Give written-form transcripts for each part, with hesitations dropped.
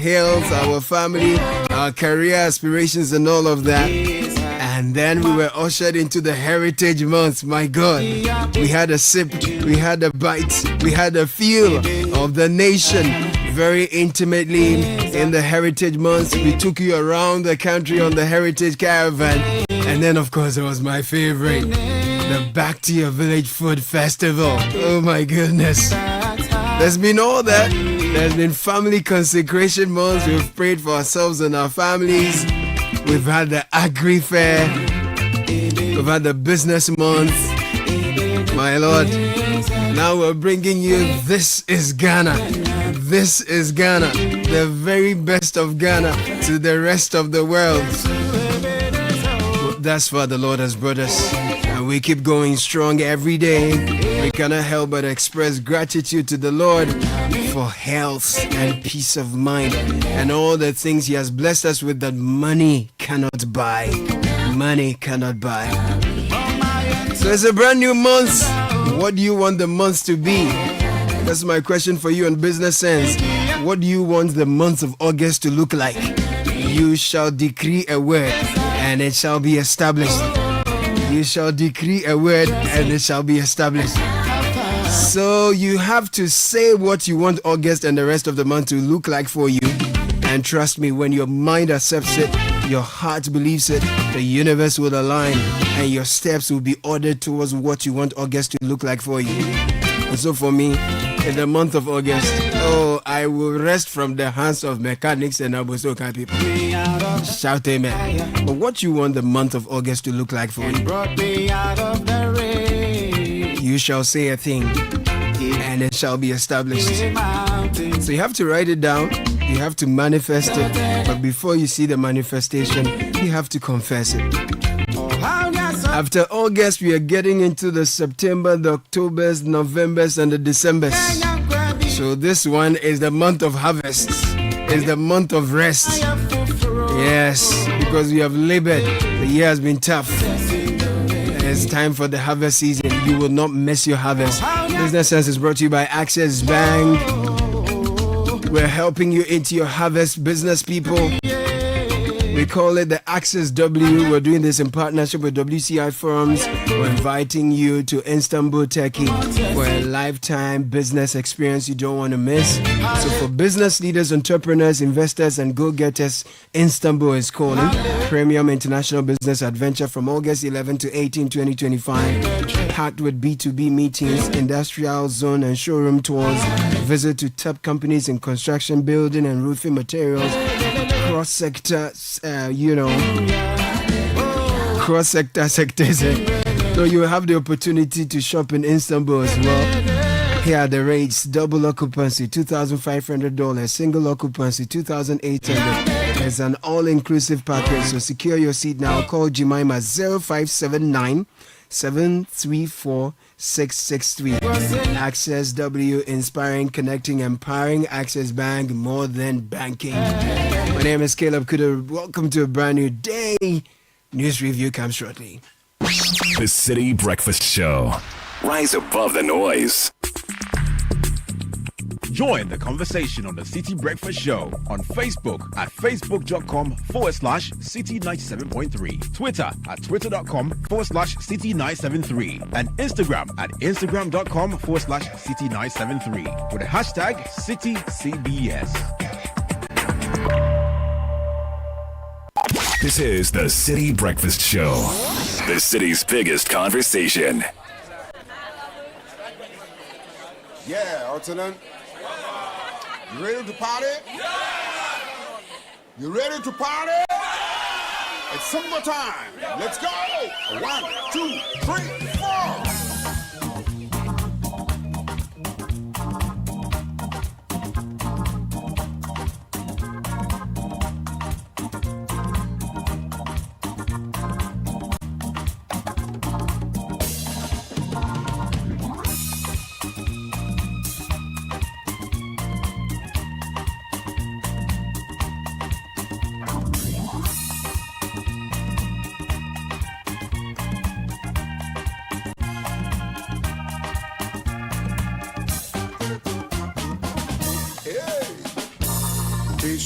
health, our family, our career aspirations and all of that. And then we were ushered into the Heritage Month. My God, we had a sip, we had a bite, we had a feel of the nation very intimately in the Heritage Month. We took you around the country on the Heritage Caravan. And then, of course, it was my favorite, the Back to Your Village Food Festival. Oh my goodness. There's been all that. There's been family consecration months. We've prayed for ourselves and our families. We've had the Agri Fair. We've had the Business Month. My Lord. Now we're bringing you This is Ghana. This is Ghana. The very best of Ghana to the rest of the world. That's what the Lord has brought us. And we keep going strong every day. We cannot help but express gratitude to the Lord for health and peace of mind and all the things He has blessed us with that money cannot buy. Money cannot buy. So it's a brand new month. What do you want the month to be? That's my question for you on Business Sense. What do you want the month of August to look like? You shall decree a word and it shall be established. You shall decree a word and it shall be established. So you have to say what you want August and the rest of the month to look like for you. And trust me, when your mind accepts it, your heart believes it, the universe will align and your steps will be ordered towards what you want August to look like for you. And so for me, in the month of August, I will rest from the hands of mechanics and Abosoka people. Shout amen. But what you want the month of August to look like for you? You shall say a thing and it shall be established. So you have to write it down. You have to manifest it. But before you see the manifestation, you have to confess it. After August, we are getting into the September, the Octobers, Novembers, and the Decembers. So this one is the month of harvest. It's the month of rest. Yes, because we have labored. The year has been tough. It's time for the harvest season. You will not miss your harvest. Business Sense is brought to you by Access Bank. We're helping you into your harvest, business people. We call it the Access W. We're doing this in partnership with WCI Firms. We're inviting you to Istanbul, Turkey for a lifetime business experience you don't want to miss. So for business leaders, entrepreneurs, investors, and go-getters, Istanbul is calling. Premium international business adventure from August 11 to 18, 2025. Packed with B2B meetings, industrial zone and showroom tours. Visit to top companies in construction, building, and roofing materials. Cross-sector, cross-sector sectors. So you will have the opportunity to shop in Istanbul as well. Here are the rates. Double occupancy, $2,500. Single occupancy, $2,800. It's an all-inclusive package. So secure your seat now. Call Jemima 0579 734 663. Access W, inspiring, connecting, empowering. Access Bank, more than banking. My name is Caleb Kudo. Welcome to a brand new day. News review comes shortly. The Citi Breakfast Show. Rise above the noise. Join the conversation on the Citi Breakfast Show on Facebook at facebook.com/Citi97.3, Twitter at twitter.com/Citi973, and Instagram at instagram.com/Citi973 with the hashtag CitiCBS. This is the Citi Breakfast Show. The city's biggest conversation. Yeah, Lieutenant. You ready to party? You ready to party? It's summertime. Let's go. 1, 2, 3, 4.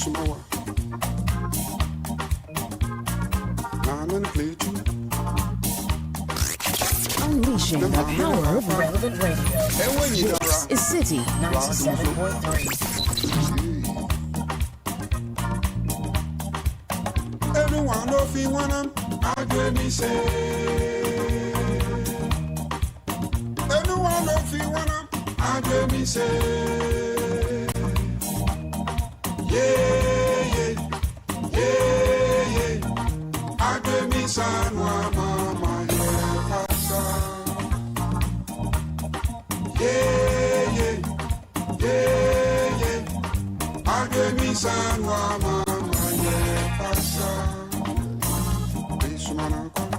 Unleashing the power of relevant radio. This is Citi 97.3. Anyone of you wanna, I get me say. Anyone of you wanna, I get me say. Yeah, yeah, yeah, yeah. I get me son, mama, yeah, pasa. Yeah, yeah, yeah, yeah. I get me son, mama, yeah, pasa. This man, I come.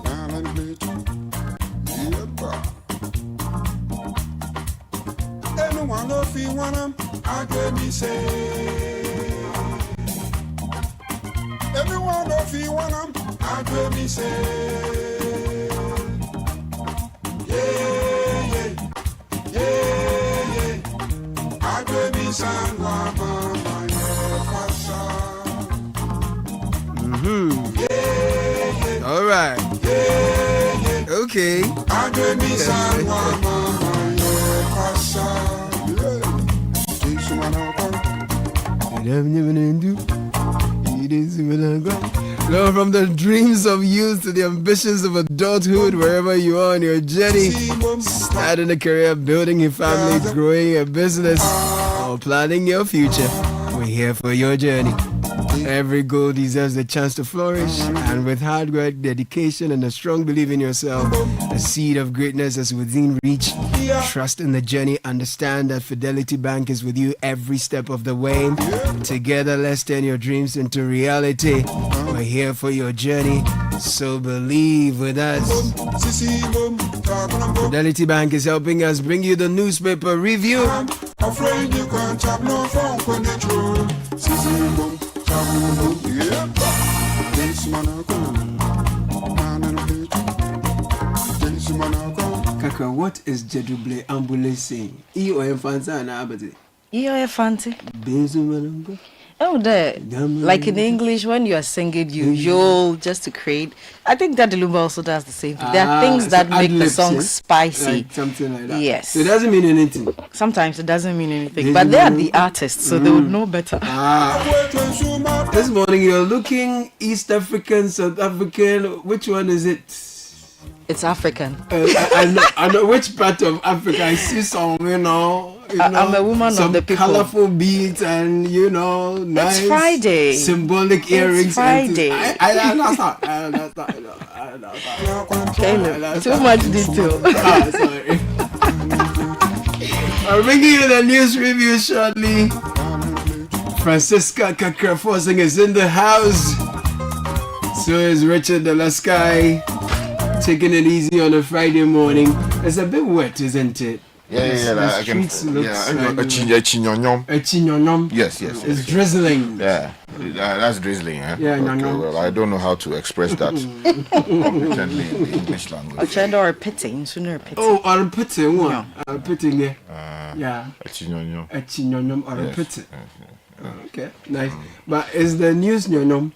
Now let me do. Yeah, anyone of you wanna, I get me say. Everyone of you wanna, I get me say. Yeah, yeah, yeah, yeah. I get me son, mama, yeah, pasa. Yeah, yeah. All right. Yeah, yeah. Okay. I get me son, mama, yeah, pasa. Yeah. This man, I Now, from the dreams of youth to the ambitions of adulthood, wherever you are on your journey, starting a career, building a family, growing a business, or planning your future, we're here for your journey. Every goal deserves a chance to flourish, and with hard work, dedication, and a strong belief in yourself, the seed of greatness is within reach. Trust in the journey. Understand that Fidelity Bank is with you every step of the way. Together, let's turn your dreams into reality. We're here for your journey, so believe with us. Fidelity Bank is helping us bring you the newspaper review. afraid you can't have no phone control. Yeah, this man, I come. Man, and this man, I come. Kaka, what is Jeduble Ambulance saying? Iyo Fansa and Abati. Iyo Fanti. Benzumanungo. Oh, there. Like in English, when you are singing, you'll just to create. I think that the Lumba also does the same thing. There are things that make the song spicy. Like something like that. Yes. So it doesn't mean anything. Sometimes it doesn't mean anything. But they are the artists, so they would know better. This morning you're looking East African, South African. Which one is it? It's African. I know which part of Africa. I see some, I'm a woman some of the people. Colorful beads and nice. It's Friday. Symbolic earrings. It's Friday. I understand. Caleb, too much detail. Sorry. I'm bringing you the news review shortly. Francisca Kakrafosing is in the house. So is Richard Delasky. Taking it easy on a Friday morning. It's a bit wet, isn't it? Yeah, streets looks a chinyonyom. Yes. It's drizzling. Yeah, that's drizzling. Yeah, okay, no. well, I don't know how to express that competently in the English language. Or pitting, sooner pitting. Oh, or pitting one. Pitting, yeah. A chinyonyom. A chinyonyom or a pitting. Okay, nice. But is the news nyonyom?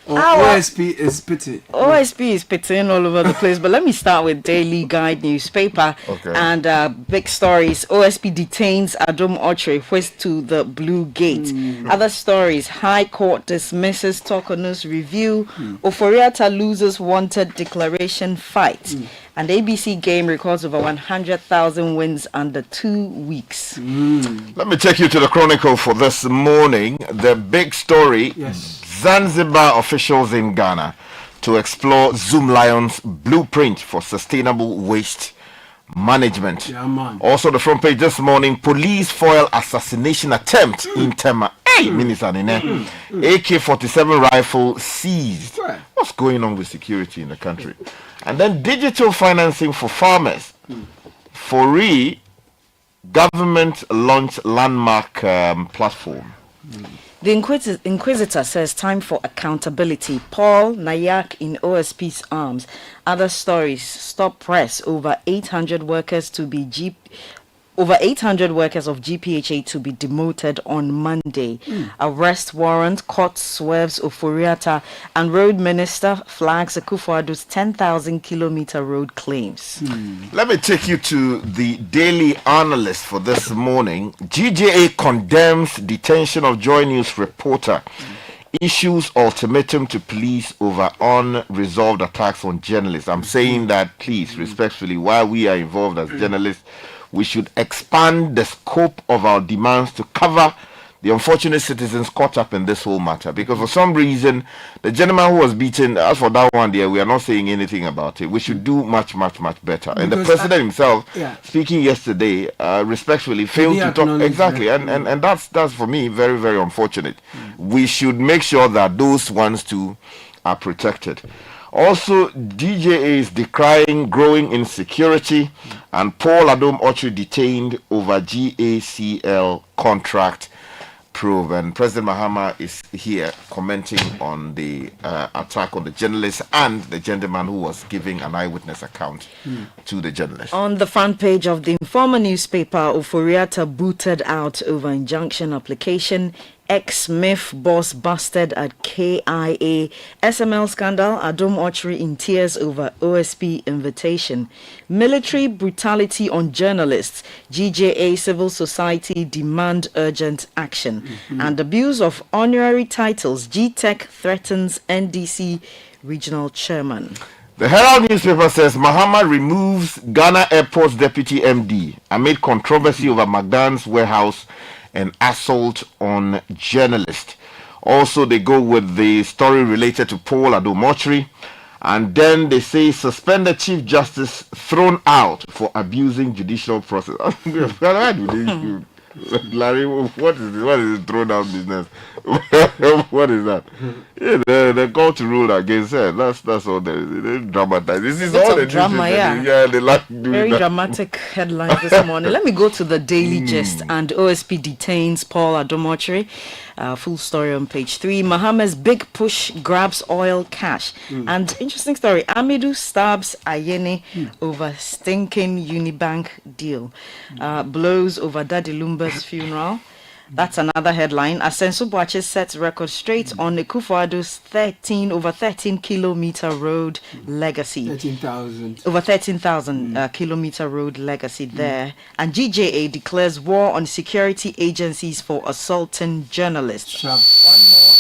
OSP is pitting. OSP is pitting all over the place, but let me start with Daily Guide newspaper. Okay. And big stories. OSP detains Adom Otre, west to the Blue Gate. Other stories. High Court dismisses Tokono's review. Oforiata loses wanted declaration fight. And ABC Game records over 100,000 wins under 2 weeks. Let me take you to the Chronicle for this morning. The big story. Yes. Zanzibar officials in Ghana to explore Zoom Lion's blueprint for sustainable waste management. Yeah, man. Also, the front page this morning: police foil assassination attempt in Tema. Hey, Minister Nene. AK-47 rifle seized. What's going on with security in the country? And then digital financing for farmers. For government launch landmark platform. The Inquisitor says time for accountability. Paul Nayak in OSP's arms. Other stories. Stop press. Over 800 workers to be Over 800 workers of GPHA to be demoted on Monday. Arrest warrant, court swerves Oforiata, and road minister flags Akufo-Addo's 10,000 kilometer road claims. Let me take you to the Daily Analyst for this morning. GJA condemns detention of Joy News reporter. Issues ultimatum to police over unresolved attacks on journalists. I'm saying that, please, respectfully, while we are involved as journalists, we should expand the scope of our demands to cover the unfortunate citizens caught up in this whole matter. Because for some reason, the gentleman who was beaten, as for that one there, we are not saying anything about it. We should do much, much, much better. Because and the president himself, speaking yesterday, respectfully failed to talk. Exactly. And that's for me very, very unfortunate. We should make sure that those ones too are protected. Also, DJA is decrying growing insecurity, and Paul Adom Ochre detained over GACL contract probe. And President Mahama is here commenting on the attack on the journalist and the gentleman who was giving an eyewitness account to the journalist. On the front page of the Informer newspaper, Oforiata booted out over injunction application. Ex-MIF boss busted at KIA. SML scandal, Adom Ochre in tears over OSP invitation. Military brutality on journalists. GJA civil society demand urgent action. And abuse of honorary titles. GTech threatens NDC regional chairman. The Herald newspaper says Mahama removes Ghana Airport's deputy MD amid controversy over McDonald's warehouse and assault on journalist. Also, they go with the story related to Paul Adom Ochre, and then they say suspended Chief Justice thrown out for abusing judicial process. Larry, what is thrown out business? What is that? Yeah, the court ruled against her. That's all there is. They dramatize. This is all the drama, yeah. They like doing very that. dramatic headlines this morning. Let me go to the Daily Gist. And OSP detains Paul Adom Ochre. Full story on page 3. Mahama's big push grabs oil cash. And interesting story. Amidu stabs Ayene over stinking Unibank deal. Blows over Daddy Lumba's funeral. That's another headline. Asenso Boache sets record straight on Akufo-Addo's 13 kilometer road legacy. 13,000. Over 13,000 kilometer road legacy there. And GJA declares war on security agencies for assaulting journalists. Sharp. One more.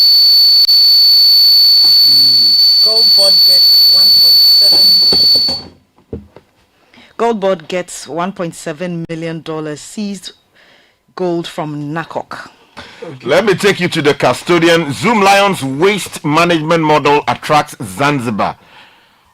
Goldboard gets $1.7 million seized gold from NACOC. Okay. Let me take you to the custodian. Zoom Lions waste management model attracts Zanzibar.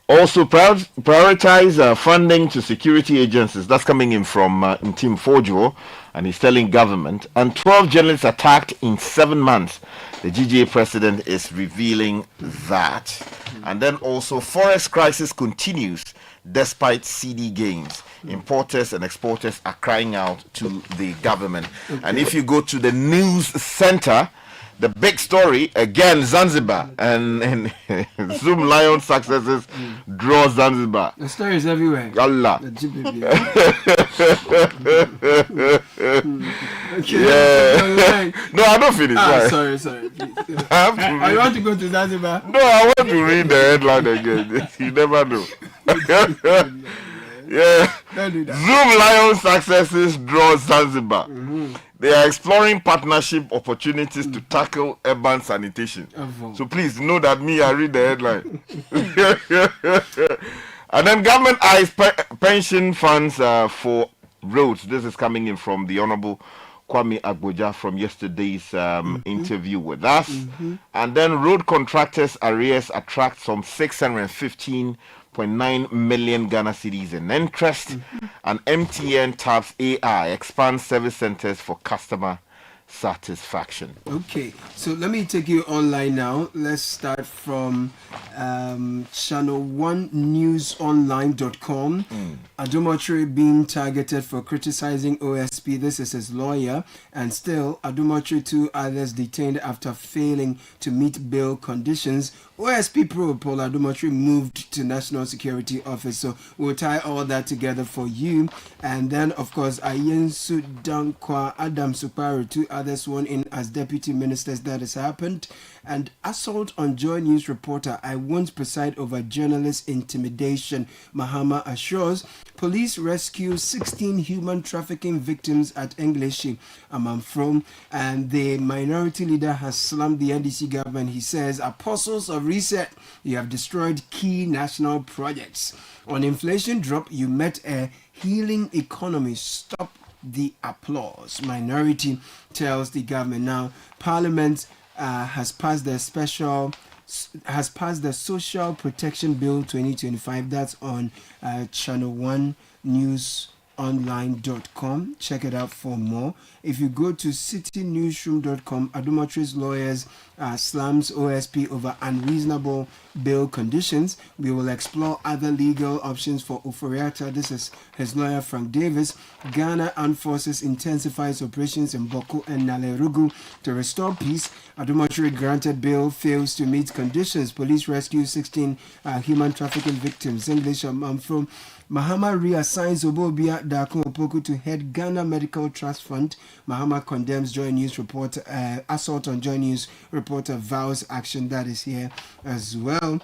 Also prioritize funding to security agencies. That's coming in from Ntim Fojo, and he's telling government. And 12 journalists attacked in 7 months. The GGA president is revealing that. And then also forest crisis continues despite CD gains. Importers and exporters are crying out to the government. Okay. And if you go to the news center, the big story, again, Zanzibar. And Zoom Lion successes draw Zanzibar. The story is everywhere. Allah. Okay. Yeah. No, I don't finish. Sorry. Please. I want to go to Zanzibar. No, I want to read the headline again. You never know. Yeah. Don't do that. Zoom Lion successes draw Zanzibar. They are exploring partnership opportunities to tackle urban sanitation. So please know that I read the headline. And then government eyes pension funds for roads. This is coming in from the Honorable Kwame Agboja from yesterday's interview with us. And then road contractors arrears attract some 615.9 million Ghana cedis in interest. And MTN taps AI, expands service centers for customer satisfaction. Okay, so let me take you online now. Let's start from channel1newsonline.com. Adomotri being targeted for criticizing OSP. This is his lawyer. And still, Adomotri, 2 others detained after failing to meet bail conditions. OSP Pro Paul Adomotri moved to National Security Office. So we'll tie all that together for you. And then, of course, Ayensu Dankwa, Adam Suparu, 2 others sworn in as deputy ministers. That has happened. And assault on Joy News reporter. I won't preside over journalist intimidation. Mahama assures. Police rescue 16 human trafficking victims at English Amamfrom, and the minority leader has slammed the NDC government. He says, apostles of reset, you have destroyed key national projects. On inflation drop, you met a healing economy. Stop the applause. Minority tells the government. Now, Parliament has passed the Social Protection Bill 2025. That's on channel1newsonline.com. Check it out for more. If you go to citynewsroom.com, Adomotri's lawyers slams OSP over unreasonable bail conditions. We will explore other legal options for Oforiatta. This is his lawyer, Frank Davis. Ghana Armed Forces intensifies operations in Boko and Nalerugu to restore peace. Adomotri granted bail, fails to meet conditions. Police rescue 16 human trafficking victims. English from Mahama reassigns Obobia Dako Opoku to head Ghana Medical Trust Fund. Mahama condemns Joy News reporter, assault on Joy News reporter, vows action. That is here as well.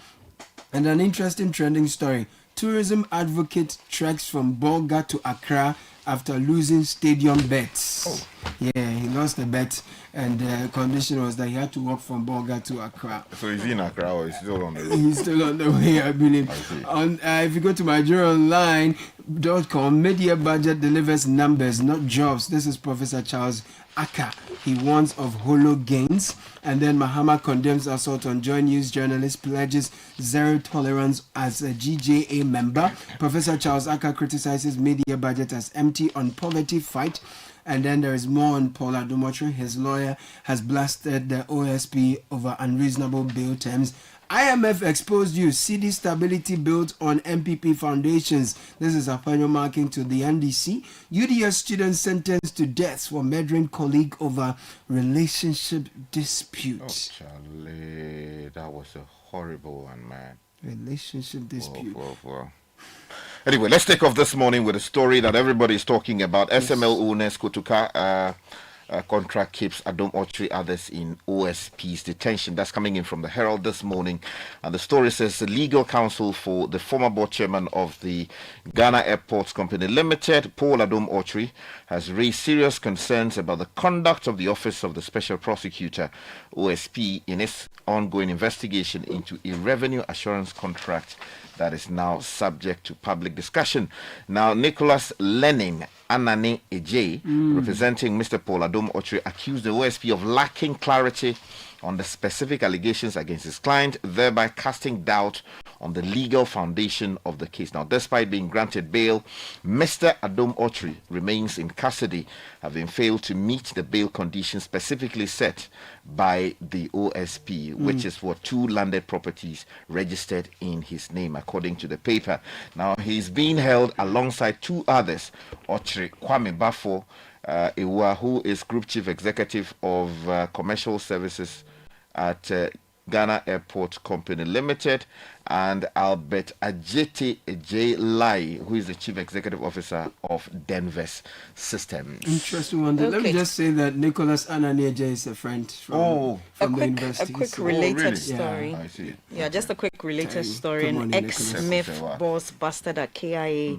And an interesting trending story. Tourism advocate treks from Bolga to Accra after losing stadium bets. Yeah, he lost the bet, and the condition was that he had to walk from Bolga to Accra. So is he in Accra or is he still on the road? He's still on the way, I believe. If you go to MyJournalOnline.com, media budget delivers numbers, not jobs. This is Professor Charles Aka. He warns of hollow gains. And then Mahama condemns assault on Joy News journalist, pledges zero tolerance as a GJA member. Professor Charles Aka criticizes media budget as empty on poverty fight. And then there is more on Paul Adomotri. His lawyer has blasted the OSP over unreasonable bail terms. IMF exposed you. CD stability built on MPP foundations. This is a final marking to the NDC. UDS student sentenced to death for murdering colleague over relationship dispute. Oh, Charlie, that was a horrible one, man. Relationship dispute. Whoa. Anyway, let's take off this morning with a story that everybody is talking about. Yes. SML owners Kotuka contract keeps Adomotri others in OSP's detention. That's coming in from the Herald this morning. And the story says the legal counsel for the former board chairman of the Ghana Airports Company Limited, Paul Adomotri, has raised serious concerns about the conduct of the Office of the Special Prosecutor, OSP, in its ongoing investigation into a revenue assurance contract that is now subject to public discussion. Now, Nicholas Lenin Anani Ej, representing Mr. Paul Adomotri, accused the OSP of lacking clarity on the specific allegations against his client, thereby casting doubt on the legal foundation of the case. Now, despite being granted bail, Mr. Adomotri remains in custody, having failed to meet the bail conditions specifically set by the OSP, which is for 2 landed properties registered in his name, according to the paper. Now, he's being held alongside 2 others, Otri Kwame Bafo, who is Group Chief Executive of Commercial Services at Ghana Airport Company Limited, and Albert Ajete J. Lai, who is the Chief Executive Officer of Denver's Systems. Interesting one. Okay. Let me just say that Nicholas Ananieja is a friend from the university. A quick related story. Yeah, I see. Yeah, just a quick related story. An ex-Smith boss busted at KIA.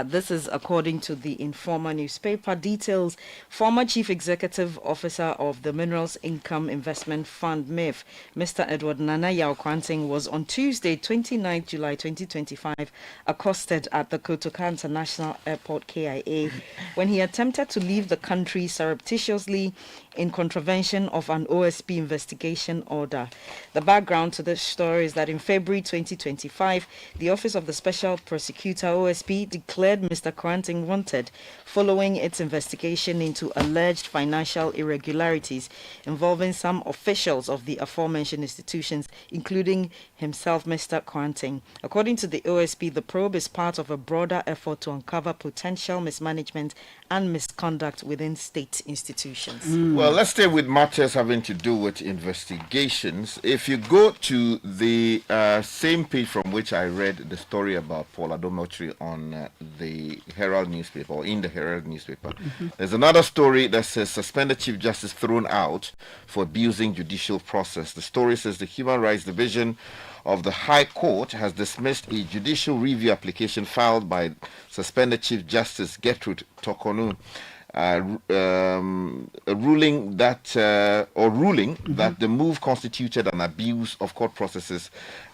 This is according to the Informer newspaper. Details: former Chief Executive Officer of the Minerals Income Investment Fund, MIF, Mr. Edward Nana Yao Kwanting, was on Tuesday Tuesday, 29th July 2025, accosted at the Kotoka International Airport, KIA, when he attempted to leave the country surreptitiously in contravention of an OSP investigation order. The background to this story is that in February 2025, the Office of the Special Prosecutor, OSP, declared Mr. Kwanting wanted following its investigation into alleged financial irregularities involving some officials of the aforementioned institutions, including himself, Mr. Kwanting. According to the OSP, the probe is part of a broader effort to uncover potential mismanagement and misconduct within state institutions. Well, let's stay with matters having to do with investigations. If you go to the same page from which I read the story about Paul Adomotri on the Herald newspaper, or in the Herald newspaper, there's another story that says suspended Chief Justice thrown out for abusing judicial process. The story says the Human Rights Division of the High Court has dismissed a judicial review application filed by suspended Chief Justice Gertrude Tokonu, ruling that the move constituted an abuse of court processes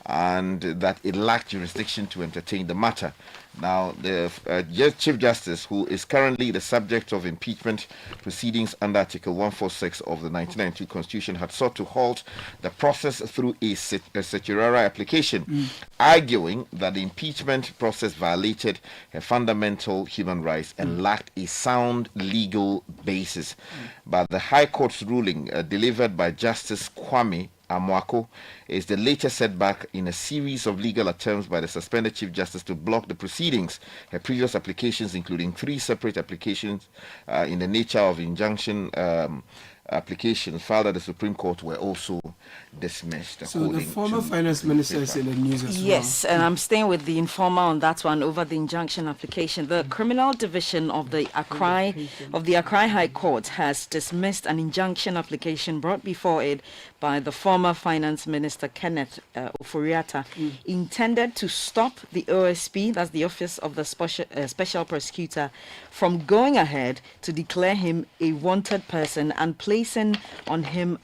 and that it lacked jurisdiction to entertain the matter. Now, the Chief Justice, who is currently the subject of impeachment proceedings under Article 146 of the 1992 Constitution, had sought to halt the process through a certiorari application, arguing that the impeachment process violated her fundamental human rights and lacked a sound legal basis. But the High Court's ruling, delivered by Justice Kwame Amwako, is the latest setback in a series of legal attempts by the suspended Chief Justice to block the proceedings. Her previous applications, including 3 separate applications in the nature of injunction applications filed at the Supreme Court, were also dismissed. So the former finance minister is in the news as well. Yes, and I'm staying with the informer on that one over the injunction application. The criminal division of the Accra High Court has dismissed an injunction application brought before it by the former finance minister Kenneth Oforiatta, intended to stop the OSP, that's the Office of the Special Prosecutor, from going ahead to declare him a wanted person and placing on him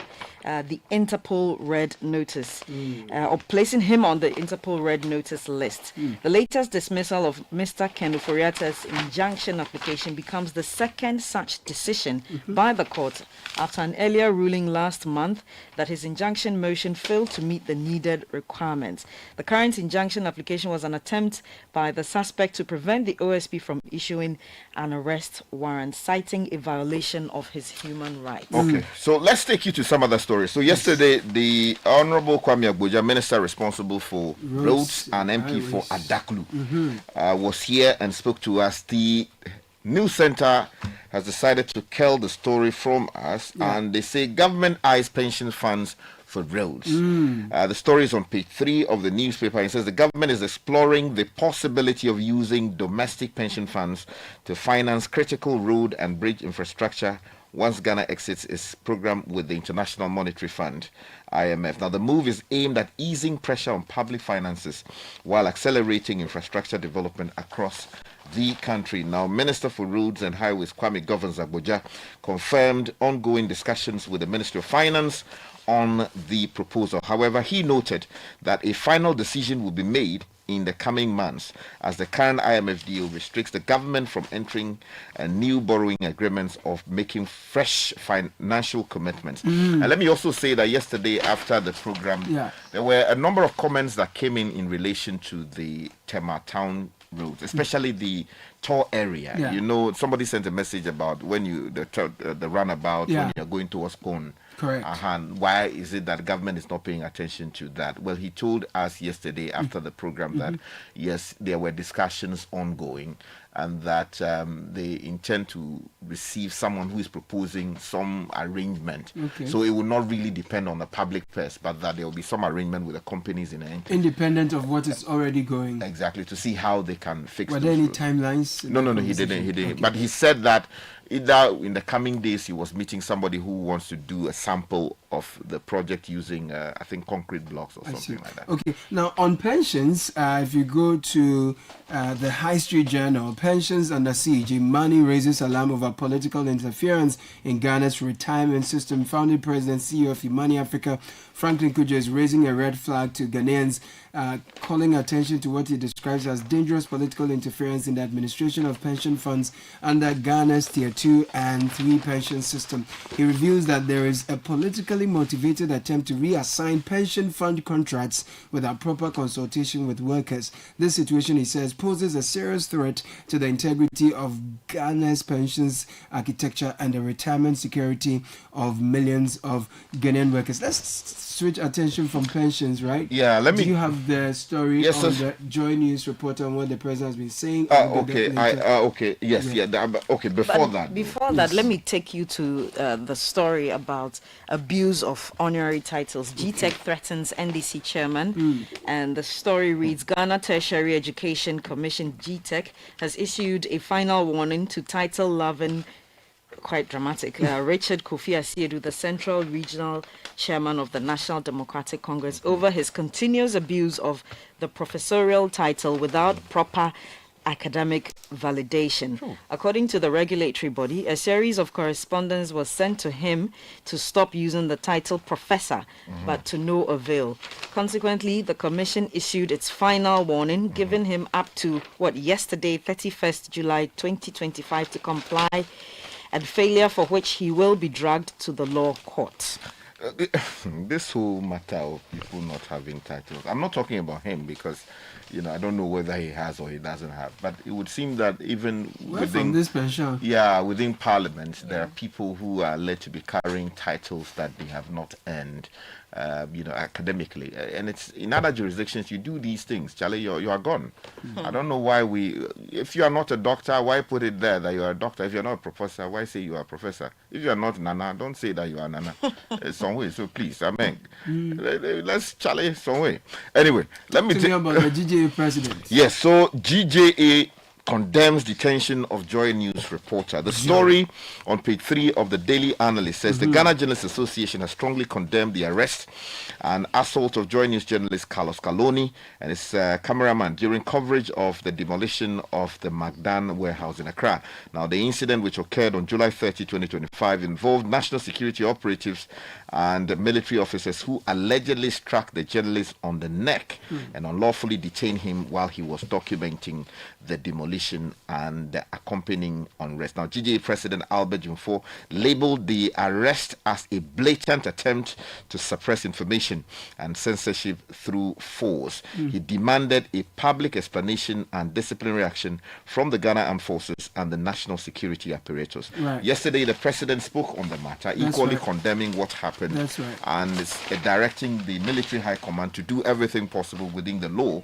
the Interpol Red Notice, or placing him on the Interpol Red Notice list. The latest dismissal of Mr. Ken Oforiatta's injunction application becomes the second such decision by the court after an earlier ruling last month that his injunction motion failed to meet the needed requirements. The current injunction application was an attempt by the suspect to prevent the OSP from issuing an arrest warrant, citing a violation of his human rights. Okay, so let's take you to some other stories. So yesterday, the Honorable Kwame Agboja, Minister responsible for roads and MP for Adaklu, was here and spoke to us. The News Center has decided to cull the story from us, and they say government eyes pension funds for roads. The story is on page 3 of the newspaper. It says the government is exploring the possibility of using domestic pension funds to finance critical road and bridge infrastructure once Ghana exits its program with the International Monetary Fund, IMF. Now, the move is aimed at easing pressure on public finances while accelerating infrastructure development across the country. Now, Minister for Roads and Highways, Kwame Governors Agboja, confirmed ongoing discussions with the Ministry of Finance on the proposal. However, he noted that a final decision will be made in the coming months, as the current IMF deal restricts the government from entering new borrowing agreements of making fresh financial commitments. And let me also say that yesterday after the program, there were a number of comments that came in relation to the Tema Town roads, especially the Tor area. You know, somebody sent a message about when you the runabout when you're going towards Pone. Correct. Why is it that the government is not paying attention to that? Well, he told us yesterday after the program that yes, there were discussions ongoing, and that they intend to receive someone who is proposing some arrangement. So it will not really depend on the public purse, but that there will be some arrangement with the companies in the entity. Independent of what is already going. Exactly, to see how they can fix it. Were there any timelines? No, he didn't. Okay. But he said that either in the coming days he was meeting somebody who wants to do a sample of the project using, I think, concrete blocks or something like that. Okay, now on pensions, if you go to the High Street Journal, pensions under siege, Money raises alarm over political interference in Ghana's retirement system. Founding President, CEO of Imani Africa, Franklin Kujo, is raising a red flag to Ghanaians calling attention to what he describes as dangerous political interference in the administration of pension funds under Ghana's Tier 2 and 3 pension system. He reveals that there is a politically motivated attempt to reassign pension fund contracts without proper consultation with workers. This situation, he says, poses a serious threat to the integrity of Ghana's pensions architecture and the retirement security of millions of Ghanaian workers. Let's switch attention from pensions, right? Yeah, let me. Do you have the story Yes, on sir. the Joy News report on what the president has been saying? Okay. Okay. Yes. Okay. Before that, let me take you to the story about abuse of honorary titles. GTEC threatens NDC chairman, and the story reads: Ghana Tertiary Education Commission (GTEC) has issued a final warning to title-loving, quite dramatic, Richard Kofi Asiedu, the Central Regional Chairman of the National Democratic Congress, over his continuous abuse of the professorial title without proper academic validation. According to the regulatory body, a series of correspondence was sent to him to stop using the title professor, but to no avail. Consequently, the commission issued its final warning, giving him up to yesterday, 31st July 2025, to comply, and failure for which he will be dragged to the law court. This whole matter of people not having titles, I'm not talking about him because, I don't know whether he has or he doesn't have, but it would seem that even within this pension, within Parliament, there are people who are led to be carrying titles that they have not earned, academically. And it's in other jurisdictions, you do these things, Charlie, you are gone. I don't know why if you are not a doctor, why put it there that you are a doctor? If you're not a professor, why say you are a professor? If you are not Nana, don't say that you are Nana. Some way, so please, I mean, let's Charlie some way. Anyway, let me tell you about the GJA president. Yes, so GJA condemns detention of Joy News reporter. The story on page 3 of the Daily Analyst says the Ghana Journalists Association has strongly condemned the arrest and assault of Joy News journalist Carlos Caloni and his cameraman during coverage of the demolition of the Magdan warehouse in Accra. Now, the incident, which occurred on July 30, 2025, involved national security operatives and military officers who allegedly struck the journalist on the neck and unlawfully detained him while he was documenting the demolition and the accompanying unrest. Now, GJA President Albert Jumfo labeled the arrest as a blatant attempt to suppress information and censorship through force. He demanded a public explanation and disciplinary action from the Ghana Armed Forces and the national security apparatus. Yesterday, the president spoke on the matter, equally condemning what happened. And is directing the military high command to do everything possible within the law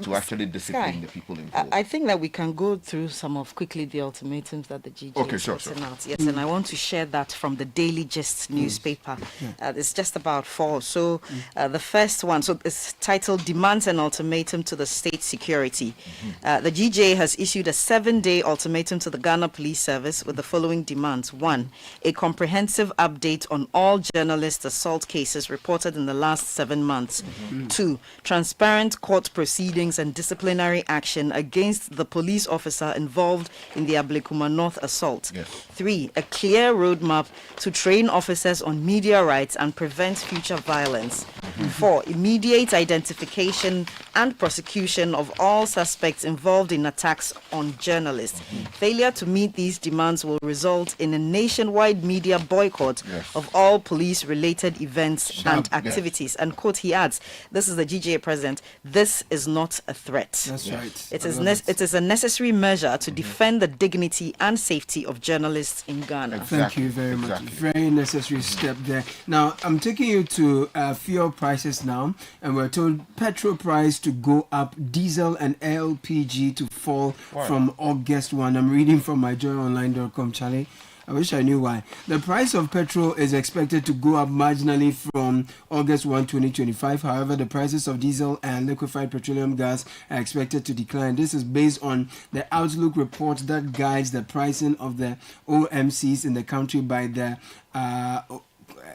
to actually discipline the people involved. I think that we can go through some of quickly the ultimatums that the GJ is putting out. Yes, and I want to share that from the Daily Gist newspaper. It's just about 4. So the first one, so it's titled Demands an Ultimatum to the State Security. The GJ has issued a 7-day ultimatum to the Ghana Police Service with the following demands. 1, a comprehensive update on all journalist assault cases reported in the last 7 months. 2, transparent court proceedings and disciplinary action against the police officer involved in the Ablekuma North assault. 3, a clear roadmap to train officers on media rights and prevent future violence. 4, immediate identification and prosecution of all suspects involved in attacks on journalists. Failure to meet these demands will result in a nationwide media boycott of all police-related events and activities. And quote, he adds, this is the GJA president, this is not a threat. That's right. It is a necessary measure to defend the dignity and safety of journalists in Ghana. Thank you very much. Very necessary step there. Now, I'm taking you to fuel prices now, and we're told petrol price to go up, diesel and LPG to fall from August 1. I'm reading from myjoyonline.com, Charlie. I wish I knew why. The price of petrol is expected to go up marginally from August 1, 2025. However, the prices of diesel and liquefied petroleum gas are expected to decline. This is based on the Outlook report that guides the pricing of the OMCs in the country by the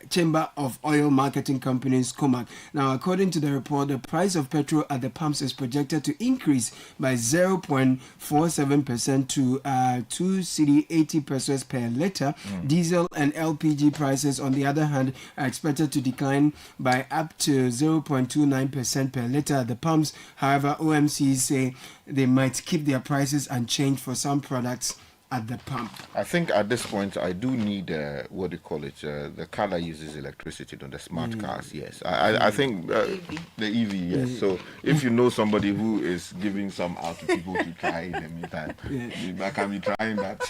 Chamber of Oil Marketing Companies, COMAC. Now, according to the report, the price of petrol at the pumps is projected to increase by 0.47% to 2 Citi 80 pesos per liter. Diesel and LPG prices, on the other hand, are expected to decline by up to 0.29% per liter at the pumps. However, OMCs say they might keep their prices unchanged for some products at the pump. I think at this point I do need what do you call it? The car that uses electricity, the smart cars. Yes, I think the EV. Yes. So if you know somebody who is giving some out to people to try in the meantime, I can be trying that.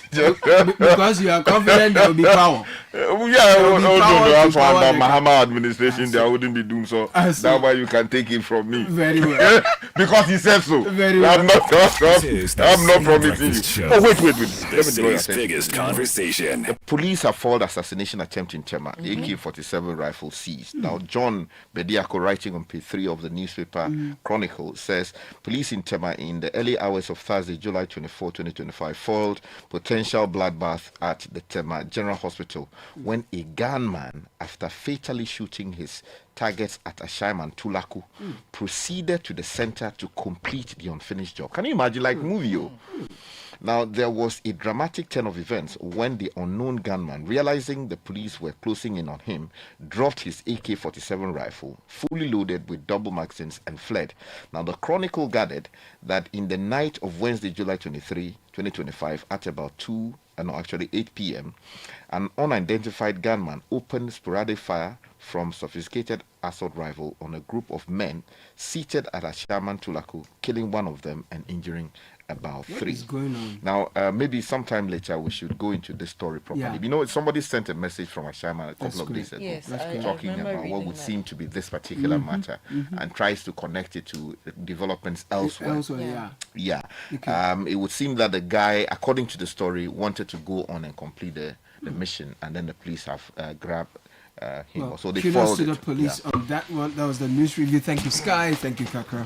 Because you are confident there will be power. That's why the Mahama administration they wouldn't be doing so. That's why you can take it from me. Very well. Because he said so. Very well. I'm not promising you. Oh wait. The city's biggest conversation. The police have foiled assassination attempt in Tema. AK-47 rifle seized. Now, John Bediako, writing on page 3 of the newspaper Chronicle, says police in Tema in the early hours of Thursday, July 24, 2025, foiled potential bloodbath at the Tema General Hospital when a gunman, after fatally shooting his targets at Ashaiman Tulaku, proceeded to the center to complete the unfinished job. Can you imagine, like movie? Now, there was a dramatic turn of events when the unknown gunman, realizing the police were closing in on him, dropped his AK-47 rifle, fully loaded with double magazines, and fled. Now, the Chronicle gathered that in the night of Wednesday, July 23, 2025, at about 8 p.m., an unidentified gunman opened sporadic fire from sophisticated assault rifle on a group of men seated at Ashaman Tulaku, killing one of them and injuring about 3. What is going on? Now, maybe sometime later we should go into this story properly. Yeah. You know, somebody sent a message from Ashaiman a couple of days ago, Yes, talking about what would seem to be this particular matter, and tries to connect it to developments elsewhere. Yeah. Okay. It would seem that the guy, according to the story, wanted to go on and complete the mission, and then the police have grabbed him. Well, so they kudos to followed the police on that one. That was the news review. Thank you, Sky. Thank you, Kakra.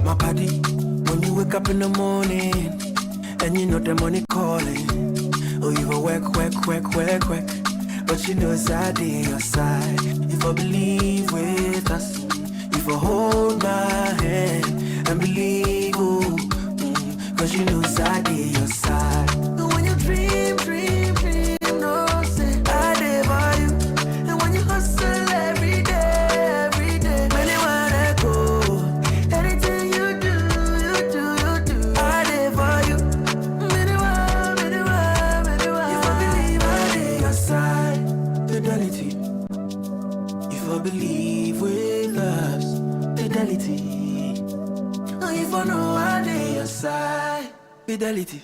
My body, when you wake up in the morning and you know the money calling, oh, you go work, but you know it's out there your side. If I believe with us, if I hold my hand and believe, cause you know it's out there your side. And when you dream, no say I live by you. And when you hustle every day, many wanna go. Anything you do, I live by you. Many want. If I believe I live your side, fidelity. If I believe with us, fidelity. If I know I live your side, fidelity.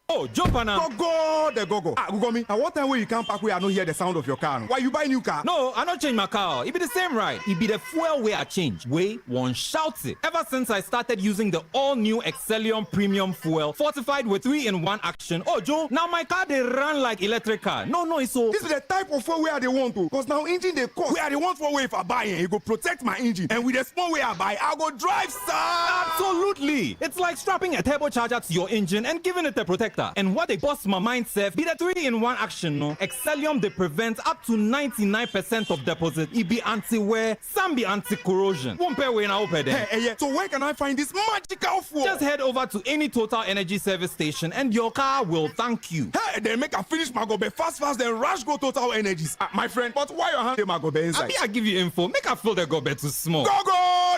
Oh, jump on now. Go. Google me. And what time when you come back where I don't hear the sound of your car? Why you buy new car? No, I not change my car. It be the same ride. It be the fuel way I change. Way one shouts it. Ever since I started using the all-new Excellium Premium Fuel, fortified with 3-in-1 action. Oh, Joe, now my car they run like electric car. No, it's so. This is the type of fuel where they want to. Because now engine they cost. Where they want for way if I buy it, it go protect my engine. And with the small way I buy, I go drive, sir. Absolutely. It's like strapping a turbocharger to your engine and giving it a protector. And what they bust my mind, Seth, be the 3-in-1 action, no? Excellium, they prevent up to 99% of deposit. It be anti-wear, some be anti-corrosion. Won't pay when I open them. Hey, so where can I find this magical fuel? Just head over to any Total Energy service station and your car will thank you. Hey, then make a finish my gobe fast, then rush go Total Energies. My friend, but why your hand my gobe inside? I give you info. Make a fill the gobe too small. Go.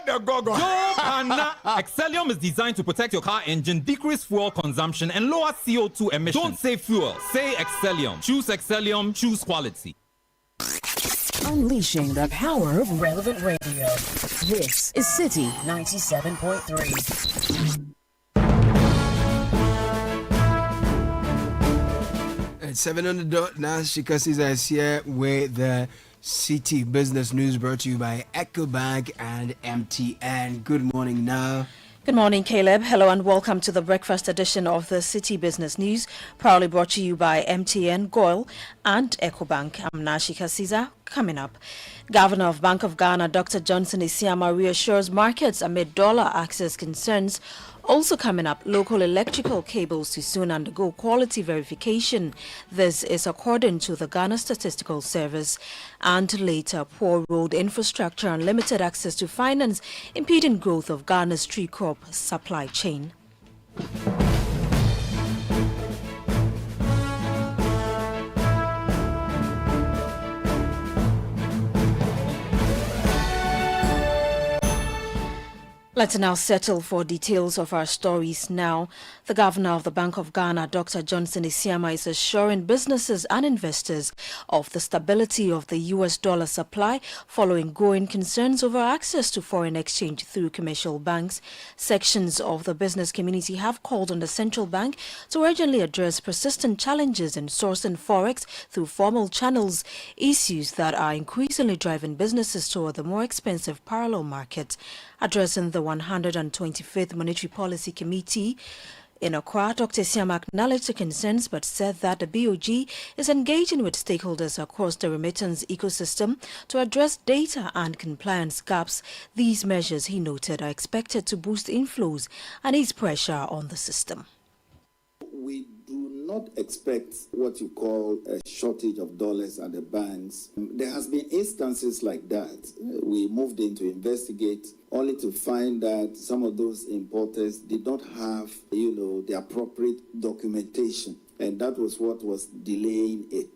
Yo, Anna. Excellium is designed to protect your car engine, decrease fuel consumption, and lower CO2 emissions. Don't say fuel, say Excellium. Choose Excellium, choose quality. Unleashing the power of relevant radio. This is Citi 97.3. At 7 on the dot now, Shikasiza is here with the Citi Business News brought to you by EcoBank and MTN. Good morning now. Good morning, Caleb. Hello and welcome to the breakfast edition of the Citi Business News, proudly brought to you by MTN, GOIL and EcoBank. I'm Nashika Caesar. Coming up, Governor of Bank of Ghana, Dr. Johnson Isiama, reassures markets amid dollar access concerns. Also coming up, local electrical cables to soon undergo quality verification. This is according to the Ghana Statistical Service. And later, poor road infrastructure and limited access to finance impeding growth of Ghana's tree crop supply chain. Let's now settle for details of our stories now. The Governor of the Bank of Ghana, Dr. Johnson Isiama, is assuring businesses and investors of the stability of the US dollar supply following growing concerns over access to foreign exchange through commercial banks. Sections of the business community have called on the central bank to urgently address persistent challenges in sourcing forex through formal channels, issues that are increasingly driving businesses toward the more expensive parallel market. Addressing the 125th Monetary Policy Committee in Accra, Dr. Isiama acknowledged the concerns but said that the BOG is engaging with stakeholders across the remittance ecosystem to address data and compliance gaps. These measures, he noted, are expected to boost inflows and ease pressure on the system. We do not expect what you call a shortage of dollars at the banks. There has been instances like that. We moved in to investigate, only to find that some of those importers did not have, the appropriate documentation, and that was what was delaying it.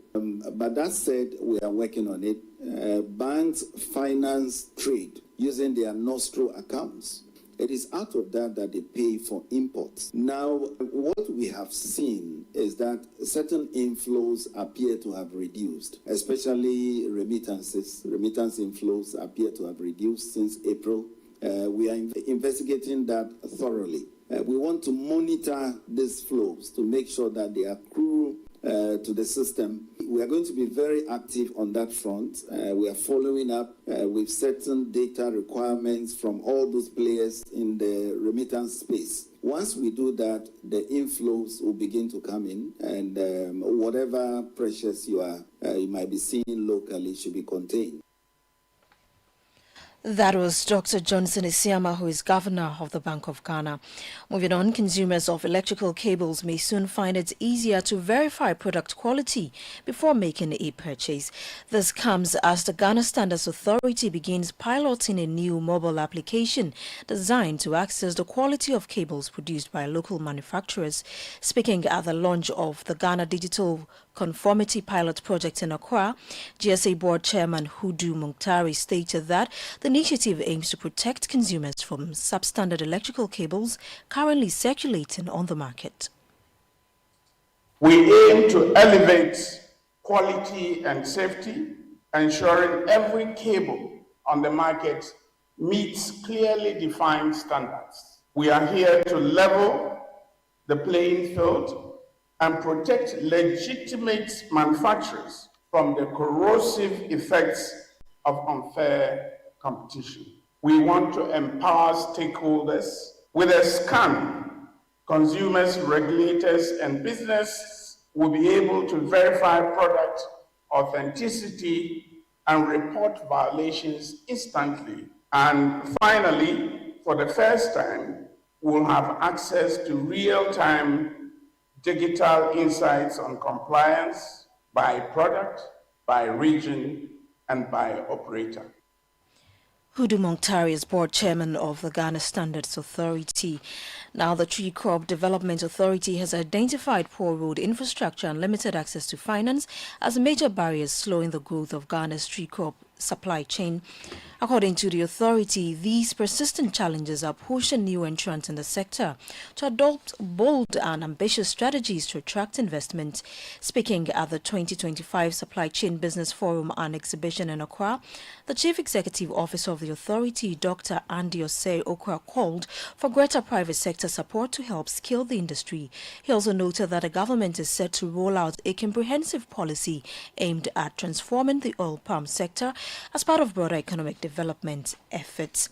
But that said, we are working on it. Banks finance trade using their nostro accounts. It is out of that they pay for imports. Now, what we have seen is that certain inflows appear to have reduced, especially remittances. Remittance inflows appear to have reduced since April. We are investigating that thoroughly. We want to monitor these flows to make sure that they accrue to the system. We are going to be very active on that front. We are following up with certain data requirements from all those players in the remittance space. Once we do that, the inflows will begin to come in, and whatever pressures you might be seeing locally should be contained. That was Dr. Johnson Isiama, who is Governor of the Bank of Ghana. Moving on, consumers of electrical cables may soon find it easier to verify product quality before making a purchase. This comes as the Ghana Standards Authority begins piloting a new mobile application designed to access the quality of cables produced by local manufacturers. Speaking at the launch of the Ghana Digital Conformity Pilot Project in Accra, GSA Board Chairman Hudu Munktari stated that the initiative aims to protect consumers from substandard electrical cables currently circulating on the market. We aim to elevate quality and safety, ensuring every cable on the market meets clearly defined standards. We are here to level the playing field and protect legitimate manufacturers from the corrosive effects of unfair competition. We want to empower stakeholders. With a scan, consumers, regulators, and business will be able to verify product authenticity and report violations instantly. And finally, for the first time, we'll have access to real-time digital insights on compliance by product, by region, and by operator. Hudu Munktari is board chairman of the Ghana Standards Authority. Now, the Tree Crop Development Authority has identified poor road infrastructure and limited access to finance as major barriers slowing the growth of Ghana's tree crop supply chain. According to the authority, these persistent challenges are pushing new entrants in the sector to adopt bold and ambitious strategies to attract investment. Speaking at the 2025 Supply Chain Business Forum and Exhibition in Accra, the Chief Executive Officer of the authority, Dr. Andy Osei Okra, called for greater private sector support to help scale the industry. He also noted that the government is set to roll out a comprehensive policy aimed at transforming the oil palm sector as part of broader economic development efforts.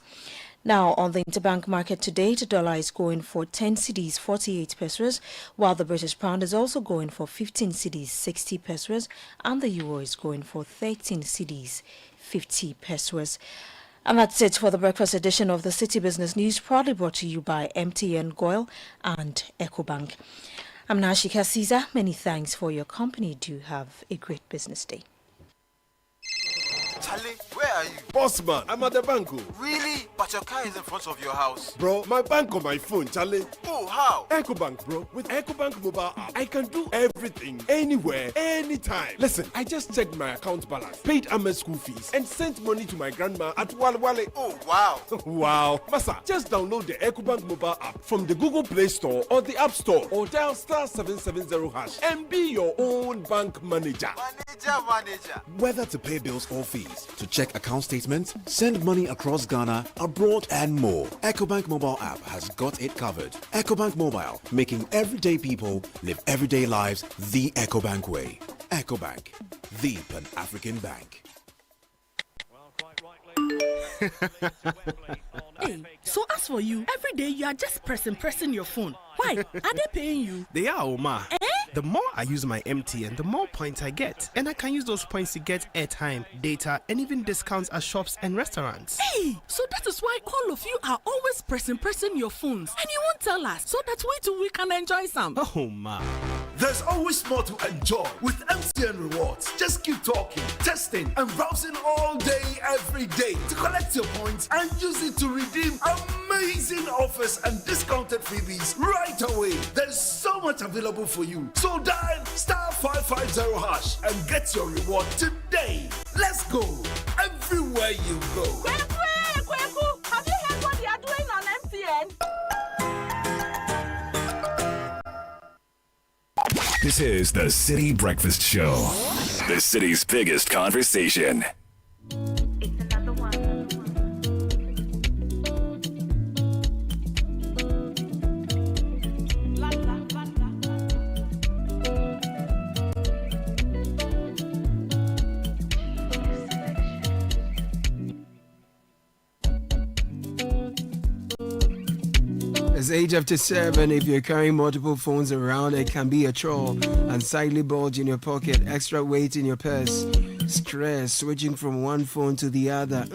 Now, on the interbank market today, the dollar is going for 10 cedis 48 pesos, while the British pound is also going for 15 cedis 60 pesos, and the euro is going for 13 cedis 50 pesos. And that's it for the breakfast edition of the City Business News, proudly brought to you by MTN Goil and EcoBank. I'm Nashika Caesar. Many thanks for your company. Do have a great business day. Charlie, where are you? Boss man, I'm at the bank. Really? But your car is in front of your house. Bro, my bank on my phone, Charlie. Oh, how? EcoBank, bro. With EcoBank mobile app, I can do everything, anywhere, anytime. Listen, I just checked my account balance, paid Ahmed's school fees, and sent money to my grandma at Wale. Oh, wow. Wow. Massa, just download the EcoBank mobile app from the Google Play Store or the App Store, or dial *770# and be your own bank manager. Manager. Whether to pay bills or fees, to check account statements, send money across Ghana, abroad, and more, EcoBank mobile app has got it covered. EcoBank Mobile, making everyday people live everyday lives the EcoBank way. EcoBank, the Pan-African Bank. Hey, so as for you, every day you are just pressing your phone. Why? Are they paying you? They are, Oma. The more I use my MTN, the more points I get. And I can use those points to get airtime, data, and even discounts at shops and restaurants. Hey, so that is why all of you are always pressing your phones. And you won't tell us, so that we can enjoy some. Oh, ma. There's always more to enjoy with MTN Rewards. Just keep talking, testing, and browsing all day, every day to collect your points and use it to redeem amazing offers and discounted freebies right away. There's so much available for you. So dial *550# and get your reward today. Let's go everywhere you go. Kweku, have you heard what they are doing on MTN? This is the City Breakfast Show, the city's biggest conversation. It's age after 7. If you're carrying multiple phones around, it can be a chore. Unsightly bulge in your pocket, extra weight in your purse, stress switching from one phone to the other.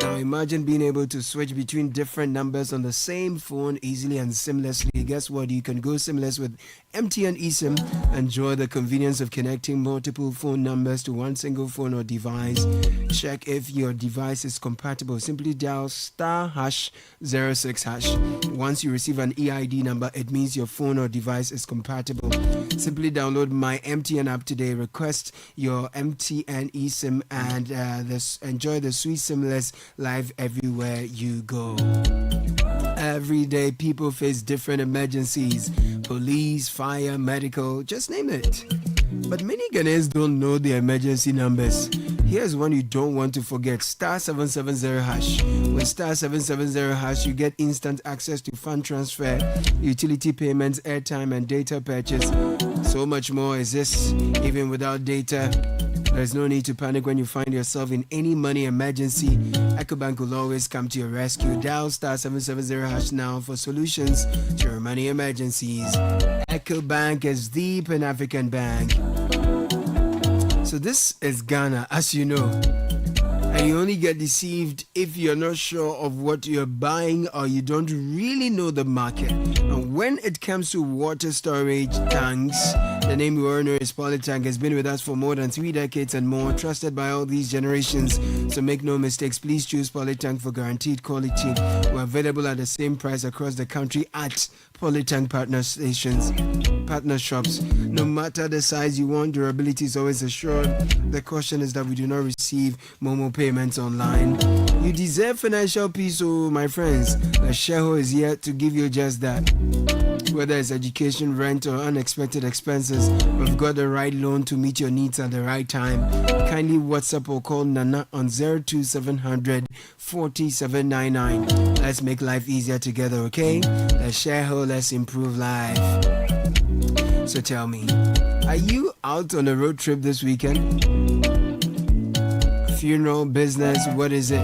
Now imagine being able to switch between different numbers on the same phone easily and seamlessly. Guess what? You can go seamless with MTN eSIM. Enjoy the convenience of connecting multiple phone numbers to one single phone or device. Check if your device is compatible. Simply dial *06#. Once you receive an EID number, it means your phone or device is compatible. Simply download my MTN app today. Request your MTN eSIM and enjoy the sweet seamless life everywhere you go. Every day, people face different emergencies: police, fire, medical, just name it. But many Ghanaians don't know their emergency numbers. Here's one you don't want to forget: *770#. With *770#, you get instant access to fund transfer, utility payments, airtime, and data purchase. So much more is this, even without data. There's no need to panic when you find yourself in any money emergency. EcoBank will always come to your rescue. Dial *770# now for solutions to your money emergencies. EcoBank is the Pan-African Bank. So this is Ghana, as you know. And you only get deceived if you're not sure of what you're buying or you don't really know the market. And when it comes to water storage tanks, the name we all know is Polytank, has been with us for more than 3 decades and more, trusted by all these generations. So make no mistakes, please choose Polytank for guaranteed quality. We're available at the same price across the country at Polytank partner stations, partner shops. No matter the size you want, durability is always assured. The caution is that we do not receive Momo payments online. You deserve financial peace, oh my friends. The Sheho is here to give you just that. Whether it's education, rent, or unexpected expenses, we've got the right loan to meet your needs at the right time. Kindly WhatsApp or call Nana on 02700 4799. Let's make life easier together, okay? Let's share whole, let's improve life. So tell me, are you out on a road trip this weekend? funeral, business, what is it?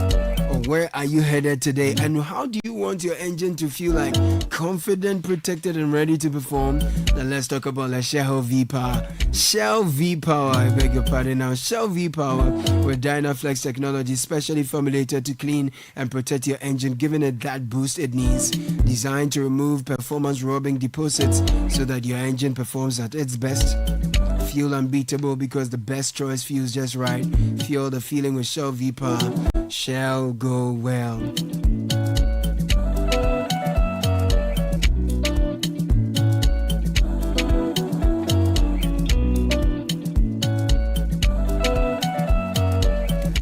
Or where are you headed today? And how do you want your engine to feel like? Confident, protected, and ready to perform? Now let's talk about the Shell V-Power. Shell V-Power, I beg your pardon now. Shell V-Power with Dynaflex technology specially formulated to clean and protect your engine, giving it that boost it needs. Designed to remove performance-robbing deposits so that your engine performs at its best. Fuel unbeatable because the best choice feels just right. Feel the feeling with Shell V-Power. Shall go well.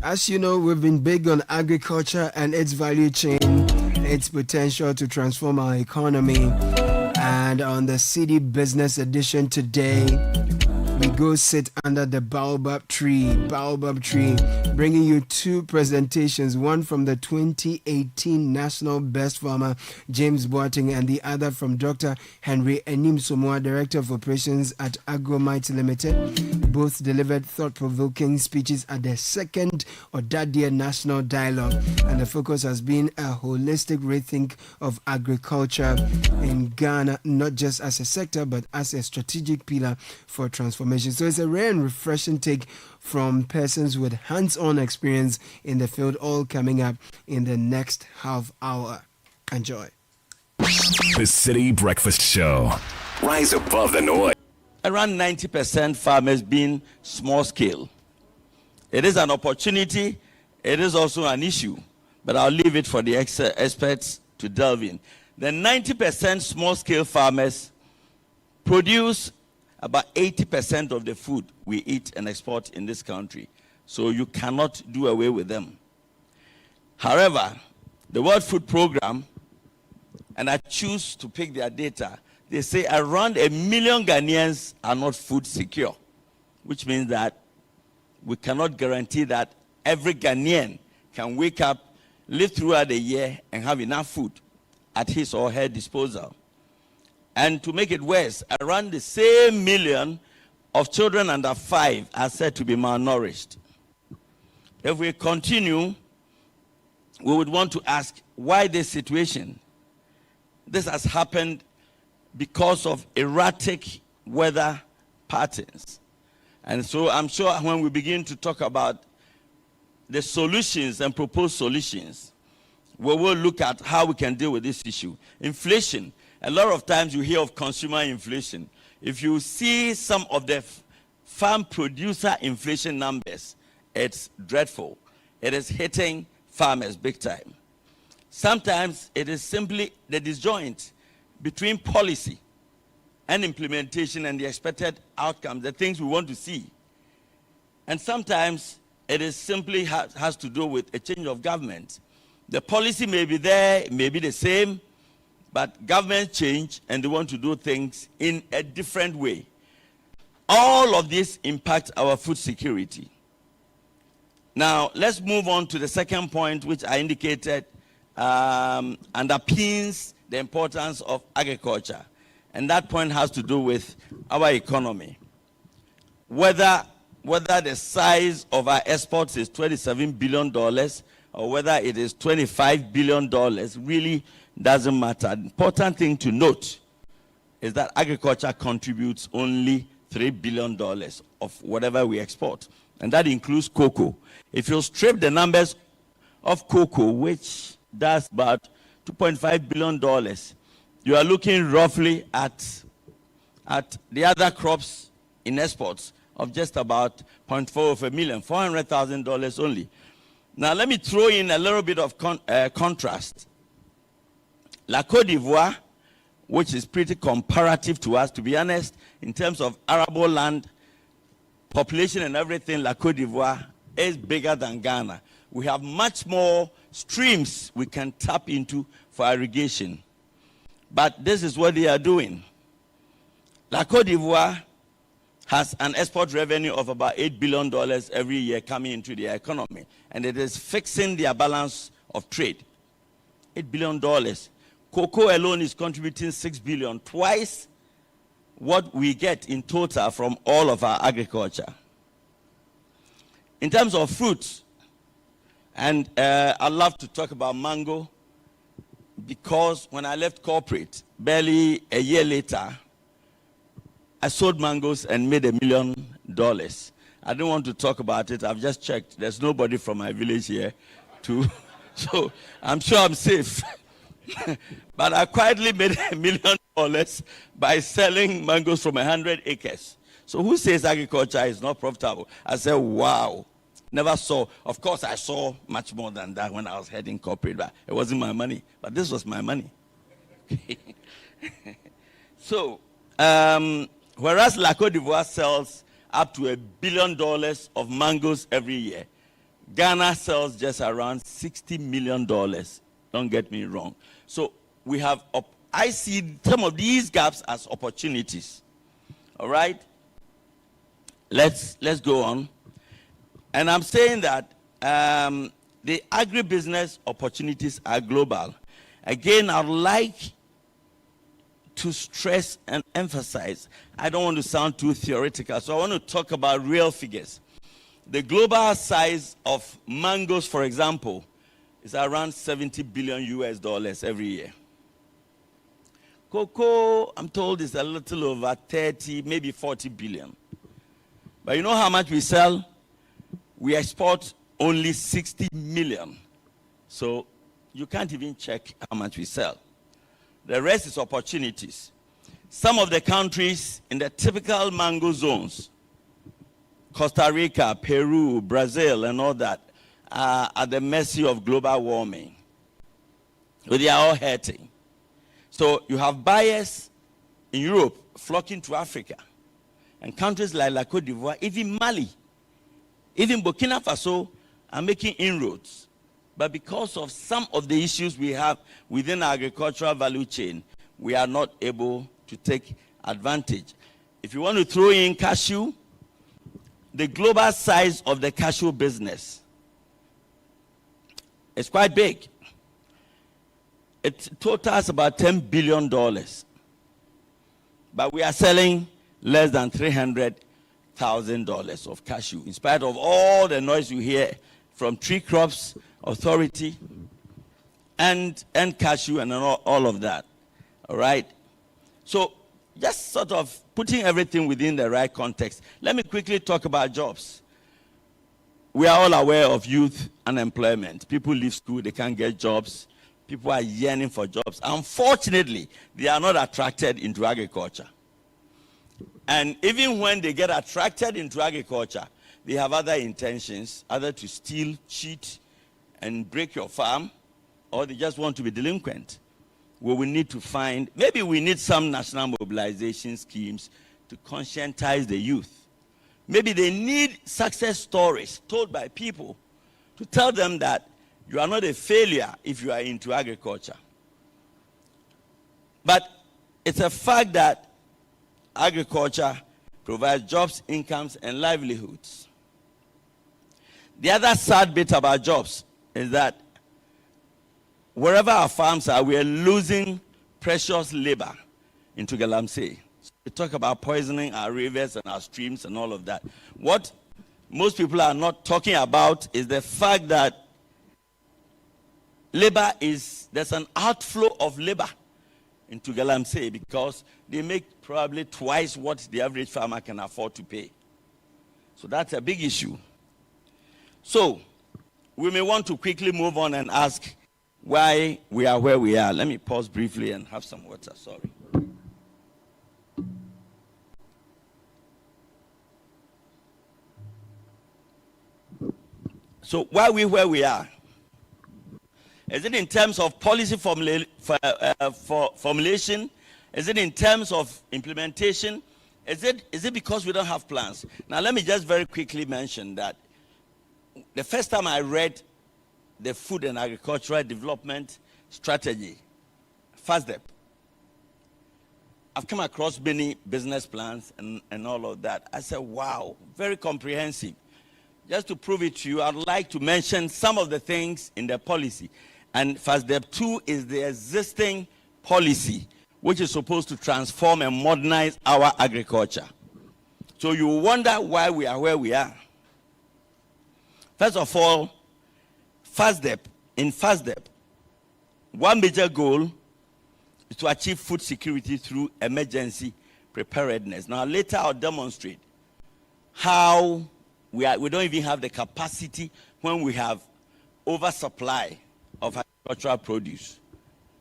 As you know, we've been big on agriculture and its value chain, its potential to transform our economy. And on the Citi Business Edition today, we go sit under the baobab tree, bringing you two presentations, one from the 2018 National Best Farmer, James Boateng, and the other from Dr. Henry Enim Somoa, Director of Operations at Agromite Limited. Both delivered thought-provoking speeches at the second Odadia National Dialogue, and the focus has been a holistic rethink of agriculture in Ghana, not just as a sector, but as a strategic pillar for transformation. So it's a rare and refreshing take from persons with hands-on experience in the field, all coming up in the next half hour. Enjoy. The City Breakfast Show. Rise above the noise. Around 90% farmers being small scale. It is an opportunity. It is also an issue. But I'll leave it for the experts to delve in. The 90% small scale farmers produce about 80% of the food we eat and export in this country. So you cannot do away with them. However, the World Food Program, and I choose to pick their data, they say around 1 million Ghanaians are not food secure, which means that we cannot guarantee that every Ghanaian can wake up, live throughout the year, and have enough food at his or her disposal. And to make it worse, around the same million of children under 5 are said to be malnourished. If we continue, we would want to ask why this situation. This has happened because of erratic weather patterns. And so I'm sure when we begin to talk about the solutions and proposed solutions, we will look at how we can deal with this issue. Inflation. A lot of times you hear of consumer inflation. If you see some of the farm producer inflation numbers, it's dreadful. It is hitting farmers big time. Sometimes it is simply the disjoint between policy and implementation and the expected outcomes, the things we want to see. And sometimes it is simply has to do with a change of government. The policy may be there, may be the same, but government change and they want to do things in a different way. All of this impacts our food security. Now, let's move on to the second point, which I indicated underpins the importance of agriculture. And that point has to do with our economy. Whether the size of our exports is $27 billion or whether it is $25 billion really doesn't matter. The important thing to note is that agriculture contributes only $3 billion of whatever we export. And that includes cocoa. If you strip the numbers of cocoa, which does about $2.5 billion, you are looking roughly at the other crops in exports of just about 0.4 of a million, $400,000 only. Now let me throw in a little bit of contrast. La Côte d'Ivoire, which is pretty comparative to us, to be honest, in terms of arable land, population and everything, La Côte d'Ivoire is bigger than Ghana. We have much more streams we can tap into for irrigation. But this is what they are doing. La Côte d'Ivoire has an export revenue of about $8 billion every year coming into their economy. And it is fixing their balance of trade. $8 billion. Cocoa alone is contributing $6 billion, twice what we get in total from all of our agriculture. In terms of fruits, And I love to talk about mango because when I left corporate, barely a year later, I sold mangoes and made $1 million. I don't want to talk about it. I've just checked. There's nobody from my village here too. So I'm sure I'm safe. But I quietly made $1 million by selling mangoes from 100 acres. So who says agriculture is not profitable? I said, wow. Never saw. Of course, I saw much more than that when I was heading corporate, but it wasn't my money. But this was my money. So, whereas La Côte d'Ivoire sells up to $1 billion of mangoes every year, Ghana sells just around $60 million. Don't get me wrong. So we have, I see some of these gaps as opportunities. All right? Let's go on. And I'm saying that the agribusiness opportunities are global. Again, I'd like to stress and emphasize, I don't want to sound too theoretical, so I want to talk about real figures. The global size of mangoes, for example, is around $70 billion every year. Cocoa, I'm told, is a little over 30, maybe 40 billion. But you know how much we sell? We export only 60 million. So you can't even check how much we sell. The rest is opportunities. Some of the countries in the typical mango zones, Costa Rica, Peru, Brazil, and all that, are at the mercy of global warming. So they are all hurting. So you have buyers in Europe flocking to Africa. And countries like La Côte d'Ivoire, even Mali, even Burkina Faso are making inroads. But because of some of the issues we have within our agricultural value chain, we are not able to take advantage. If you want to throw in cashew, the global size of the cashew business is quite big. It totals about $10 billion. But we are selling less than $300,000 of cashew, in spite of all the noise you hear from Tree Crops Authority and cashew and all of that. All right? So just sort of putting everything within the right context. Let me quickly talk about jobs. We are all aware of youth unemployment. People leave school, they can't get jobs. People are yearning for jobs. Unfortunately, they are not attracted into agriculture. And even when they get attracted into agriculture, they have other intentions, either to steal, cheat, and break your farm, or they just want to be delinquent. We will need to find, maybe we need some national mobilization schemes to conscientize the youth. Maybe they need success stories told by people to tell them that you are not a failure if you are into agriculture. But it's a fact that agriculture provides jobs, incomes, and livelihoods. The other sad bit about jobs is that wherever our farms are, we are losing precious labor into Galamsey. So we talk about poisoning our rivers and our streams and all of that. What most people are not talking about is the fact that there's an outflow of labor into Galamsey because they make probably twice what the average farmer can afford to pay. So that's a big issue. So we may want to quickly move on and ask why we are where we are. Let me pause briefly and have some water, sorry. So why are we where we are? Is it in terms of policy formulation? Is it in terms of implementation? Is it because we don't have plans? Now let me just very quickly mention that the first time I read the Food and Agricultural Development Strategy, FASDEP, I've come across many business plans and all of that. I said, wow, very comprehensive. Just to prove it to you, I'd like to mention some of the things in the policy. And FASDEP 2 is the existing policy, which is supposed to transform and modernize our agriculture. So you wonder why we are where we are. First of all, in FASDEP, one major goal is to achieve food security through emergency preparedness. Now, later I'll demonstrate how we don't even have the capacity when we have oversupply of agricultural produce,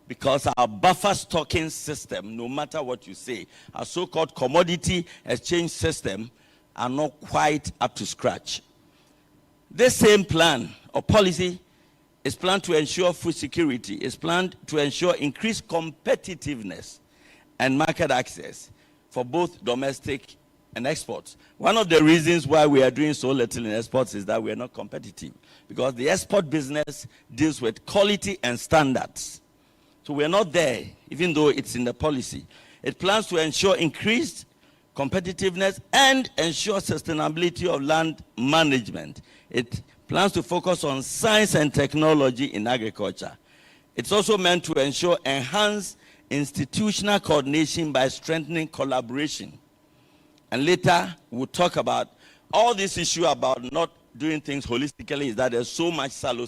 because our buffer stocking system, no matter what you say, our so-called commodity exchange system, are not quite up to scratch. This same plan or policy is planned to ensure food security, is planned to ensure increased competitiveness and market access for both domestic and exports. One of the reasons why we are doing so little in exports is that we are not competitive, because the export business deals with quality and standards. So we are not there, even though it's in the policy. It plans to ensure increased competitiveness and ensure sustainability of land management. It plans to focus on science and technology in agriculture. It's also meant to ensure enhanced institutional coordination by strengthening collaboration. And later, we'll talk about all this issue about not doing things holistically, is that there's so much silo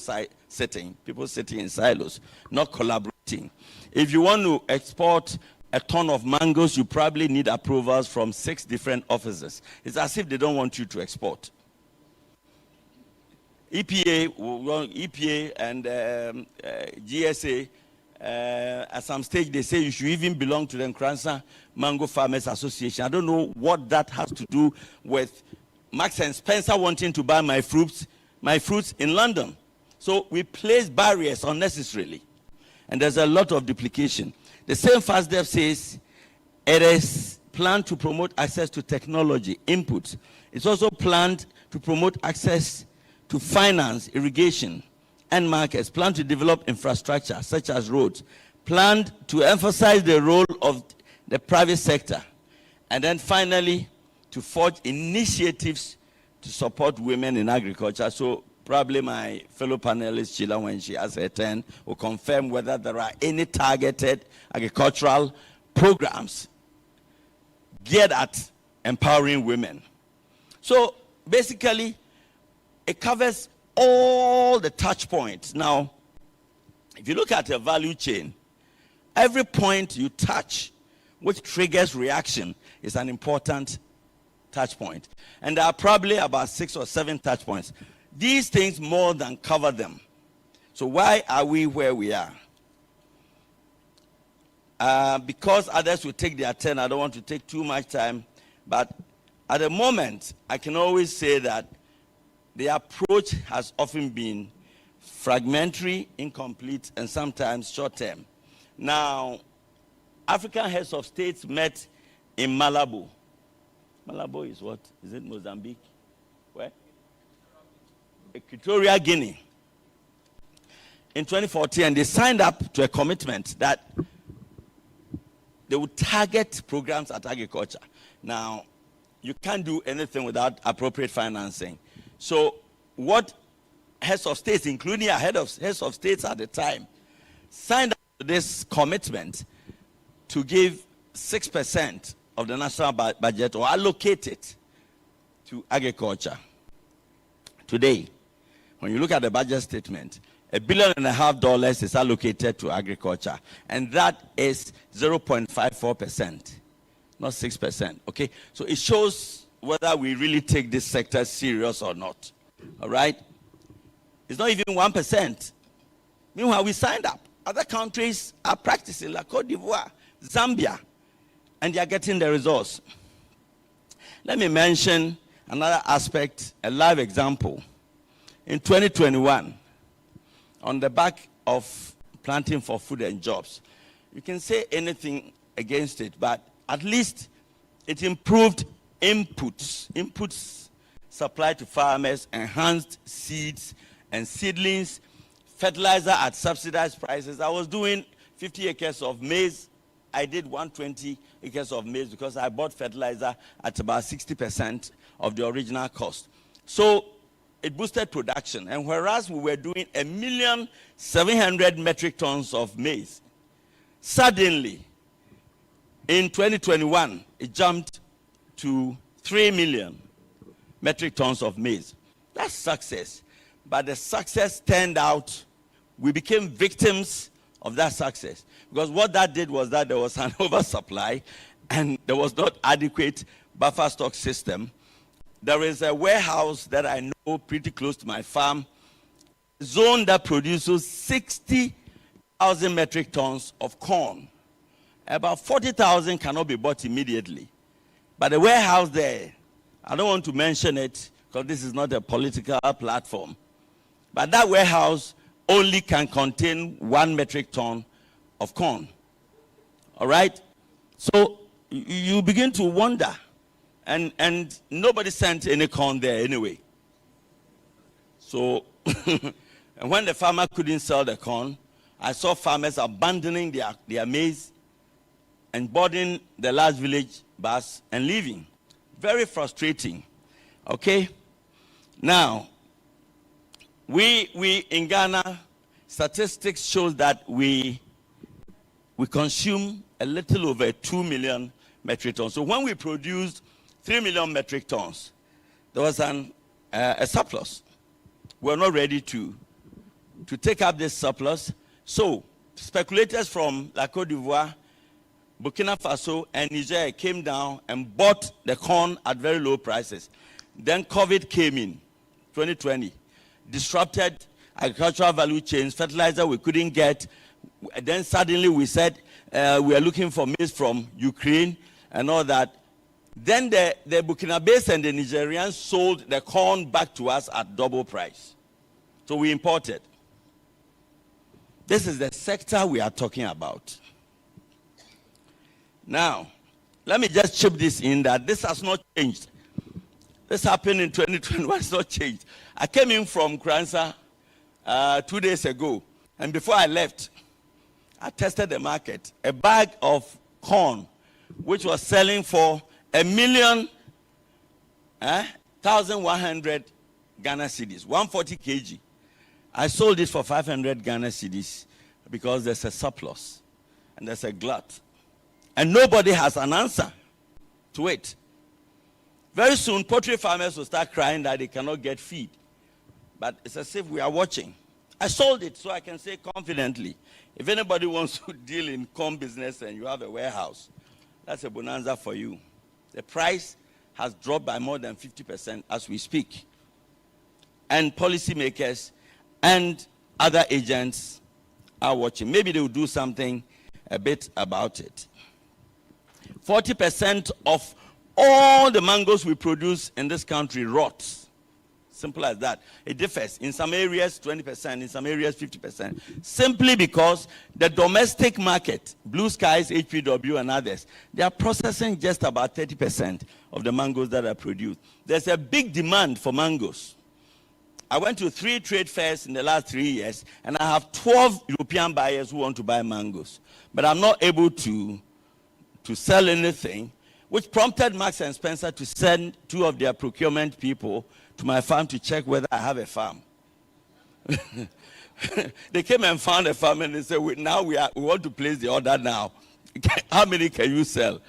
setting, people sitting in silos, not collaborating. If you want to export a ton of mangoes, you probably need approvals from 6 different offices. It's as if they don't want you to export. EPA and GSA, at some stage they say you should even belong to the Nkransa Mango Farmers Association. I don't know what that has to do with Marks and Spencer wanting to buy my fruits in London. So we place barriers unnecessarily, and there's a lot of duplication. The same FASDEP says it is planned to promote access to technology inputs. It's also planned to promote access to finance, irrigation, and markets, planned to develop infrastructure such as roads, planned to emphasize the role of the private sector, and then finally to forge initiatives to support women in agriculture. So probably my fellow panelist, Sheila, when she has her turn, will confirm whether there are any targeted agricultural programs geared at empowering women. So basically, it covers all the touch points. Now, if you look at a value chain, every point you touch which triggers reaction is an important touch point. And there are probably about 6 or 7 touch points. These things more than cover them. So why are we where we are? Because others will take their turn, I don't want to take too much time, but at the moment, I can always say that the approach has often been fragmentary, incomplete, and sometimes short-term. Now, African heads of states met in Malabo. Malabo is what? Is it Mozambique? Where? Equatorial Guinea. In 2014, and they signed up to a commitment that they would target programs at agriculture. Now, you can't do anything without appropriate financing. So what heads of states, including our heads of states at the time, signed up to this commitment to give 6% of the national budget or allocate it to agriculture. Today, when you look at the budget statement, $1.5 billion is allocated to agriculture, and that is 0.54%, not 6%. Okay, so it shows whether we really take this sector serious or not. All right? It's not even 1%. Meanwhile, we signed up. Other countries are practicing, like Cote d'Ivoire, Zambia, and they are getting the results. Let me mention another aspect, a live example. In 2021, on the back of Planting for Food and Jobs, you can say anything against it, but at least it improved inputs supplied to farmers, enhanced seeds and seedlings, fertilizer at subsidized prices. I was doing 50 acres of maize. I did 120 acres of maize because I bought fertilizer at about 60% of the original cost. So it boosted production. And whereas we were doing 1,700,000 metric tons of maize, suddenly in 2021, it jumped to 3 million metric tons of maize. That's success. but the success turned out, we became victims of that success. Because what that did was that there was an oversupply and there was not adequate buffer stock system. There is a warehouse that I know pretty close to my farm, zone that produces 60,000 metric tons of corn. About 40,000 cannot be bought immediately. But the warehouse there, I don't want to mention it because this is not a political platform. But that warehouse only can contain 1 metric ton of corn. All right? So you begin to wonder. And nobody sent any corn there anyway. So and when the farmer couldn't sell the corn, I saw farmers abandoning their maize and boarding the last village bus and leaving. Very frustrating. Okay? Now, we in Ghana, statistics shows that we consume a little over 2 million metric tons. So when we produced 3 million metric tons, there was a surplus. We're not ready to take up this surplus. So speculators from La Côte d'Ivoire, Burkina Faso, and Niger came down and bought the corn at very low prices. Then COVID came in, 2020, disrupted agricultural value chains, fertilizer we couldn't get. Then suddenly we said we are looking for maize from Ukraine and all that. Then the Burkinabes and the Nigerians sold the corn back to us at double price. So we imported. This is the sector we are talking about. Now, let me just chip this in that this has not changed. This happened in 2021, it's not changed. I came in from Kransa 2 days ago, and before I left, I tested the market. A bag of corn, which was selling for 1,100 Ghana cedis, 140 kg. I sold it for 500 Ghana cedis because there's a surplus and there's a glut. And nobody has an answer to it. Very soon, poultry farmers will start crying that they cannot get feed. But it's as if we are watching. I sold it, so I can say confidently, if anybody wants to deal in corn business and you have a warehouse, that's a bonanza for you. The price has dropped by more than 50% as we speak. And policymakers and other agents are watching. Maybe they will do something a bit about it. 40% of all the mangoes we produce in this country rots. Simple as that. It differs. In some areas, 20%. In some areas, 50%. Simply because the domestic market, Blue Skies, HPW, and others, they are processing just about 30% of the mangoes that are produced. There's a big demand for mangoes. I went to 3 trade fairs in the last 3 years, and I have 12 European buyers who want to buy mangoes. But I'm not able to sell anything, which prompted Marks and Spencer to send 2 of their procurement people to my farm to check whether I have a farm. They came and found a farm and they said, we want to place the order now. How many can you sell?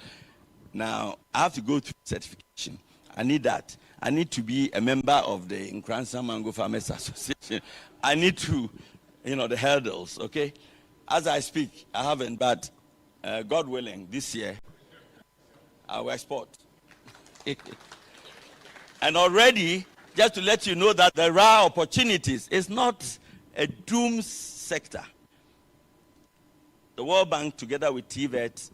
Now, I have to go through certification. I need that. I need to be a member of the Nkransa Mango Farmers Association. I need to, the hurdles, okay? As I speak, I haven't, but God willing, this year, I will export. And already, just to let you know that there are opportunities. It's not a doom sector. The World Bank, together with TVET,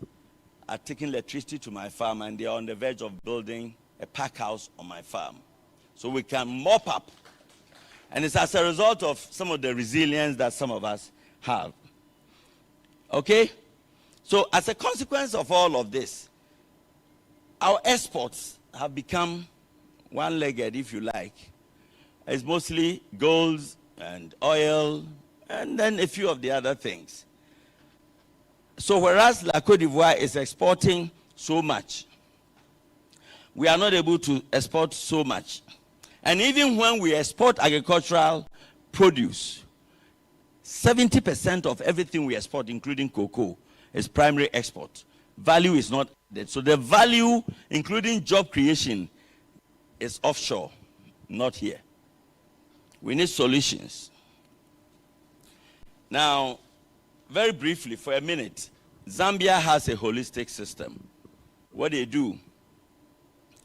are taking electricity to my farm, and they are on the verge of building a pack house on my farm. So we can mop up. And it's as a result of some of the resilience that some of us have. Okay? So as a consequence of all of this, our exports have become one-legged, if you like. It's mostly gold and oil, and then a few of the other things. So whereas La Côte d'Ivoire is exporting so much, we are not able to export so much. And even when we export agricultural produce, 70% of everything we export, including cocoa, is primary export. Value is not added. So the value, including job creation, is offshore, not here. We need solutions. Now, very briefly, for a minute, Zambia has a holistic system. What they do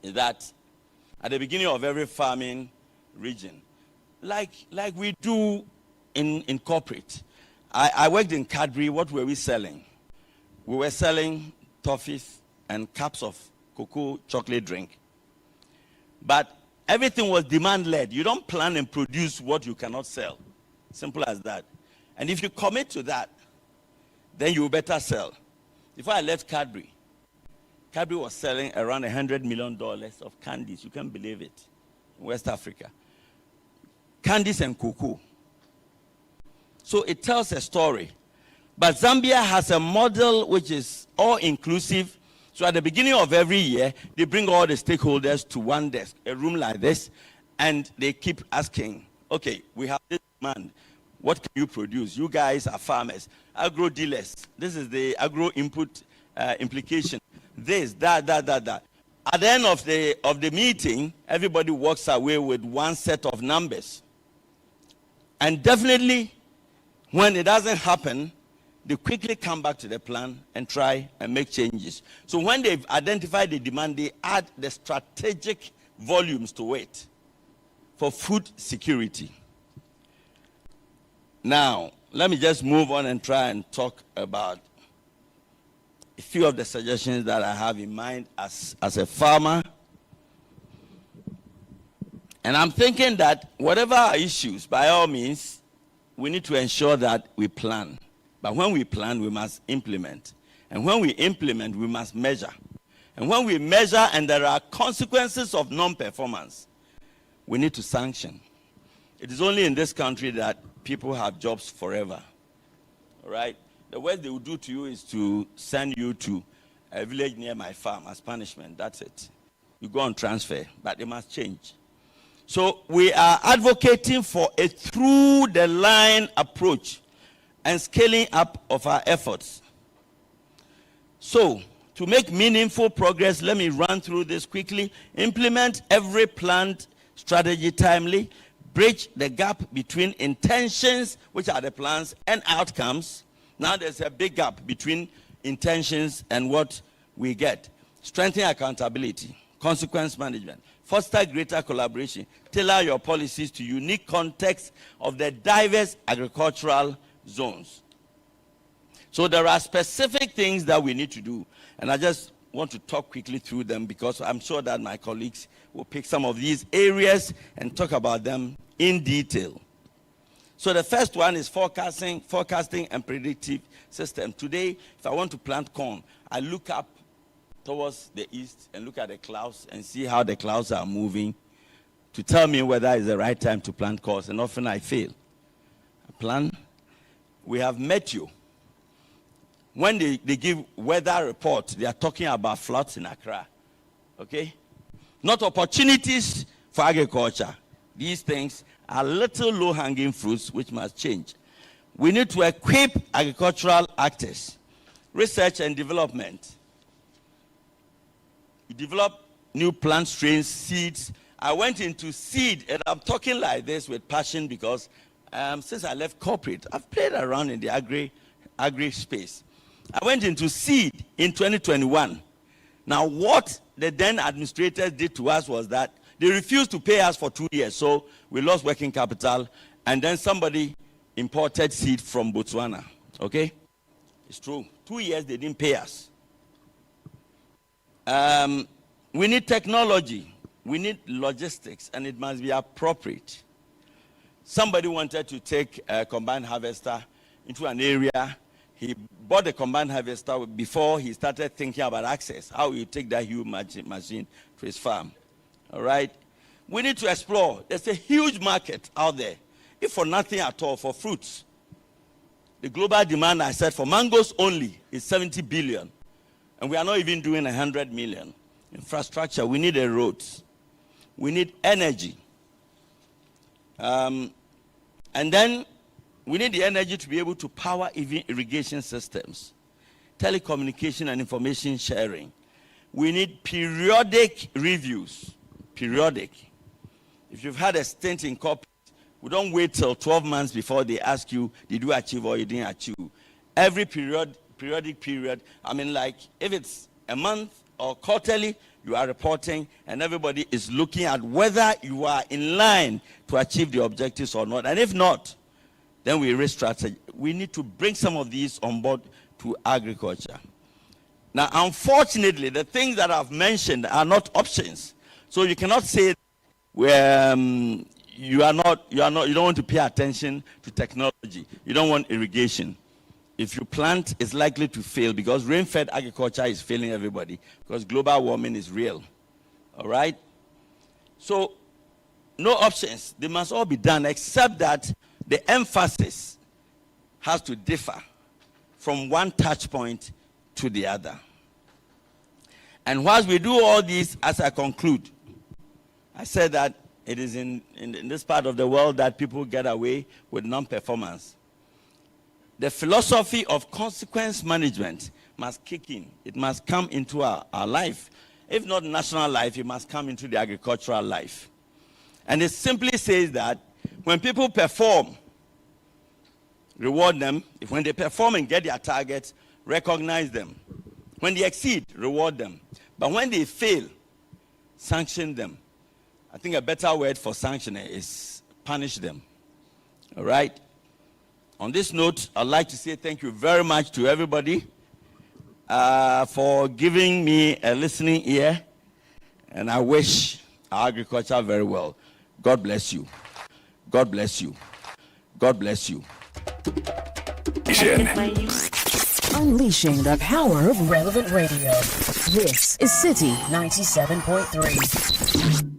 is that at the beginning of every farming region, like we do in corporate, I worked in Cadbury. What were we selling? We were selling toffees and cups of cocoa chocolate drink. But everything was demand-led. You don't plan and produce what you cannot sell. Simple as that. And if you commit to that, then you better sell. Before I left Cadbury was selling around $100 million of candies. You can't believe it. In West Africa. Candies and cocoa. So it tells a story. But Zambia has a model which is all-inclusive. So at the beginning of every year, they bring all the stakeholders to one desk, a room like this, and they keep asking, okay, we have this demand. What can you produce? You guys are farmers, agro dealers. This is the agro input implication. This, that. At the end of the meeting, everybody walks away with one set of numbers. And definitely, when it doesn't happen, they quickly come back to the plan and try and make changes. So when they've identified the demand, they add the strategic volumes to it for food security. Now, let me just move on and try and talk about a few of the suggestions that I have in mind as a farmer. And I'm thinking that whatever our issues, by all means, we need to ensure that we plan. But when we plan, we must implement. And when we implement, we must measure. And when we measure and there are consequences of non-performance, we need to sanction. It is only in this country that people have jobs forever. All right? The worst they will do to you is to send you to a village near my farm as punishment. That's it. You go on transfer, but they must change. So we are advocating for a through-the-line approach and scaling up of our efforts. So, to make meaningful progress, let me run through this quickly. Implement every planned strategy timely. Bridge the gap between intentions, which are the plans, and outcomes. Now there's a big gap between intentions and what we get. Strengthen accountability, consequence management, foster greater collaboration, tailor your policies to unique context of the diverse agricultural zones. So there are specific things that we need to do, and I just want to talk quickly through them because I'm sure that my colleagues will pick some of these areas and talk about them in detail. So the first one is forecasting and predictive system. Today, if I want to plant corn, I look up towards the east and look at the clouds and see how the clouds are moving to tell me whether it's the right time to plant corn, and often I fail. I plan. We have Meteo. When they give weather reports, they are talking about floods in Accra. Okay? Not opportunities for agriculture. These things are little low-hanging fruits which must change. We need to equip agricultural actors. Research and development. We develop new plant strains, seeds. I went into seed, and I'm talking like this with passion because since I left corporate, I've played around in the agri space. I went into seed in 2021. Now, what the then administrators did to us was that they refused to pay us for 2 years, so we lost working capital, and then somebody imported seed from Botswana. Okay? It's true. 2 years they didn't pay us. We need technology. We need logistics, and it must be appropriate. Somebody wanted to take a combined harvester into an area. He bought a combined harvester before he started thinking about access, how you take that huge machine to his farm. All right? We need to explore. There's a huge market out there, if for nothing at all, for fruits. The global demand, I said, for mangoes only is 70 billion. And we are not even doing 100 million. Infrastructure, we need the roads. We need energy. And then we need the energy to be able to power even irrigation systems, telecommunication and information sharing. We need periodic reviews. Periodic. If you've had a stint in corporate, We don't wait till 12 months before they ask you, did you achieve or you didn't achieve? Every periodic period, I mean, like if it's a month or quarterly, you are reporting and everybody is looking at whether you are in line to achieve the objectives or not. And if not, then we re-strategy. We need to bring some of these on board to agriculture. Now, unfortunately, the things that I've mentioned are not options. So you cannot say you don't want to pay attention to technology. You don't want irrigation. If you plant, it's likely to fail because rain-fed agriculture is failing everybody because global warming is real. All right? So, no options. They must all be done except that the emphasis has to differ from one touch point to the other. And whilst we do all this, as I conclude, I said that it is in this part of the world that people get away with non-performance. The philosophy of consequence management must kick in. It must come into our life. If not national life, it must come into the agricultural life. And it simply says that when people perform, reward them. When they perform and get their targets, recognize them. When they exceed, reward them. But when they fail, sanction them. I think a better word for sanctioning is punish them. All right? On this note, I'd like to say thank you very much to everybody for giving me a listening ear. And I wish our agriculture very well. God bless you. God bless you. God bless you. Unleashing the power of relevant radio. This is Citi 97.3.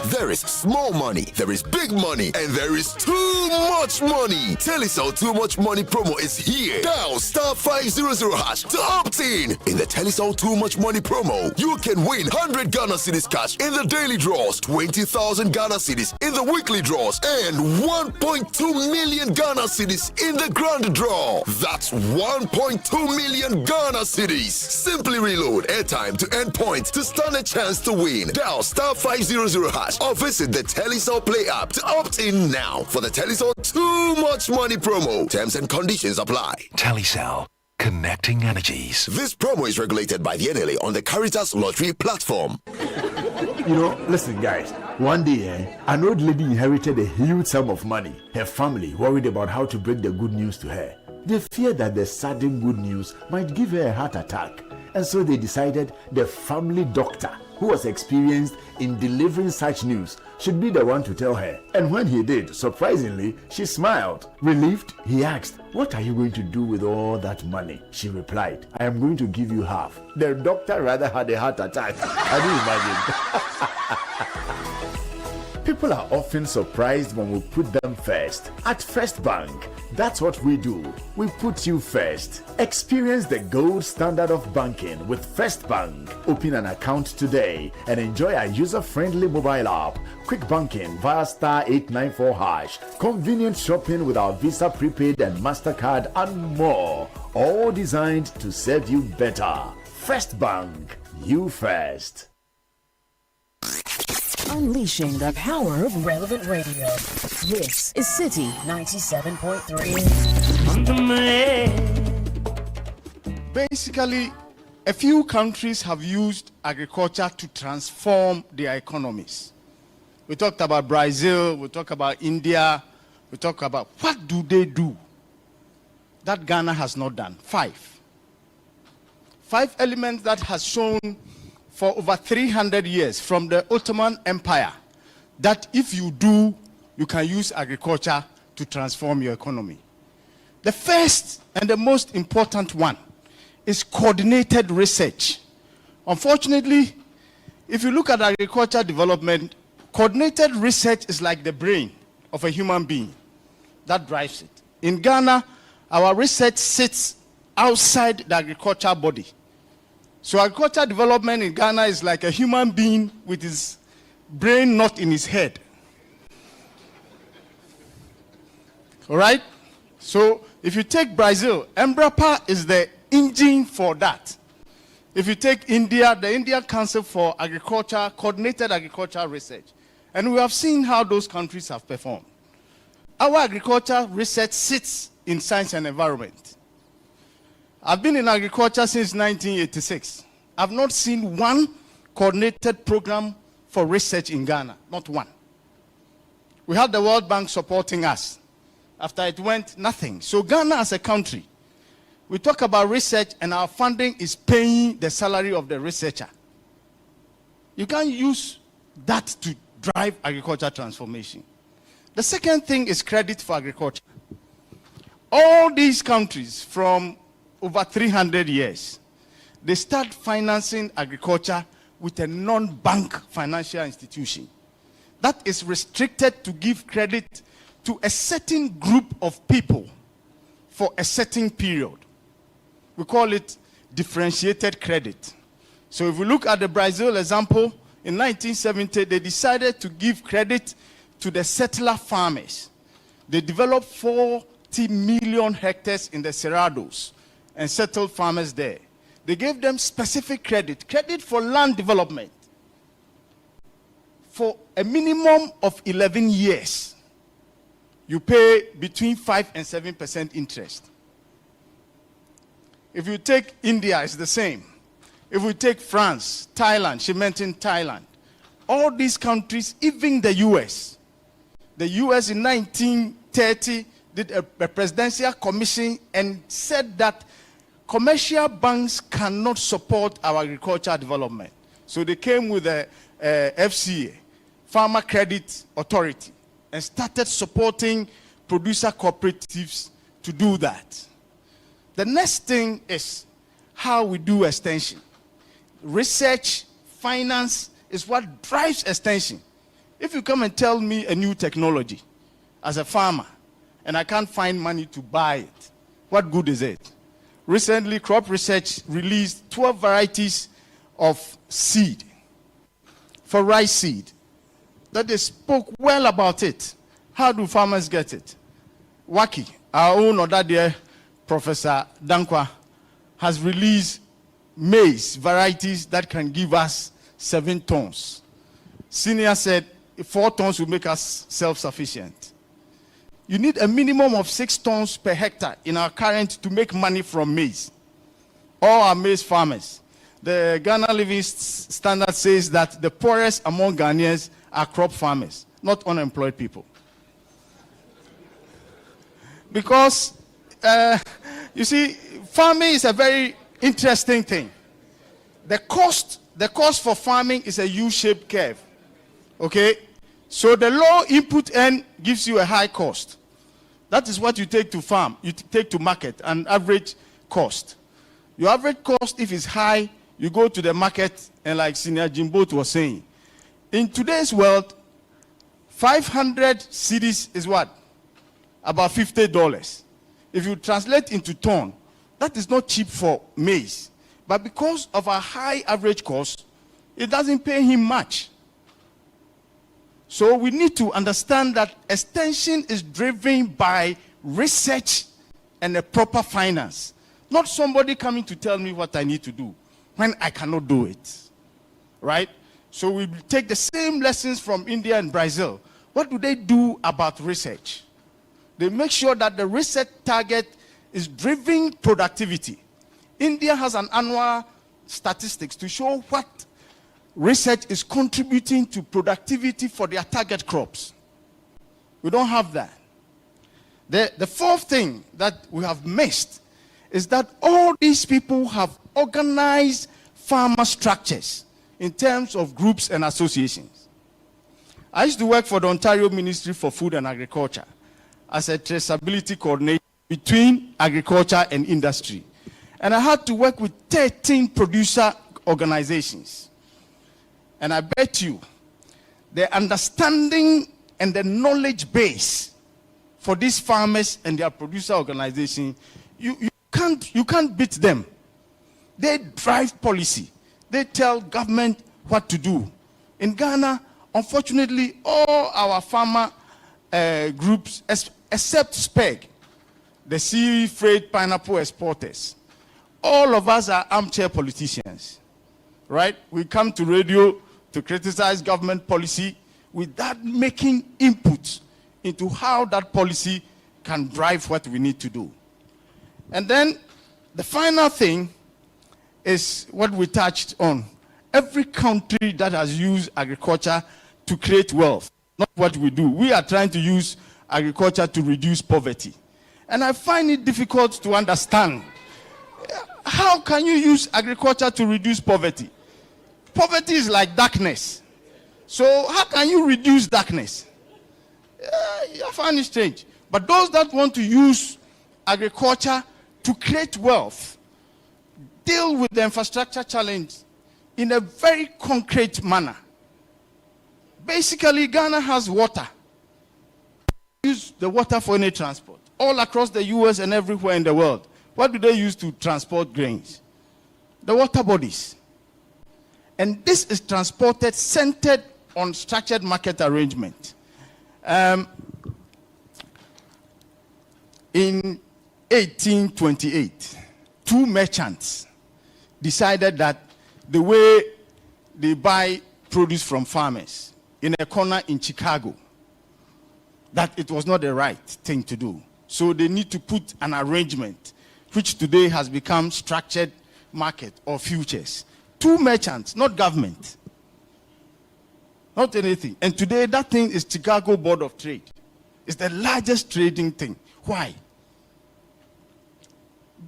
There is small money, there is big money, and there is too much money. Telecel Too Much Money promo is here. Dial *500# to opt in. In the Telecel Too Much Money promo, you can win 100 Ghana cedis cash in the daily draws, 20,000 Ghana cedis in the weekly draws, and 1.2 million Ghana cedis in the grand draw. That's 1.2 million Ghana cedis. Simply reload airtime to end points to stand a chance to win. Dial *500# or visit the Telecel Play app to opt in now for the Telecel Too Much Money promo. Terms and conditions apply. Telecel, connecting energies. This promo is regulated by the NLA on the Caritas Lottery platform. You know, listen guys, one day an old lady inherited a huge sum of money. Her family worried about how to break the good news to her. They feared that the sudden good news might give her a heart attack. And so they decided the family doctor, who was experienced in delivering such news, should be the one to tell her. And when he did, surprisingly, she smiled. Relieved, he asked, "What are you going to do with all that money?" She replied, "I am going to give you half." The doctor rather had a heart attack. Can you imagine? People are often surprised when we put them first. At First Bank, that's what we do. We put you first. Experience the gold standard of banking with First Bank. Open an account today and enjoy our user-friendly mobile app, quick banking via *894#, convenient shopping with our Visa Prepaid and MasterCard, and more. All designed to serve you better. First Bank, you first. Unleashing the power of relevant radio. This is Citi 97.3. Basically, a few countries have used agriculture to transform their economies. We talked about Brazil, we talked about India, we talked about what do they do that Ghana has not done. Five elements that has shown for over 300 years from the Ottoman Empire that if you do, you can use agriculture to transform your economy. The first and the most important one is coordinated research. Unfortunately, if you look at agriculture development, coordinated research is like the brain of a human being that drives it. In Ghana, our research sits outside the agriculture body. So agriculture development in Ghana is like a human being with his brain not in his head. All right? So if you take Brazil, Embrapa is the engine for that. If you take India, the Indian Council for Agriculture, Coordinated Agricultural Research. And we have seen how those countries have performed. Our agriculture research sits in science and environment. I've been in agriculture since 1986. I've not seen one coordinated program for research in Ghana, not one. We had the World Bank supporting us. After it went, nothing. So Ghana as a country, we talk about research and our funding is paying the salary of the researcher. You can't use that to drive agriculture transformation. The second thing is credit for agriculture. All these countries from over 300 years, they start financing agriculture with a non-bank financial institution that is restricted to give credit to a certain group of people for a certain period. We call it differentiated credit. So if we look at the Brazil example, in 1970, they decided to give credit to the settler farmers. They developed 40 million hectares in the Cerrados and settled farmers there. They gave them specific credit for land development for a minimum of 11 years. You pay between 5 and 7% interest. If you take India, it's the same. If we take France, Thailand, she mentioned Thailand. All these countries, even the US. The US in 1930 did a presidential commission and said that commercial banks cannot support our agricultural development. So they came with the FCA, Farmer Credit Authority, and started supporting producer cooperatives to do that. The next thing is how we do extension. Research, finance is what drives extension. If you come and tell me a new technology as a farmer and I can't find money to buy it, what good is it? Recently, Crop Research released 12 varieties of seed for rice seed that they spoke well about it. How do farmers get it? Waki, our own other dear Professor Dankwa, has released maize varieties that can give us 7 tons. Senior said 4 tons will make us self-sufficient. You need a minimum of 6 tons per hectare in our current to make money from maize. All our maize farmers. The Ghana Living Standard says that the poorest among Ghanaians are crop farmers, not unemployed people. Because, you see, farming is a very interesting thing. The cost for farming is a U-shaped curve. Okay? So the low input end gives you a high cost. That is what you take to farm. You take to market, an average cost. Your average cost, if it's high, you go to the market, and like Senior Jimbo was saying, in today's world, 500 cedis is what? About $50. If you translate into ton, that is not cheap for maize. But because of a high average cost, it doesn't pay him much. So we need to understand that extension is driven by research and a proper finance. Not somebody coming to tell me what I need to do when I cannot do it. Right? So we take the same lessons from India and Brazil. What do they do about research? They make sure that the research target is driving productivity. India has an annual statistics to show what research is contributing to productivity for their target crops. We don't have that. The fourth thing that we have missed is that all these people have organized farmer structures in terms of groups and associations. I used to work for the Ontario Ministry for Food and Agriculture as a traceability coordinator between agriculture and industry. And I had to work with 13 producer organizations. And I bet you, the understanding and the knowledge base for these farmers and their producer organization, you can't beat them. They drive policy. They tell government what to do. In Ghana, unfortunately, all our farmer groups, except SPEG, the sea freight pineapple exporters, all of us are armchair politicians, right? We come to radio to criticize government policy. without making input into how that policy can drive what we need to do. And then the final thing is what we touched on. Every country that has used agriculture to create wealth, not what we do. We are trying to use agriculture to reduce poverty. And I find it difficult to understand. How can you use agriculture to reduce poverty? Poverty is like darkness. So how can you reduce darkness? I find it strange. But those that want to use agriculture to create wealth deal with the infrastructure challenge in a very concrete manner. Basically, Ghana has water. Use the water for any transport. All across the US and everywhere in the world. What do they use to transport grains? The water bodies. And this is transported centered on structured market arrangement. In 1828, two merchants decided that the way they buy produce from farmers in a corner in Chicago, that it was not the right thing to do. So they need to put an arrangement, which today has become structured market or futures. Two merchants, not government. Not anything. And today that thing is Chicago Board of Trade. It's the largest trading thing. Why?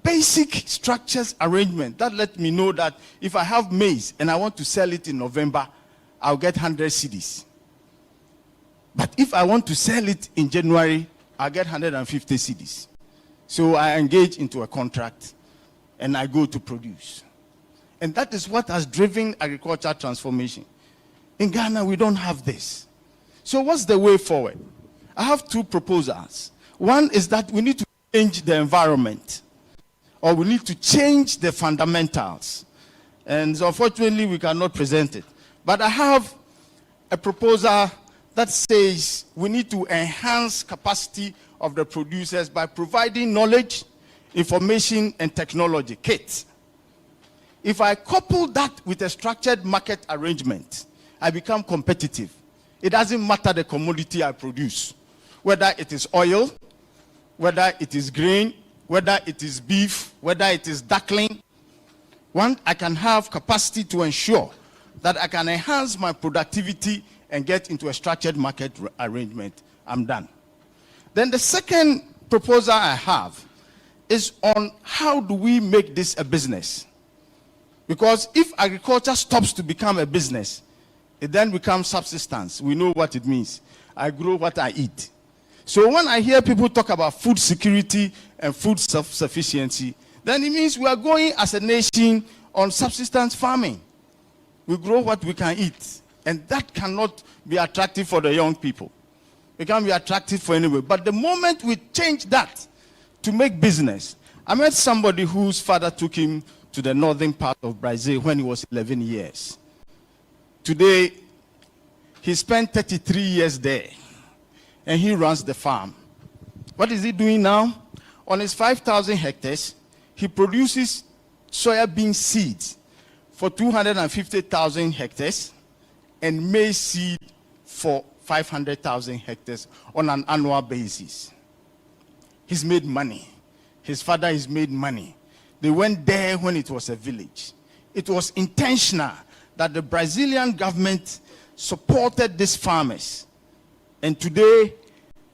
Basic structures arrangement that let me know that if I have maize and I want to sell it in November, I'll get 100 cedis. But if I want to sell it in January, I'll get 150 cedis. So I engage into a contract and I go to produce. And that is what has driven agricultural transformation. In Ghana, we don't have this. So what's the way forward? I have two proposals. One is that we need to change the environment, or we need to change the fundamentals. And so unfortunately, we cannot present it. But I have a proposal that says we need to enhance capacity of the producers by providing knowledge, information, and technology kits. If I couple that with a structured market arrangement, I become competitive. It doesn't matter the commodity I produce, whether it is oil, whether it is grain, whether it is beef, whether it is duckling. One, I can have capacity to ensure that I can enhance my productivity and get into a structured market arrangement. I'm done. Then the second proposal I have is on how do we make this a business? Because if agriculture stops to become a business, it then becomes subsistence. We know what it means. I grow what I eat. So when I hear people talk about food security and food self-sufficiency, then it means we are going as a nation on subsistence farming. We grow what we can eat. And that cannot be attractive for the young people. It can be attractive for anyone. But the moment we change that to make business, I met somebody whose father took him to the northern part of Brazil when he was 11 years. Today, he spent 33 years there, and he runs the farm. What is he doing now? On his 5,000 hectares, he produces soybean seeds for 250,000 hectares and maize seed for 500,000 hectares on an annual basis. He's made money. His father has made money. They went there when it was a village. It was intentional that the Brazilian government supported these farmers. And today,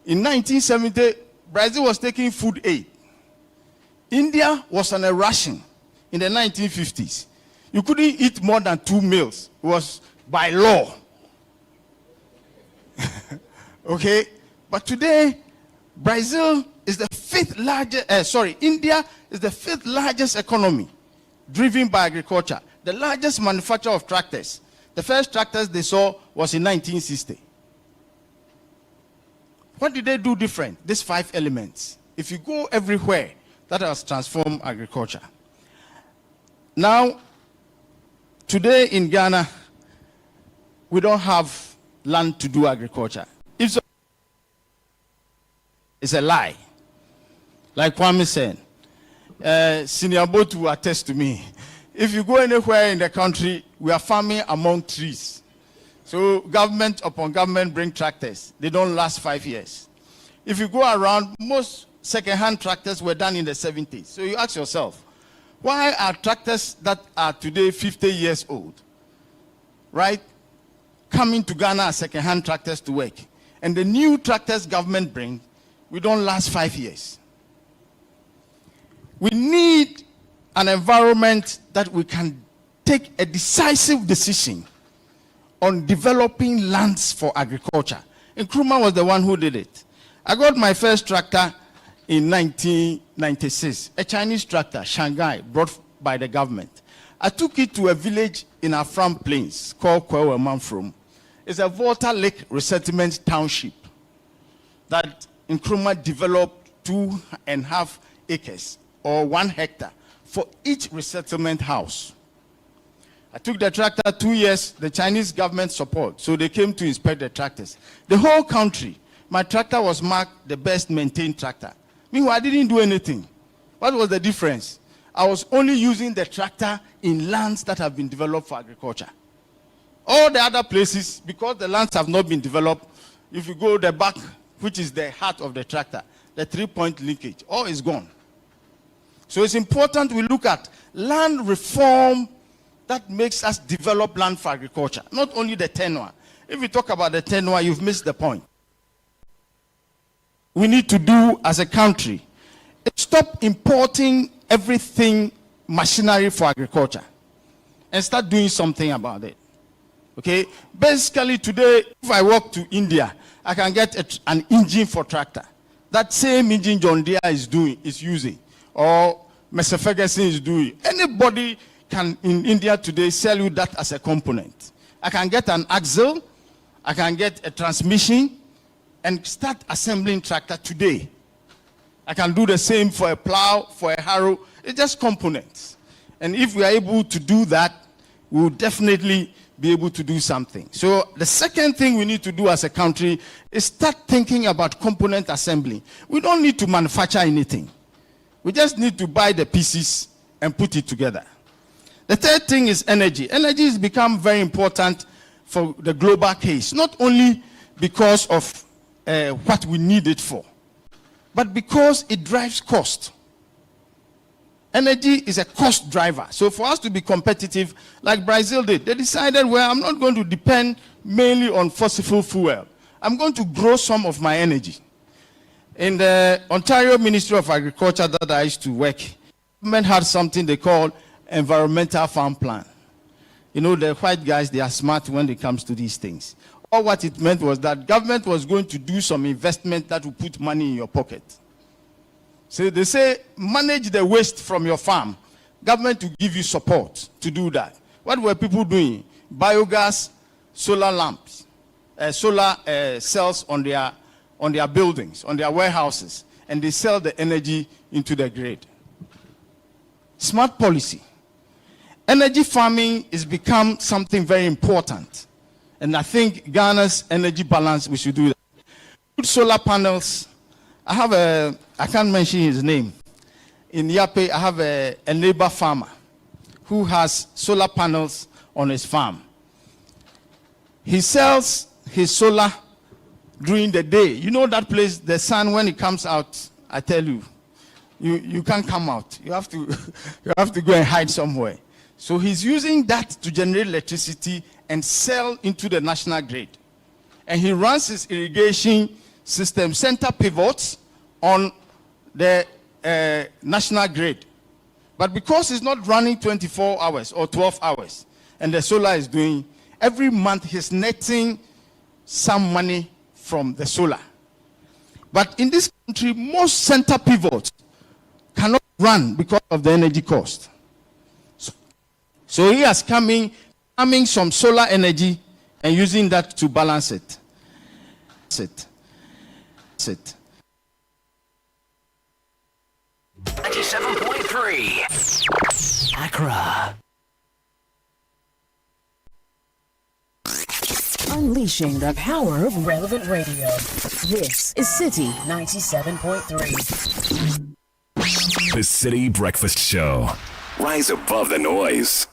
in 1970, Brazil was taking food aid. India was on a ration in the 1950s. You couldn't eat more than 2 meals. It was by law. Okay? But today, Brazil is the fifth largest, India is the fifth largest economy driven by agriculture. The largest manufacturer of tractors. The first tractors they saw was in 1960. What did they do different? These 5 elements. If you go everywhere, that has transformed agriculture. Now, today in Ghana, we don't have land to do agriculture. If so, it's a lie. Like Kwame said, Senior Boat will attest to me. If you go anywhere in the country, we are farming among trees. So government upon government bring tractors. They don't last 5 years. If you go around, most second-hand tractors were done in the 70s. So you ask yourself, why are tractors that are today 50 years old, right, coming to Ghana as second-hand tractors to work? And the new tractors government bring, we don't last 5 years. We need an environment that we can take a decisive decision on developing lands for agriculture. Nkrumah was the one who did it. I got my first tractor in 1996, a Chinese tractor, Shanghai, brought by the government. I took it to a village in Afram Plains called Kwewe Manfrom. It's a Volta Lake resettlement township that Nkrumah developed 2.5 acres or 1 hectare for each resettlement house. I took the tractor 2 years, the Chinese government support, so they came to inspect the tractors. The whole country, my tractor was marked the best maintained tractor. Meanwhile, I didn't do anything. What was the difference? I was only using the tractor in lands that have been developed for agriculture. All the other places, because the lands have not been developed, if you go the back, which is the heart of the tractor, the 3-point linkage, all is gone. So it's important we look at land reform that makes us develop land for agriculture, not only the tenure. If we talk about the tenure, you've missed the point. We need to do as a country, stop importing everything machinery for agriculture and start doing something about it. Okay? Basically today, if I walk to India, I can get an engine for tractor. That same engine John Deere is using, or Mr. Ferguson is doing. Anybody can in India today sell you that as a component. I can get an axle, I can get a transmission, and start assembling tractor today. I can do the same for a plow, for a harrow. It's just components. And if we are able to do that, we will definitely be able to do something. So the second thing we need to do as a country is start thinking about component assembly. We don't need to manufacture anything. We just need to buy the pieces and put it together. The third thing is energy. Energy has become very important for the global case, not only because of what we need it for, but because it drives cost. Energy is a cost driver. So for us to be competitive, like Brazil did, they decided, well, I'm not going to depend mainly on fossil fuel. I'm going to grow some of my energy. In the Ontario Ministry of Agriculture that I used to work, government had something they call environmental farm plan. You know, the white guys, they are smart when it comes to these things. All what it meant was that government was going to do some investment that will put money in your pocket. So they say, manage the waste from your farm. Government will give you support to do that. What were people doing? Biogas, solar lamps, solar cells on their buildings, on their warehouses, and they sell the energy into the grid. Smart policy. Energy farming has become something very important. And I think Ghana's energy balance, we should do that. Put solar panels. I can't mention his name. In Yape, I have a neighbor farmer who has solar panels on his farm. He sells his solar during the day. You know that place, the sun, when it comes out, I tell you, you can't come out. You have to go and hide somewhere. So he's using that to generate electricity and sell into the national grid. And he runs his irrigation system center pivots on the national grid. But because it's not running 24 hours or 12 hours, and the solar is doing, every month he's netting some money from the solar. But in this country, most center pivots cannot run because of the energy cost. So he has coming some solar energy and using that to balance it. That's it. 97.3 Accra. Unleashing the power of relevant radio. This is Citi 97.3. The City Breakfast Show. Rise above the noise.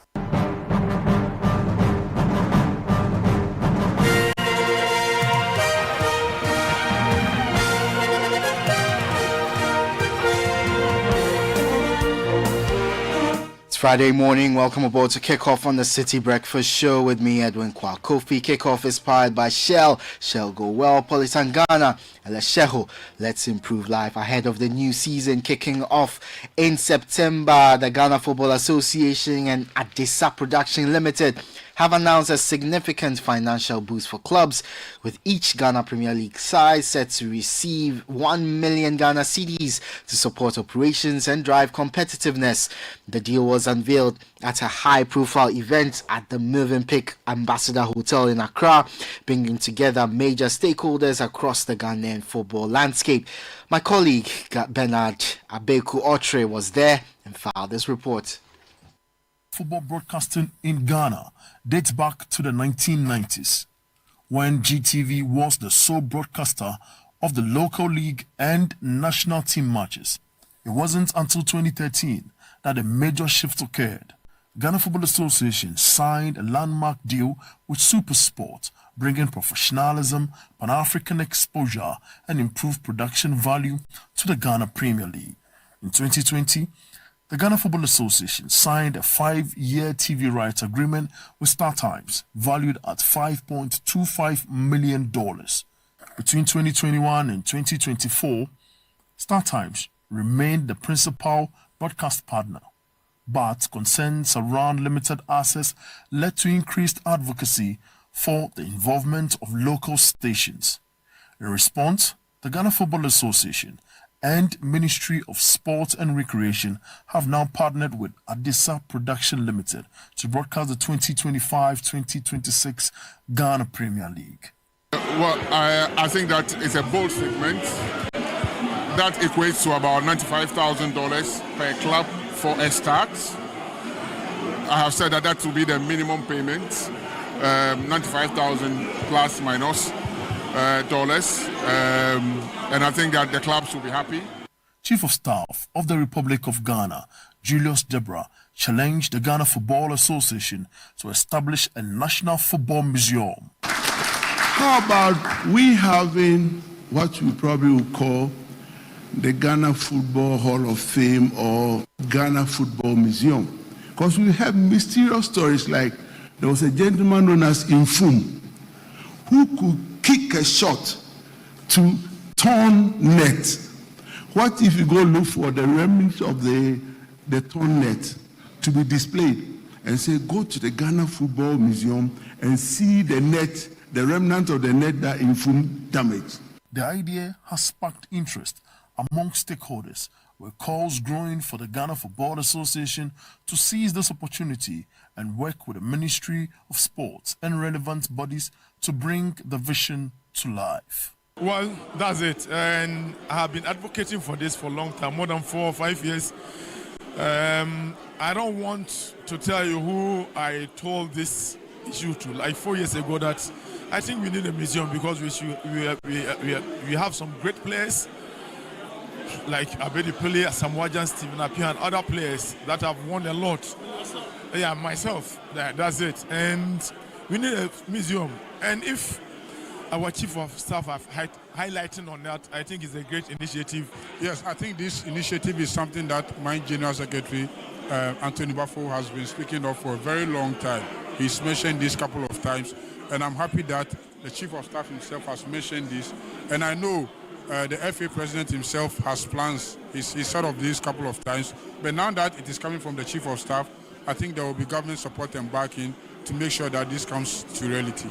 Friday morning, welcome aboard to Kickoff on the City Breakfast Show with me, Edwin Kwakofi. Kickoff is powered by Shell. Shell go well, Politan Ghana, Elesheho. Let's improve life ahead of the new season kicking off in September. The Ghana Football Association and Adisa Production Limited have announced a significant financial boost for clubs, with each Ghana Premier League side set to receive 1 million Ghana cedis to support operations and drive competitiveness. The deal was unveiled at a high-profile event at the Mövenpick Ambassador Hotel in Accra, bringing together major stakeholders across the Ghanaian football landscape. My colleague Bernard Abeku Otre was there and filed this report. Football broadcasting in Ghana dates back to the 1990s, when GTV was the sole broadcaster of the local league and national team matches. It wasn't until 2013 that a major shift occurred. Ghana Football Association signed a landmark deal with SuperSport, bringing professionalism, Pan-African exposure, and improved production value to the Ghana Premier League. In 2020, the Ghana Football Association signed a 5-year TV rights agreement with StarTimes, valued at $5.25 million. Between 2021 and 2024, StarTimes remained the principal broadcast partner, but concerns around limited access led to increased advocacy for the involvement of local stations. In response, the Ghana Football Association and Ministry of Sport and Recreation have now partnered with Adisa Production Limited to broadcast the 2025-2026 Ghana Premier League. Well, I think that it's a bold statement. That equates to about $95,000 per club for a start. I have said that will be the minimum payment, $95,000 plus minus dollars. And I think that the clubs will be happy. Chief of Staff of the Republic of Ghana, Julius Debra, challenged the Ghana Football Association to establish a national football museum. How about we having what we probably would call the Ghana Football Hall of Fame or Ghana Football Museum? Because we have mysterious stories like there was a gentleman known as Infum who could kick a shot to torn net. What if you go look for the remnants of the torn net to be displayed and say, go to the Ghana Football Museum and see the net, the remnant of the net that Infum damaged? The idea has sparked interest among stakeholders, with calls growing for the Ghana Football Association to seize this opportunity and work with the Ministry of Sports and relevant bodies to bring the vision to life. Well, that's it. And I have been advocating for this for a long time, more than 4 or 5 years. I don't want to tell you who I told this issue to, like 4 years ago, that I think we need a museum because we have some great players like Abedi Pele, Samuajan, Stephen Appiah, and other players that have won a lot. Yeah, myself, that's it. And we need a museum. And if our chief of staff have highlighting on that, I think it's a great initiative. Yes, I think this initiative is something that my General Secretary, Anthony Bafo, has been speaking of for a very long time. He's mentioned this a couple of times, and I'm happy that the chief of staff himself has mentioned this. And I know the FA president himself has plans. He's sort of this couple of times. But now that it is coming from the chief of staff, I think there will be government support and backing to make sure that this comes to reality.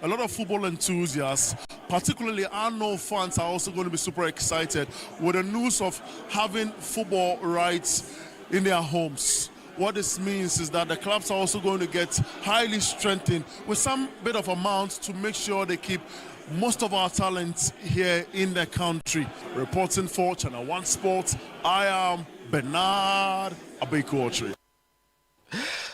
A lot of football enthusiasts, particularly our Arsenal fans, are also going to be super excited with the news of having football rights in their homes. What this means is that the clubs are also going to get highly strengthened with some bit of amount to make sure they keep most of our talents here in the country. Reporting for Channel 1 Sports, I am Bernard Abeku.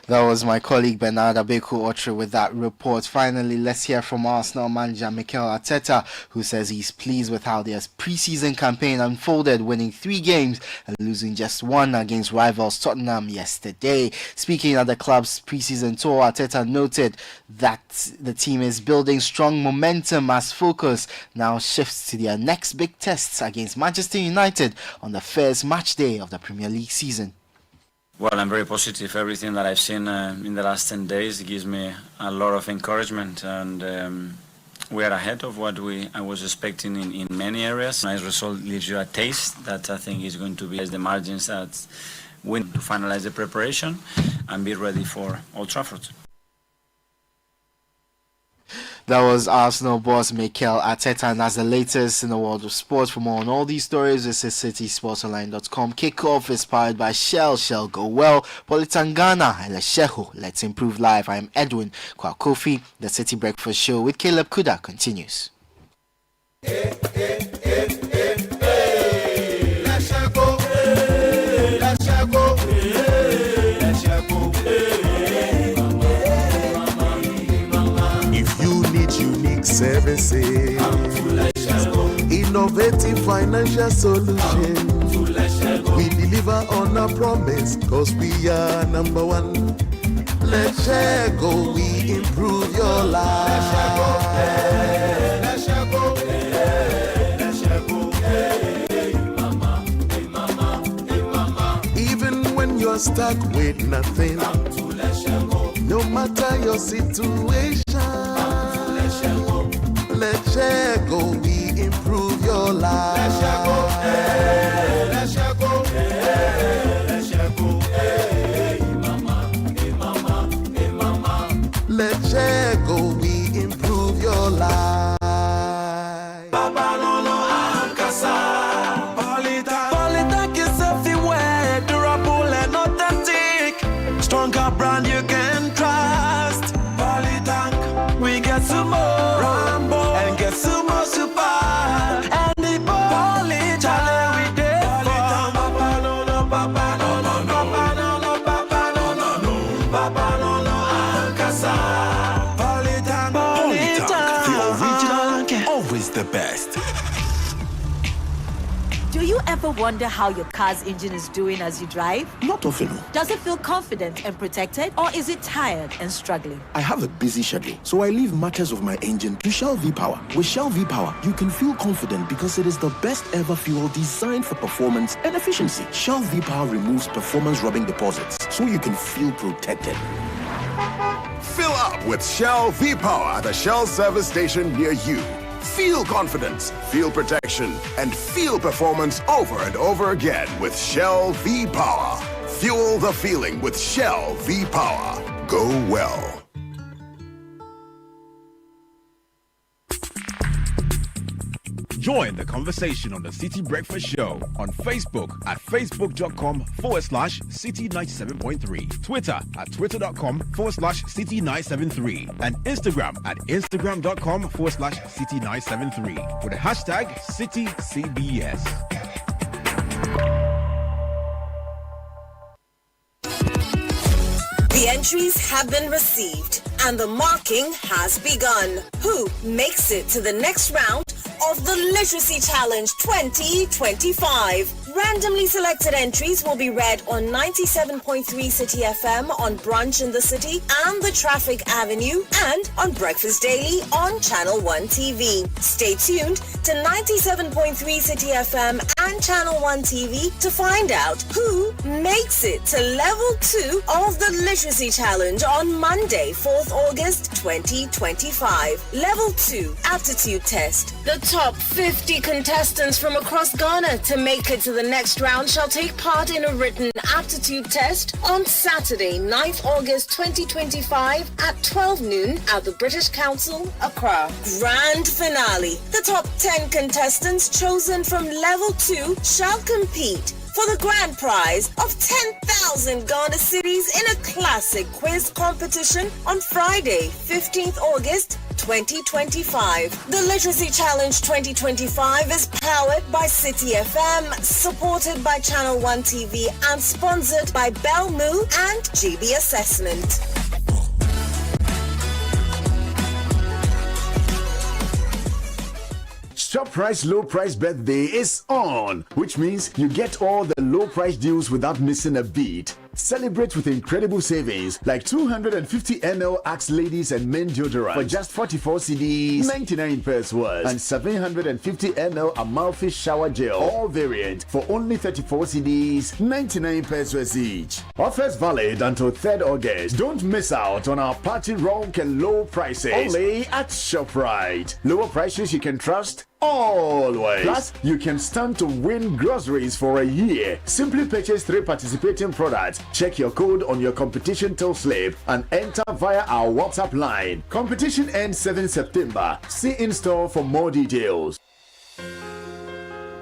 That was my colleague Bernard Abeku Otre with that report. Finally, let's hear from Arsenal manager Mikel Arteta, who says he's pleased with how their pre-season campaign unfolded, winning 3 games and losing just 1 against rivals Tottenham yesterday. Speaking at the club's pre-season tour, Arteta noted that the team is building strong momentum as focus now shifts to their next big tests against Manchester United on the first match day of the Premier League season. Well, I'm very positive. Everything that I've seen in the last 10 days gives me a lot of encouragement, and we are ahead of what I was expecting in many areas. Nice result leaves you a taste that I think is going to be as the margins that win to finalize the preparation and be ready for Old Trafford. That was Arsenal boss Mikel Arteta, and that's the latest in the world of sports. For more on all these stories, visit citysportsonline.com. Kickoff is powered by Shell. Shell go well. Politangana and Lesheho. Let's improve life. I am Edwin Kwakofi. The City Breakfast Show with Caleb Kuda continues. Services, innovative financial solutions. We deliver on our promise, cause we are number one. Let's share go, we improve your life. Let's share go, let's share go, hey mama, hey mama, hey mama. Even when you're stuck with nothing, no matter your situation, let's share go, we improve your life. Let's share go, hey, let's share go, hey, let's share go, hey mama, hey mama, hey mama. Let's share go, we improve your life. Papa Lolo Ankasa, Polita is everywhere, durable and authentic. Stronger brand you can trust. Polita, we get some more. Sumo super and the Polly challenge we did Papa no no Papa no no Papa no no Papa no no no Papa no no Ankasa Politank, the original, always the best. Do you ever wonder how your car's engine is doing as you drive? Not often. Does it feel confident and protected, or is it tired and struggling? I have a busy schedule, so I leave matters of my engine to Shell V-Power. With Shell V-Power, you can feel confident because it is the best ever fuel designed for performance and efficiency. Shell V-Power removes performance rubbing deposits, so you can feel protected. Fill up with Shell V-Power at a Shell service station near you. Feel confidence, feel protection, and feel performance over and over again with Shell V-Power. Fuel the feeling with Shell V-Power. Go well. Join the conversation on the City Breakfast Show on Facebook at facebook.com/City97.3, Twitter at twitter.com/City973, and Instagram at instagram.com/City973 with the hashtag CityCBS. The entries have been received and the marking has begun. Who makes it to the next round of the Literacy Challenge 2025? Randomly selected entries will be read on 97.3 City FM on Brunch in the City and the Traffic Avenue, and on Breakfast Daily on Channel 1 TV. Stay tuned to 97.3 City FM and Channel 1 TV to find out who makes it to level 2 of the Literacy Challenge on Monday, 4th August 2025. Level 2 Aptitude Test. The top 50 contestants from across Ghana to make it to the next round shall take part in a written aptitude test on Saturday, 9th August 2025 at 12 noon at the British Council, Accra. Grand finale. The top 10 contestants chosen from level 2 shall compete for the grand prize of 10,000 Ghana cedis in a classic quiz competition on Friday, 15th August 2025. The Literacy Challenge 2025 is powered by City FM, supported by Channel 1 TV, and sponsored by Belmu and GB Assessment. Shop Price Low Price Birthday is on, which means you get all the low price deals without missing a beat. Celebrate with incredible savings like 250 ml Axe Ladies and Men deodorant for just 44 cedis, 99 pence worth, and 750 ml Amalfi shower gel, all variant for only 34 cedis, 99 pence worth each. Offers valid until 3rd August. Don't miss out on our party rock and low prices. Only at ShopRite. Lower prices you can trust always. Plus, you can stand to win groceries for a year. Simply purchase 3 participating products. Check your code on your competition till slip and enter via our WhatsApp line. Competition ends 7 September. See in store for more details.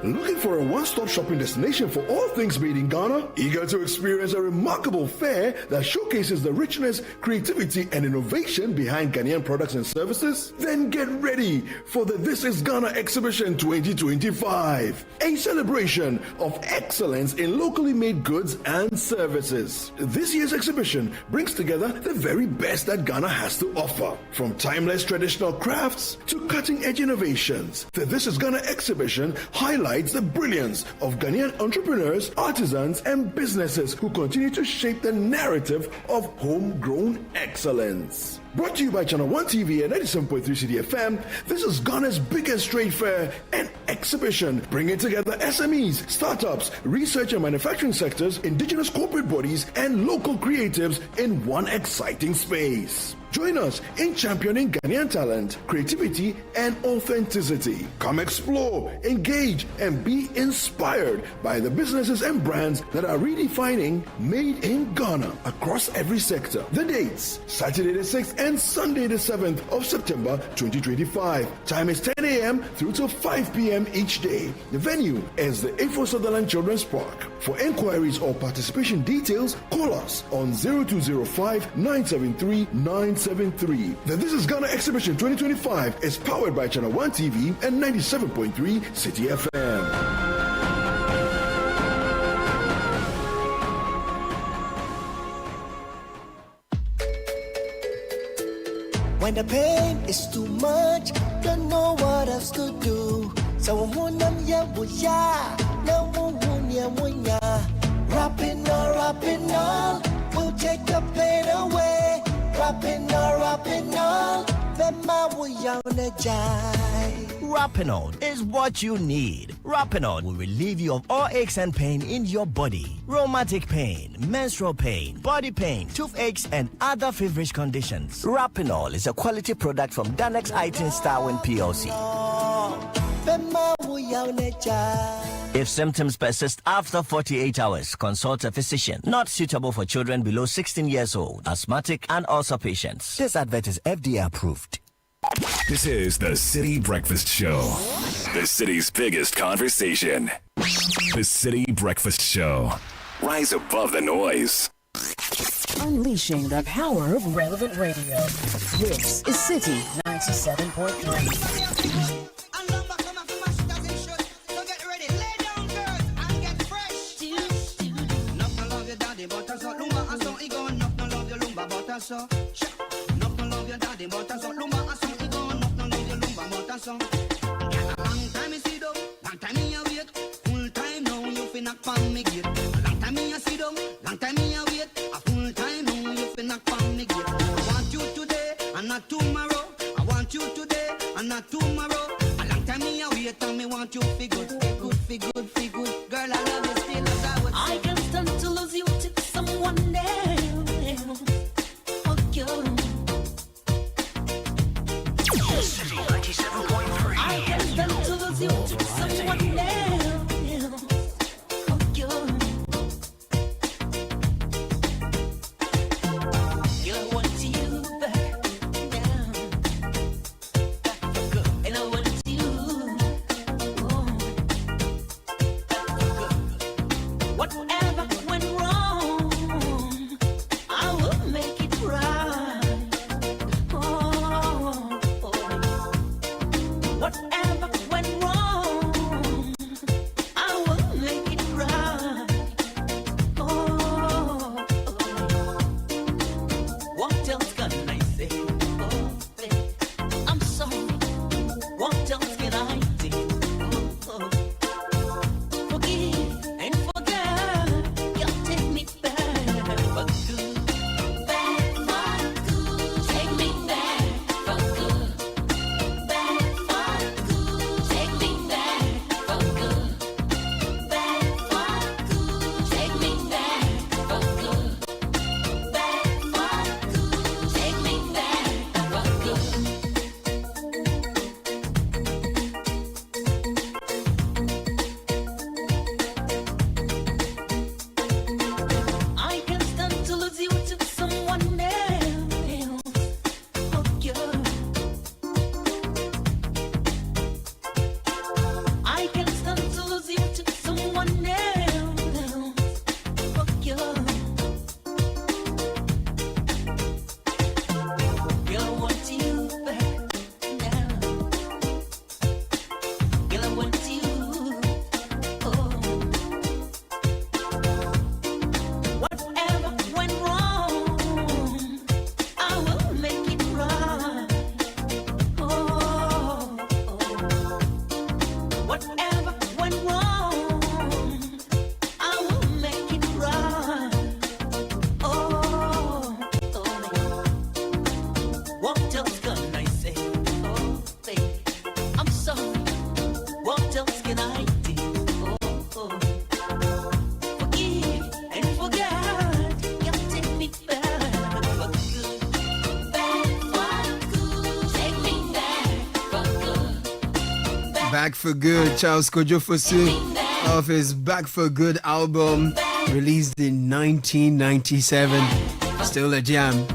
Looking for a one-stop shopping destination for all things made in Ghana? Eager to experience a remarkable fair that showcases the richness, creativity, and innovation behind Ghanaian products and services? Then get ready for the This is Ghana Exhibition 2025, a celebration of excellence in locally made goods and services. This year's exhibition brings together the very best that Ghana has to offer, from timeless traditional crafts to cutting-edge innovations. The This is Ghana Exhibition highlights the brilliance of Ghanaian entrepreneurs, artisans, and businesses who continue to shape the narrative of homegrown excellence. Brought to you by Channel 1 TV and 97.3 Citi FM, this is Ghana's biggest trade fair and exhibition, bringing together SMEs, startups, research and manufacturing sectors, indigenous corporate bodies, and local creatives in one exciting space. Join us in championing Ghanaian talent, creativity, and authenticity. Come explore, engage, and be inspired by the businesses and brands that are redefining Made in Ghana across every sector. The dates: Saturday the 6th and Sunday the 7th of September 2025. Time is 10 a.m. through to 5 p.m. each day. The venue is the A4 Sutherland Children's Park. For inquiries or participation details, call us on 0205-973-973. The This is Ghana Exhibition 2025 is powered by Channel 1 TV and 97.3 Citi FM. When the pain is too much, don't know what else to do. So rapping all, will take the pain away. Rapping all, Rapinol is what you need. Rapinol will relieve you of all aches and pain in your body. Rheumatic pain, menstrual pain, body pain, toothaches, and other feverish conditions. Rapinol is a quality product from Danex Itin Starwin PLC. If symptoms persist after 48 hours, consult a physician. Not suitable for children below 16 years old, asthmatic, and ulcer patients. This advert is FDA approved. This is the Citi Breakfast Show, the city's biggest conversation. The Citi Breakfast Show. Rise above the noise. Unleashing the power of relevant radio. This is Citi 97.3. Long time you see them, long time you wait. Full time now you fi knock pon me gate. Long time you see them, long time you wait. A full time now you fi knock pon me gate. I want you today and not tomorrow. I want you today and not tomorrow. A long time you wait and me want you fi good, fi good, fi good, fi good. Girl, I love you still as I was. I can stand to lose you to someone else. Oh, girl. I can stand to lose you to someone else. Oh, girl. Back for Good, Charles Kojofosu, of his Back for Good album, released in 1997. Still a jam.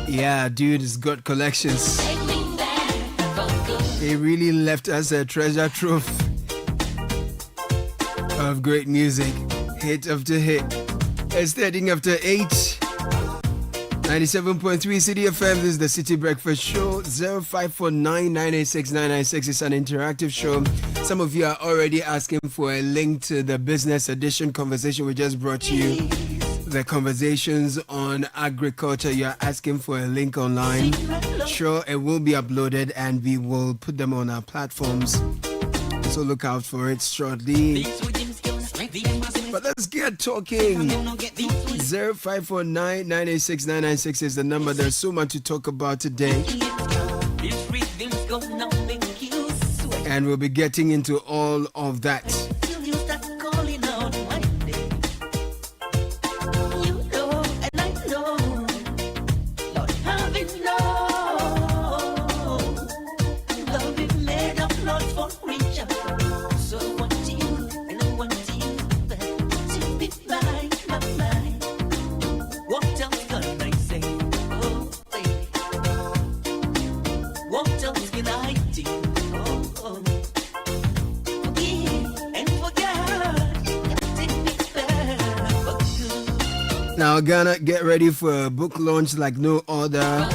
Yeah, dude has got collections. He really left us a treasure trove of great music, hit after hit. It's 13 after 8. 97.3 Citi FM. This is the City Breakfast Show. 0549986996 is an interactive show. Some of you are already asking for a link to the business edition conversation we just brought you. The conversations on agriculture, you're asking for a link online. Sure, it will be uploaded and we will put them on our platforms. So look out for it shortly. But let's get talking. 0549986996 is the number. There's so much to talk about today. And we'll be getting into all of that. Now, Ghana, get ready for a book launch like no other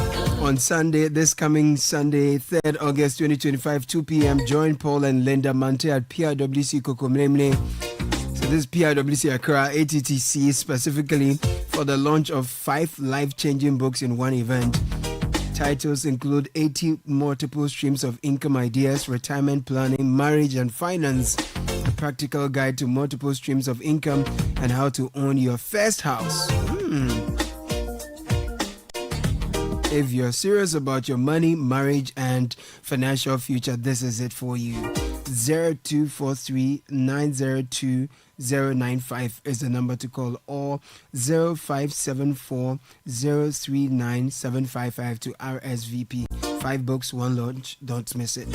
on Sunday, this coming Sunday, 3rd August 2025, 2 p.m. Join Paul and Linda Mante at PRWC Kokomlemle. So this PRWC Accra ATTC specifically for the launch of 5 life-changing books in one event. Titles include 80 multiple streams of income ideas, retirement planning, marriage and finance, a practical guide to multiple streams of income, and how to own your first house. If you're serious about your money, marriage, and financial future, this is it for you. 0243-902-095 is the number to call, or 0574-039-755 to RSVP. 5 books, 1 launch. Don't miss it.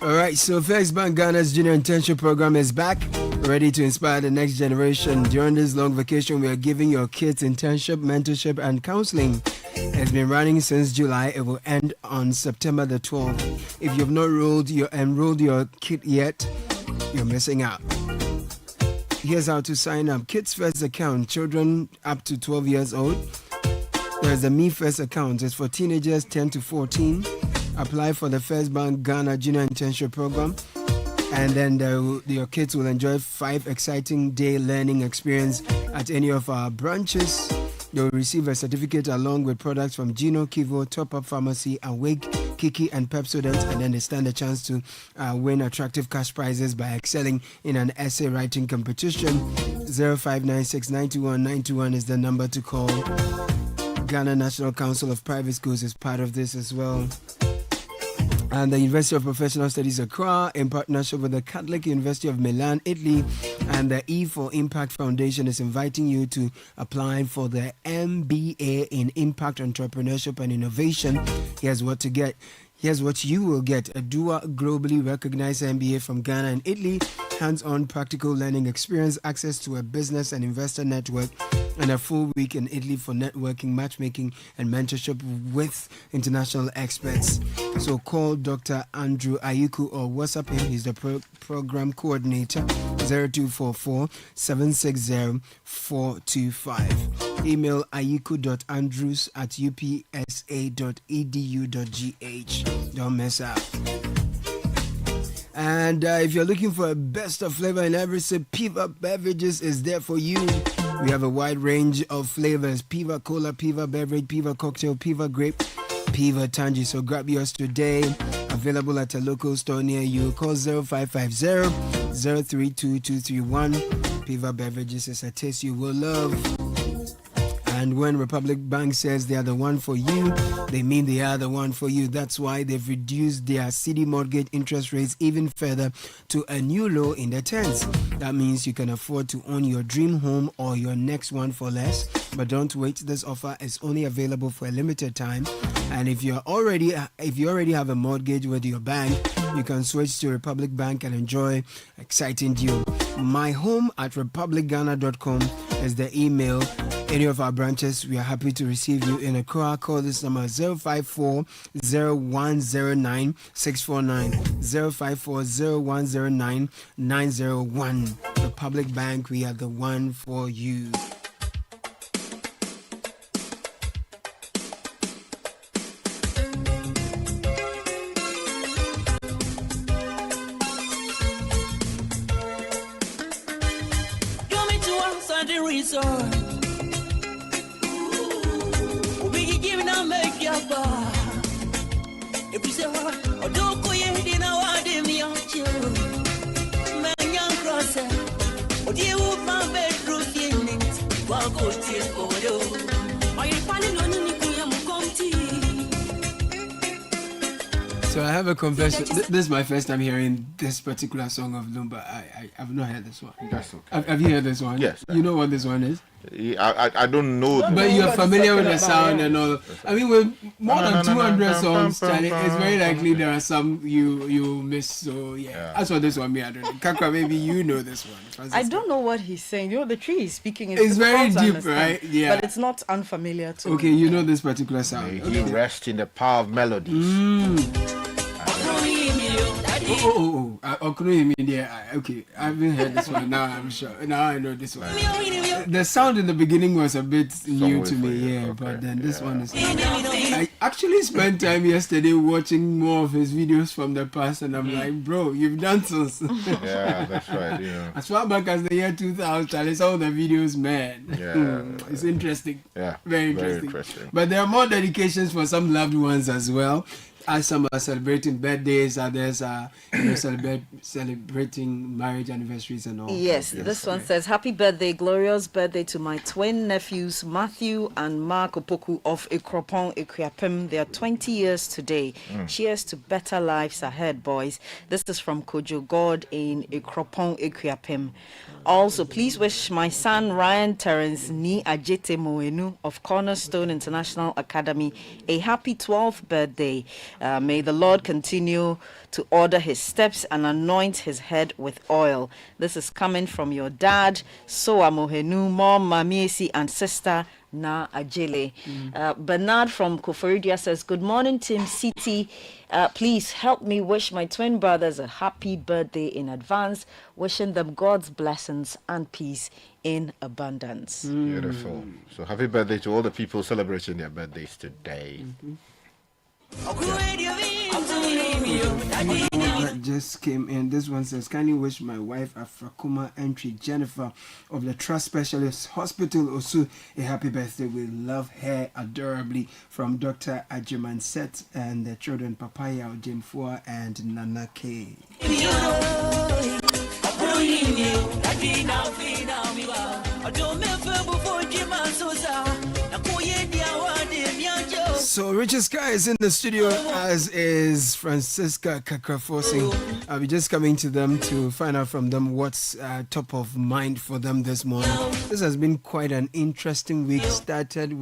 Alright, so First Bank Ghana's Junior Internship Program is back, ready to inspire the next generation. During this long vacation, we are giving your kids internship, mentorship, and counseling. It's been running since July. It will end on September the 12th. If you've not enrolled your kid yet, you're missing out. Here's how to sign up. Kids First account, children up to 12 years old. There's the Me First account. It's for teenagers 10 to 14. Apply for the First Bank Ghana Junior Internship Program, and then your kids will enjoy 5 exciting day learning experience at any of our branches. They'll receive a certificate along with products from Gino, Kivo, Top Up Pharmacy, Awake, Kiki, and Pepsodent, and then they stand a chance to win attractive cash prizes by excelling in an essay writing competition. 0596-921-921 is the number to call. Ghana National Council of Private Schools is part of this as well. And the University of Professional Studies Accra, in partnership with the Catholic University of Milan, Italy, and the E for Impact Foundation, is inviting you to apply for the MBA in Impact Entrepreneurship and Innovation. Here's what to get. Here's what you will get: a dual globally recognized MBA from Ghana and Italy, hands-on practical learning experience, access to a business and investor network, and a full week in Italy for networking, matchmaking, and mentorship with international experts. So call Dr. Andrew Ayuku or WhatsApp him. He's the program coordinator. 0244-760-425. Email ayuku.andrews@upsa.edu.gh. Don't mess up. And if you're looking for a best of flavor in every sip, Piva Beverages is there for you. We have a wide range of flavors: Piva Cola, Piva Beverage, Piva Cocktail, Piva Grape, Piva Tangy. So grab yours today. Available at a local store near you. Call 0550-032-231. Piva Beverages is a taste you will love. And when Republic Bank says they are the one for you, they mean they are the one for you. That's why they've reduced their Citi mortgage interest rates even further to a new low in the tens. That means you can afford to own your dream home or your next one for less. But don't wait, this offer is only available for a limited time. And if you already have a mortgage with your bank, you can switch to Republic Bank and enjoy exciting deal. myhome@republicghana.com is the email. Any of our branches, we are happy to receive you in Accra. Call this number 054-0109-649, 054-0109-901. Republic Bank, we are the one for you. So I have a confession. This is my first time hearing this particular song of Lumba. I have not heard this one. That's okay. Have you heard this one? Yes. You know what this one is? I don't know. But you're familiar with the sound and all. I mean, with more than 200 songs, Charlie, it's very likely there are some you miss. So yeah, that's what this one me. I don't know. Kakra, maybe you know this one. Francisco. I don't know what he's saying. You know, the tree he's speaking is it's very deep, understand, right? Yeah. But it's not unfamiliar to Okay, me. you know this particular sound. He rests in the power of melodies. Okay, I haven't heard this one. Now I'm sure. Now I know this one. The sound in the beginning was a bit new to me, but then this one is. I actually spent time yesterday watching more of his videos from the past, and I'm like, bro, you've done this. Yeah, that's right. You know. As far back as the year 2000, Charlie, some of the videos, man. Yeah, it's interesting. Yeah, very interesting. But there are more dedications for some loved ones as well. As some are celebrating birthdays, others are celebrating marriage anniversaries and all. Yes, this one says, happy birthday, glorious birthday to my twin nephews, Matthew and Mark Opoku of Ikropong, Ikuapem. They are 20 years today. Cheers to better lives ahead, boys. This is from Kojo God in Ikropong, Ikuapem. Also, please wish my son Ryan Terence Ni Ajete Moenu of Cornerstone International Academy a happy 12th birthday. May the Lord continue to order his steps and anoint his head with oil. This is coming from your dad, Soa Mohenu, mom, Mamiesi, and sister Na Ajele. Bernard from Koforidia says, good morning, Team Citi. Please help me wish my twin brothers a happy birthday in advance, wishing them God's blessings and peace in abundance. Beautiful. So happy birthday to all the people celebrating their birthdays today. That just came in. This one says, kindly wish my wife Afrakuma Entry Jennifer of the Trust Specialist Hospital Osu a happy birthday. We love her adorably, from Dr. Ajiman Set and the children Papaya Jimfua and Nana K. So Richard Sky is in the studio, as is Francisca Kakrafosi. I'll be just coming to them to find out from them what's top of mind for them this morning. This has been quite an interesting week. Started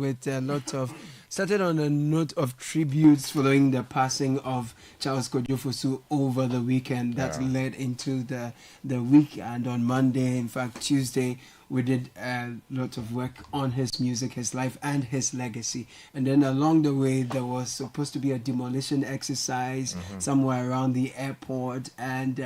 on a note of tributes following the passing of Charles Kojofosu over the weekend. That led into the week, and on Monday, in fact Tuesday, we did a lot of work on his music, his life, and his legacy. And then along the way, there was supposed to be a demolition exercise somewhere around the airport, and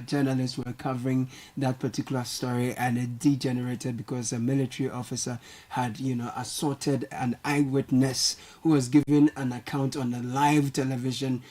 journalists were covering that particular story, and it degenerated because a military officer had, assaulted an eyewitness who was given an account on a live television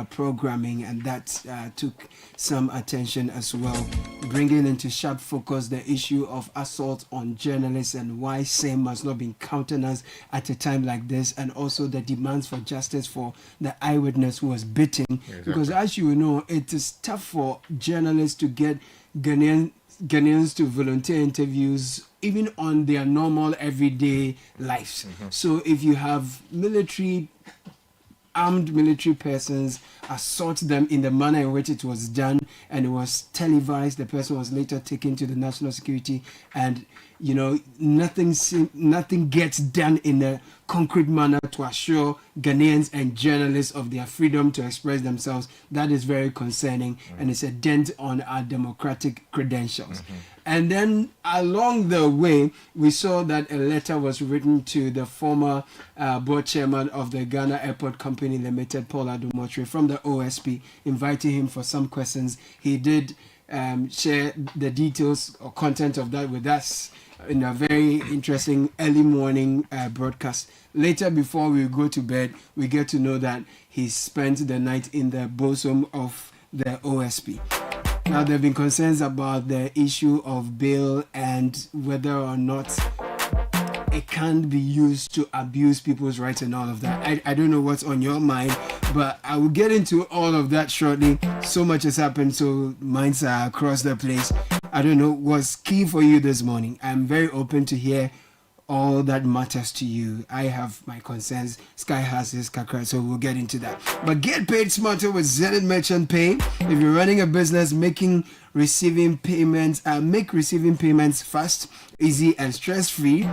programming, and that took some attention as well, bringing into sharp focus the issue of assault on journalists and why same must not be countenanced at a time like this, and also the demands for justice for the eyewitness who was beaten. Because as you know, it is tough for journalists to get Ghanaian Ghanaians to volunteer interviews even on their normal everyday lives. So if you have armed military persons, assault them in the manner in which it was done, and it was televised. The person was later taken to the national security, and nothing gets done in a concrete manner to assure Ghanaians and journalists of their freedom to express themselves. That is very concerning, and it's a dent on our democratic credentials. And then along the way, we saw that a letter was written to the former board chairman of the Ghana Airport Company Limited, Paul Adomotri, from the OSP, inviting him for some questions. He did share the details or content of that with us in a very interesting early morning broadcast. Later, before we go to bed, we get to know that he spent the night in the bosom of the OSP. Now, there have been concerns about the issue of bail and whether or not it can't be used to abuse people's rights and all of that. I don't know what's on your mind, but I will get into all of that shortly. So much has happened, so minds are across the place. I don't know what's key for you this morning. I'm very open to hear all that matters to you. I have my concerns. Sky has his kakra, so we'll get into that. But get paid smarter with Zenith Merchant Pay. If you're running a business, make receiving payments fast, easy, and stress-free.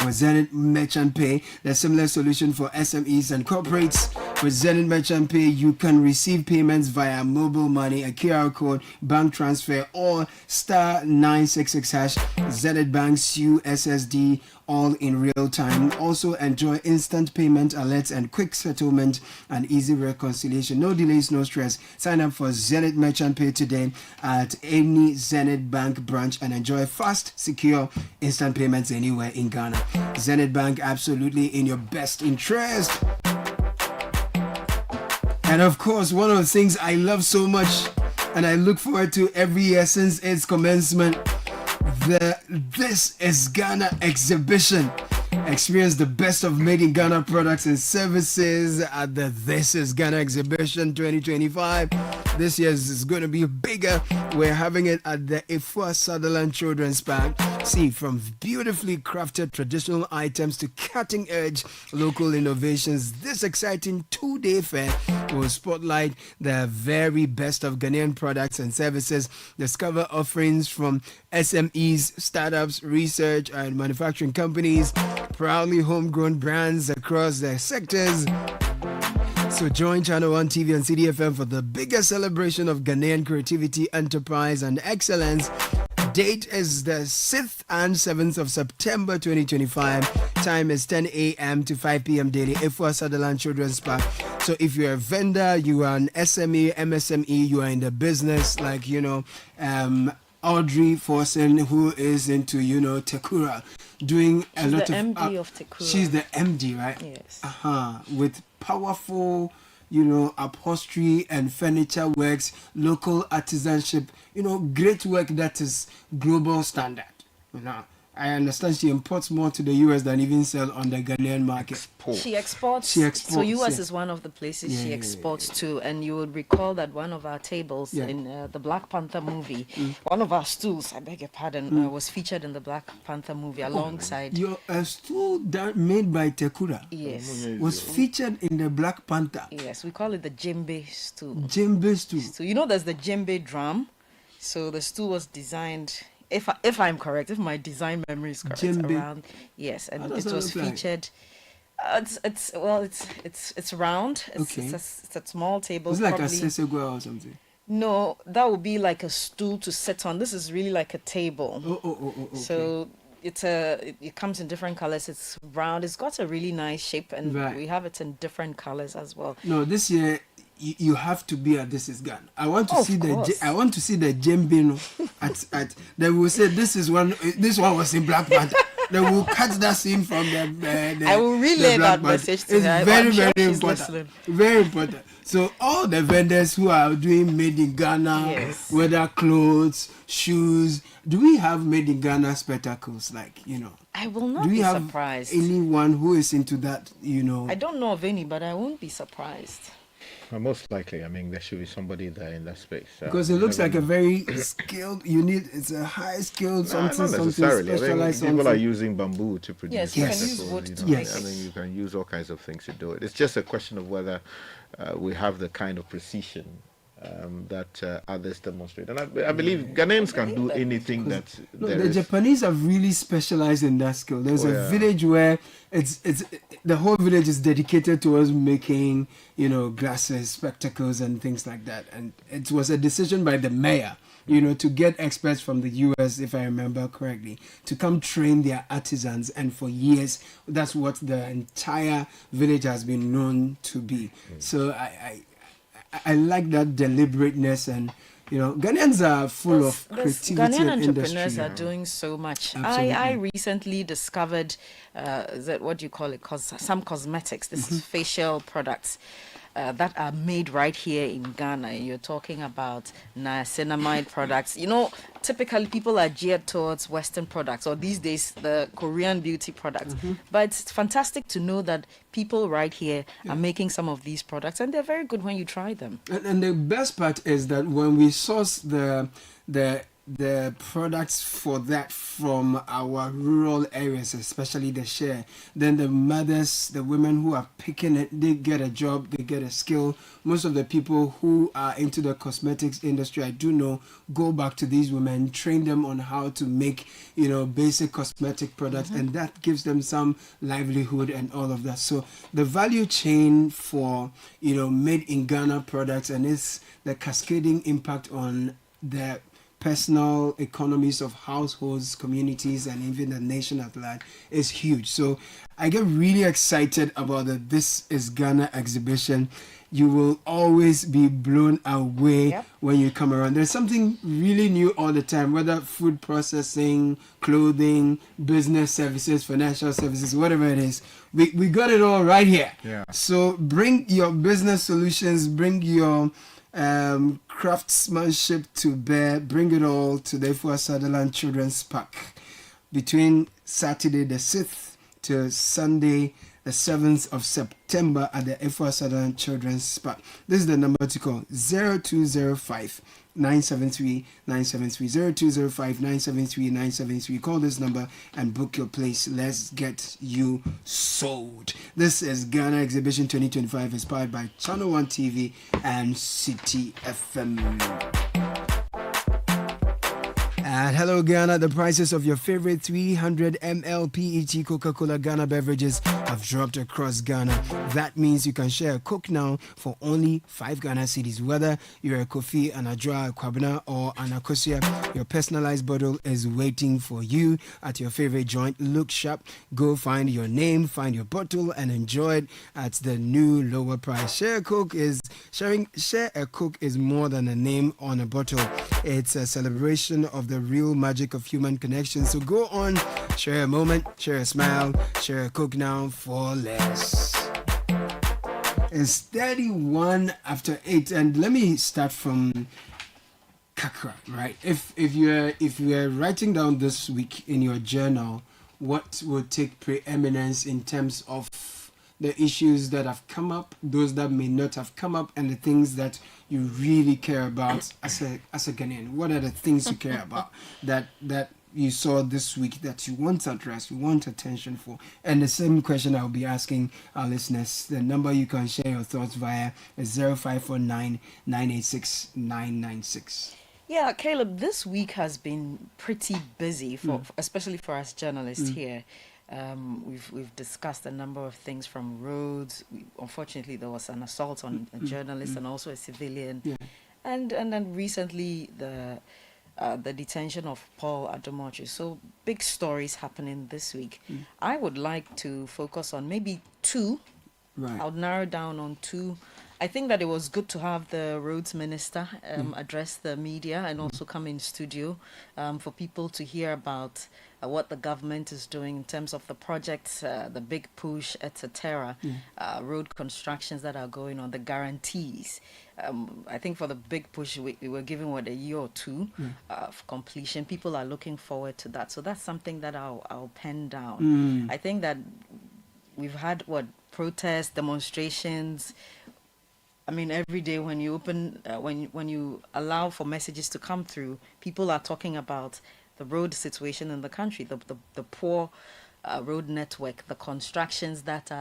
With Zenith Merchant Pay, the similar solution for SMEs and corporates. With Zenith Merchant Pay, you can receive payments via mobile money, a QR code, bank transfer, or *966#. Zenith Bank's USSD, all in real time. Also enjoy instant payment alerts and quick settlement and easy reconciliation. No delays, no stress. Sign up for Zenith Merchant Pay today at any Zenith Bank branch and enjoy fast, secure, instant payments anywhere in Ghana. Zenith Bank, absolutely in your best interest. And of course, one of the things I love so much and I look forward to every year since its commencement, the This is Ghana exhibition. Experience the best of made in Ghana products and services at the This is Ghana exhibition 2025. This year is going to be bigger. We're having it at the Ifua Sutherland Children's Park. See, from beautifully crafted traditional items to cutting-edge local innovations, this exciting two-day fair will spotlight the very best of Ghanaian products and services. Discover offerings from SMEs, startups, research and manufacturing companies, proudly homegrown brands across their sectors. So join Channel 1 TV and Citi FM for the biggest celebration of Ghanaian creativity, enterprise and excellence. Date is the 6th and 7th of September 2025. Time is 10 a.m. to 5 p.m. daily. Ifua Sutherland Children's Park. So if you're a vendor, you are an SME, MSME, you are in the business, like, Audrey Forsen, who is into, Tekura, doing a lot of... She's the MD of Tekura. She's the MD, right? Yes. With powerful, upholstery and furniture works, local artisanship, great work that is global standard. I understand she imports more to the US than even sell on the Ghanaian market. She exports. So US is one of the places she exports to. And you would recall that one of our tables in the Black Panther movie, one of our stools, I beg your pardon, was featured in the Black Panther movie alongside. Your stool made by Tekura was featured in the Black Panther. Yes, we call it the djembe stool. Djembe stool. So there's the djembe drum. So the stool was designed... If I'm correct, if my design memory is correct, around and it was featured. It's round. It's a small table. It's like a sesegua or something. No, that would be like a stool to sit on. This is really like a table. Okay. So it comes in different colors. It's round. It's got a really nice shape, and we have it in different colors as well. No, this year. You have to be at This Is Ghana. I want to see the djembe at. They will say this one was in Black Panther. They will cut that scene from the I will relay that message to her. It's very, very important. Very important. So all the vendors who are doing made in Ghana, whether clothes, shoes, do we have made in Ghana spectacles? I will not be surprised. Do we have anyone who is into that? I don't know of any, but I won't be surprised. Well, most likely, I mean, there should be somebody there in that space. Because it looks like a very skilled, it's a high skilled Not something necessarily. I mean, specialized people are something. using bamboo to produce Yes, you can use spectacles, wood you to know. make I it. mean, you can use all kinds of things to do it. It's just a question of whether we have the kind of precision that others demonstrate. And I believe Ghanaians can do anything that The Japanese have really specialized in that skill. There's a yeah. village where it's the whole village is dedicated towards making, glasses, spectacles, and things like that. And it was a decision by the mayor, to get experts from the US, if I remember correctly, to come train their artisans. And for years, that's what the entire village has been known to be. So I like that deliberateness, and Ghanaians are full of creativity Ghanaian and entrepreneurs industry. are doing so much. Absolutely. I recently discovered what do you call it? Some cosmetics. This is facial products. That are made right here in Ghana. You're talking about niacinamide products. Typically people are geared towards Western products, or these days the Korean beauty products. But it's fantastic to know that people right here are making some of these products, and they're very good when you try them. And the best part is that when we source the products for that from our rural areas, especially the share, then the mothers, the women who are picking it, they get a job, they get a skill. Most of the people who are into the cosmetics industry, I do know, go back to these women, train them on how to make, basic cosmetic products, and that gives them some livelihood and all of that. So the value chain for, made in Ghana products, and it's the cascading impact on the personal economies of households, communities, and even the nation at large is huge. So I get really excited about the This is Ghana exhibition. You will always be blown away when you come around. There's something really new all the time, whether food processing, clothing, business services, financial services, whatever it is. We got it all right here. Yeah. So bring your business solutions, bring your craftsmanship to bear, bring it all to the Efua Sutherland Children's Park between Saturday the 6th to Sunday the 7th of September at the Efua Sutherland Children's Park. This is the number to call: 0205 973 973 0205 973 973. Call this number and book your place. Let's get you sold. This is Ghana Exhibition 2025, inspired by Channel 1 TV and Citi FM. And hello Ghana, the prices of your favorite 300 ml PET Coca-Cola Ghana beverages have dropped across Ghana. That means you can share a Coke now for only 5 Ghana cedis. Whether you're a Kofi, an Adra, a Kwabena, or an Akosia, your personalized bottle is waiting for you at your favorite joint. Look sharp, go find your name, find your bottle, and enjoy it at the new lower price. Share a Coke is more than a name on a bottle. It's a celebration of the real magic of human connection. So go on, share a moment, share a smile, share a Coke now for less. It's 31 after 8, and let me start from Kakra, right? If you're writing down this week in your journal, what will take preeminence in terms of the issues that have come up, those that may not have come up, and the things that you really care about as a Ghanaian? What are the things you care about that you saw this week that you want addressed, you want attention for? And the same question I'll be asking our listeners. The number you can share your thoughts via is 0549 986 996. Yeah, Caleb, this week has been pretty busy especially for us journalists here. We've discussed a number of things, from roads. Unfortunately, there was an assault on a journalist and also a civilian, and then recently the detention of Paul Adomochi. So big stories happening this week. I would like to focus on maybe 2. Right. I'll narrow down on 2. I think that it was good to have the roads minister address the media and also come in studio for people to hear about what the government is doing in terms of the projects, the big push, etc., road constructions that are going on, the guarantees. I think for the big push, we were given a year or 2 of completion. People are looking forward to that. So that's something that I'll pen down. I think that we've had protests, demonstrations. I mean, every day when you open, when you allow for messages to come through, people are talking about the road situation in the country, the poor road network, the construction that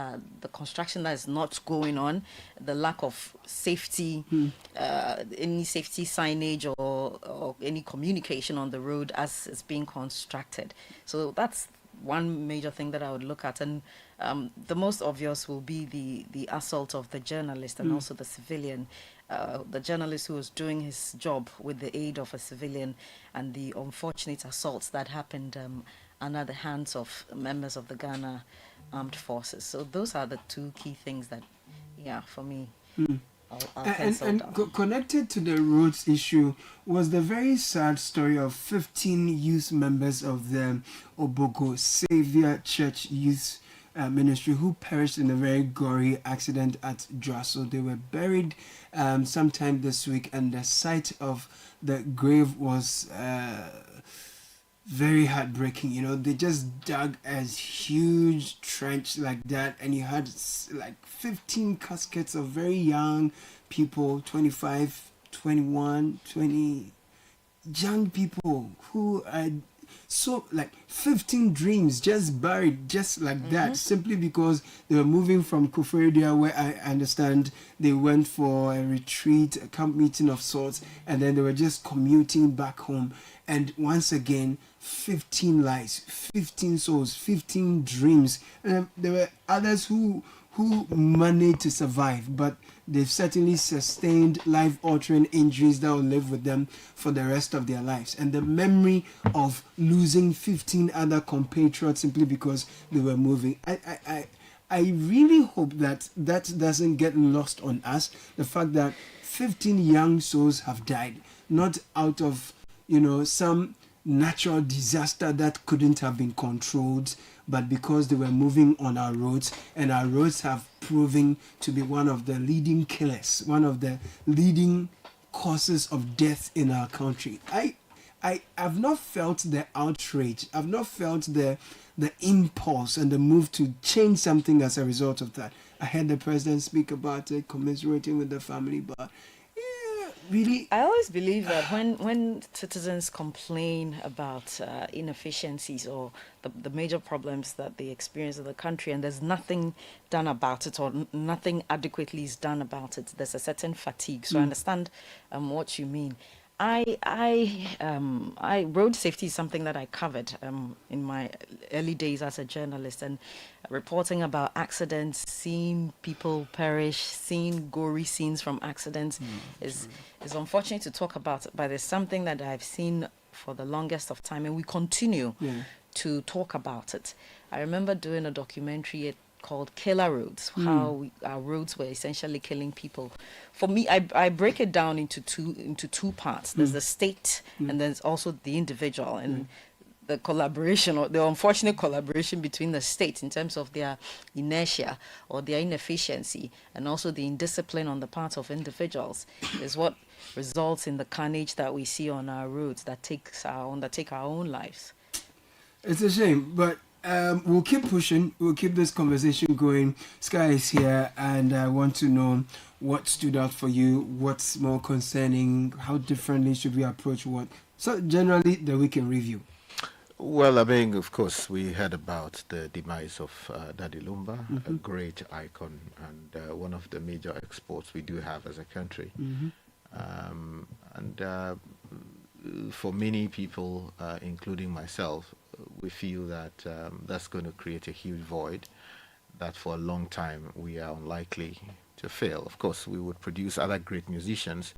is not going on, the lack of safety, any safety signage or any communication on the road as it's being constructed. So that's one major thing that I would look at, and the most obvious will be the assault of the journalist and also the civilian. The journalist who was doing his job with the aid of a civilian, and the unfortunate assaults that happened under the hands of members of the Ghana Armed Forces. So those are the two key things that, for me, I'll pencil down. Connected to the roads issue was the very sad story of 15 youth members of the Obogo Saviour Church Youth Ministry who perished in a very gory accident at Draso. They were buried sometime this week, and the sight of the grave was very heartbreaking. You know, they just dug a huge trench like that, and you had like 15 caskets of very young people, 25, 21, 20 young people who had so like 15 dreams just buried just like that, simply because they were moving from Kufuria, where I understand they went for a retreat, a camp meeting of sorts, and then they were just commuting back home. And once again, 15 lives, 15 souls, 15 dreams. And there were others who managed to survive, but they've certainly sustained life-altering injuries that will live with them for the rest of their lives. And the memory of losing 15 other compatriots simply because they were moving, I really hope that doesn't get lost on us. The fact that 15 young souls have died, not out of some natural disaster that couldn't have been controlled, but because they were moving on our roads, and our roads have proven to be one of the leading killers, one of the leading causes of death in our country. I have not felt the outrage. I've not felt the impulse and the move to change something as a result of that. I heard the president speak about it, commiserating with the family, but really, I always believe that when citizens complain about inefficiencies or the major problems that they experience in the country, and there's nothing done about it, or nothing adequately is done about it, there's a certain fatigue. So I understand what you mean. Road safety is something that I covered in my early days as a journalist, and reporting about accidents, seeing people perish, seeing gory scenes from accidents is unfortunate to talk about, but it's something that I've seen for the longest of time, and we continue to talk about it. I remember doing a documentary called Killer Roads, how our roads were essentially killing people. For me, I break it down into two parts. There's the state, and there's also the individual, and the collaboration, or the unfortunate collaboration between the state in terms of their inertia or their inefficiency, and also the indiscipline on the part of individuals is what results in the carnage that we see on our roads that undertake our own lives. It's a shame, but we'll keep pushing. We'll keep this conversation going. Sky is here, and I want to know what stood out for you, what's more concerning, how differently should we approach what. So generally, the weekend review. Well, I mean, of course, we heard about the demise of Daddy Lumba, a great icon, and one of the major exports we do have as a country. For many people, including myself, we feel that that's going to create a huge void that for a long time we are unlikely to fill. Of course, we would produce other great musicians,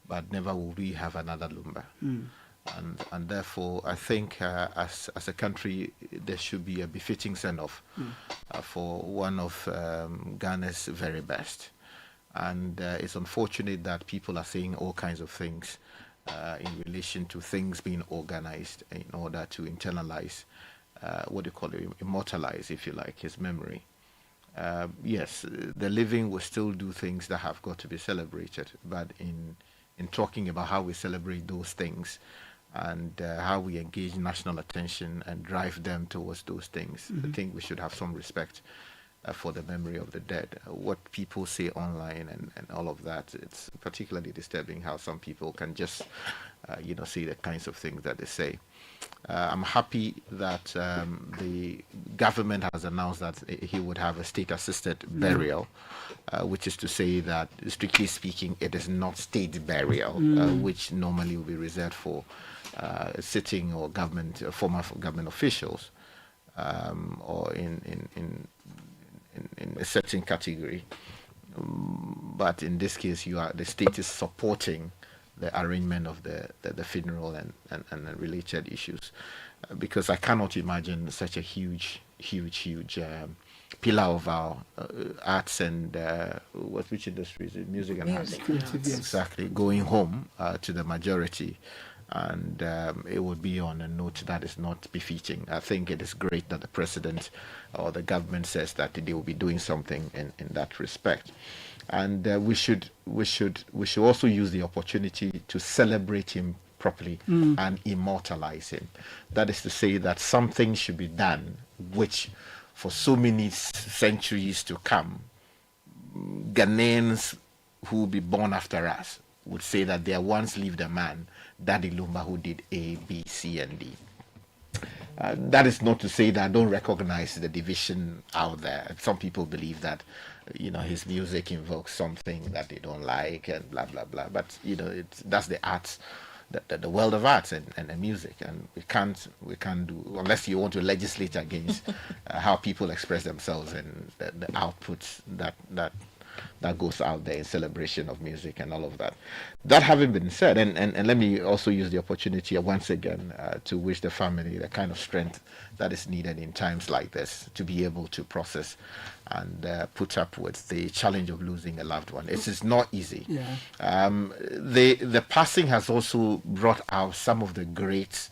but never will we have another Lumba. And therefore, I think as a country, there should be a befitting send-off for one of Ghana's very best. And it's unfortunate that people are saying all kinds of things in relation to things being organized in order to internalize, immortalize, if you like, his memory. Yes, the living will still do things that have got to be celebrated, but in talking about how we celebrate those things and how we engage national attention and drive them towards those things, I think we should have some respect for the memory of the dead. What people say online and all of that, it's particularly disturbing how some people can just, say the kinds of things that they say. I'm happy that the government has announced that he would have a state-assisted burial, which is to say that, strictly speaking, it is not state burial, which normally will be reserved for sitting or former government officials, or in a certain category. But in this case, the state is supporting the arrangement of the funeral and related issues, because I cannot imagine such a huge pillar of our arts and which industry is it? Music and arts. Exactly, going home to the majority. And it would be on a note that is not befitting. I think it is great that the president or the government says that they will be doing something in that respect. And we should also use the opportunity to celebrate him properly and immortalize him. That is to say that something should be done which, for so many centuries to come, Ghanaians who will be born after us would say that there once lived a man, Daddy Lumba, who did A, B, C, and D. That is not to say that I don't recognize the division out there. Some people believe that, his music invokes something that they don't like and blah, blah, blah. But, that's the arts, the world of arts and music. And we can't do, unless you want to legislate against how people express themselves and the outputs that goes out there in celebration of music and all of that. That having been said, and let me also use the opportunity once again to wish the family the kind of strength that is needed in times like this to be able to process and put up with the challenge of losing a loved one. It is not easy. Yeah. The passing has also brought out some of the greats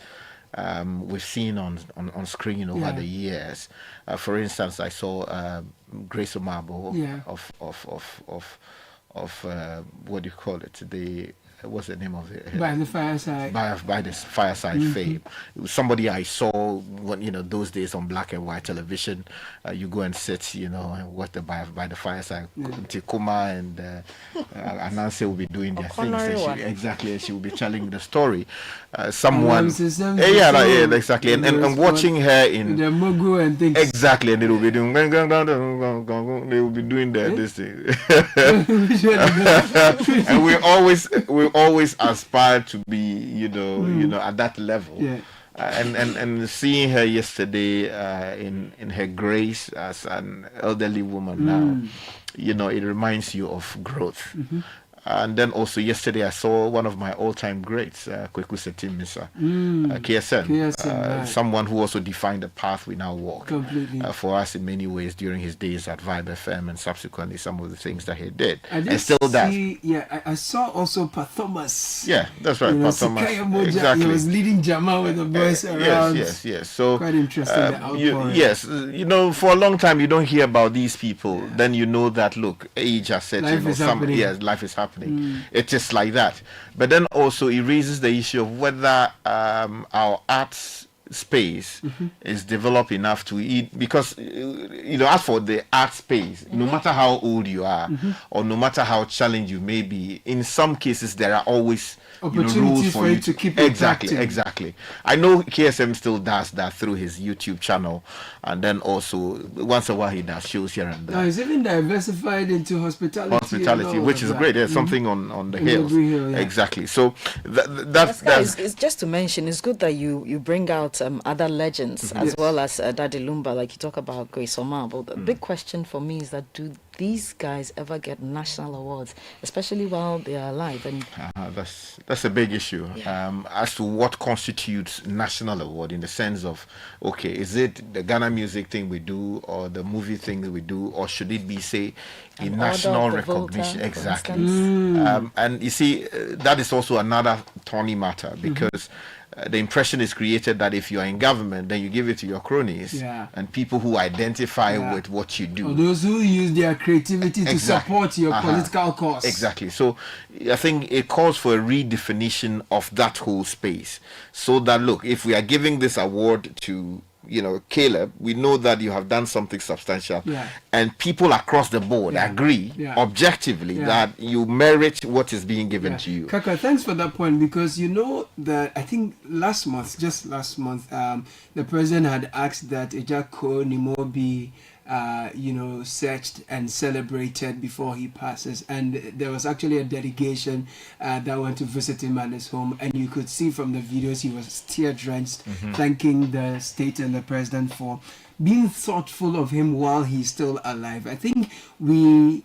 we've seen on screen over the years. For instance, I saw Grace Omabo of what do you call it? What's the name of it? By the Fireside. By this Fireside fame. It was somebody I saw when, those days on black and white television. You go and sit, and watch by the Fireside. Tikuma and Anansi will be doing their things. And she will be telling the story. Someone. Exactly. And watching her in the Mogu and things. Exactly, and they will be doing. They will be doing this thing. And we always aspire to be, at that level. Yeah. And seeing her yesterday in her grace as an elderly woman now, it reminds you of growth. And then also yesterday I saw one of my all-time greats, Kweku Setimisa, KSN, someone who also defined the path we now walk for us in many ways during his days at Vibe FM and subsequently some of the things that he did. And still does. I saw also Pathomas. Yeah, that's right, Pathomas. Exactly. He was leading Jama with the boys around. Yes. So quite interesting. Yes, for a long time you don't hear about these people. Then you know that, look, age has set in. Life is happening. It is like that. But then also it raises the issue of whether our arts space is developed enough to eat, because as for the art space, no matter how old you are or no matter how challenged you may be, in some cases there are always opportunities for you to keep exactly. I know KSM still does that through his YouTube channel, and then also once in a while he does shows here and there. Now he's even diversified into hospitality, which is great. There's something on the hills. Exactly. So that's it's just to mention, it's good that you bring out other legends as well as Daddy Lumba, like you talk about Grace Omar. But the big question for me is that, do these guys ever get national awards, especially while they are alive? And that's a big issue. As to what constitutes national award, in the sense of, okay, is it the Ghana music thing we do, or the movie thing we do, or should it be, say, a national recognition? Exactly. And you see, that is also another thorny matter, because the impression is created that if you are in government, then you give it to your cronies and people who identify with what you do. Or those who use their creativity to support your political cause. Exactly. So I think it calls for a redefinition of that whole space, so that, look, if we are giving this award to Caleb, we know that you have done something substantial, Yeah. and people across the board agree objectively that you merit what is being given to you. Kaka, thanks for that point, because that I think last month, the president had asked that Ejako Nimo be searched and celebrated before he passes, and there was actually a delegation that went to visit him at his home, and you could see from the videos he was tear drenched, thanking the state and the president for being thoughtful of him while he's still alive. I think we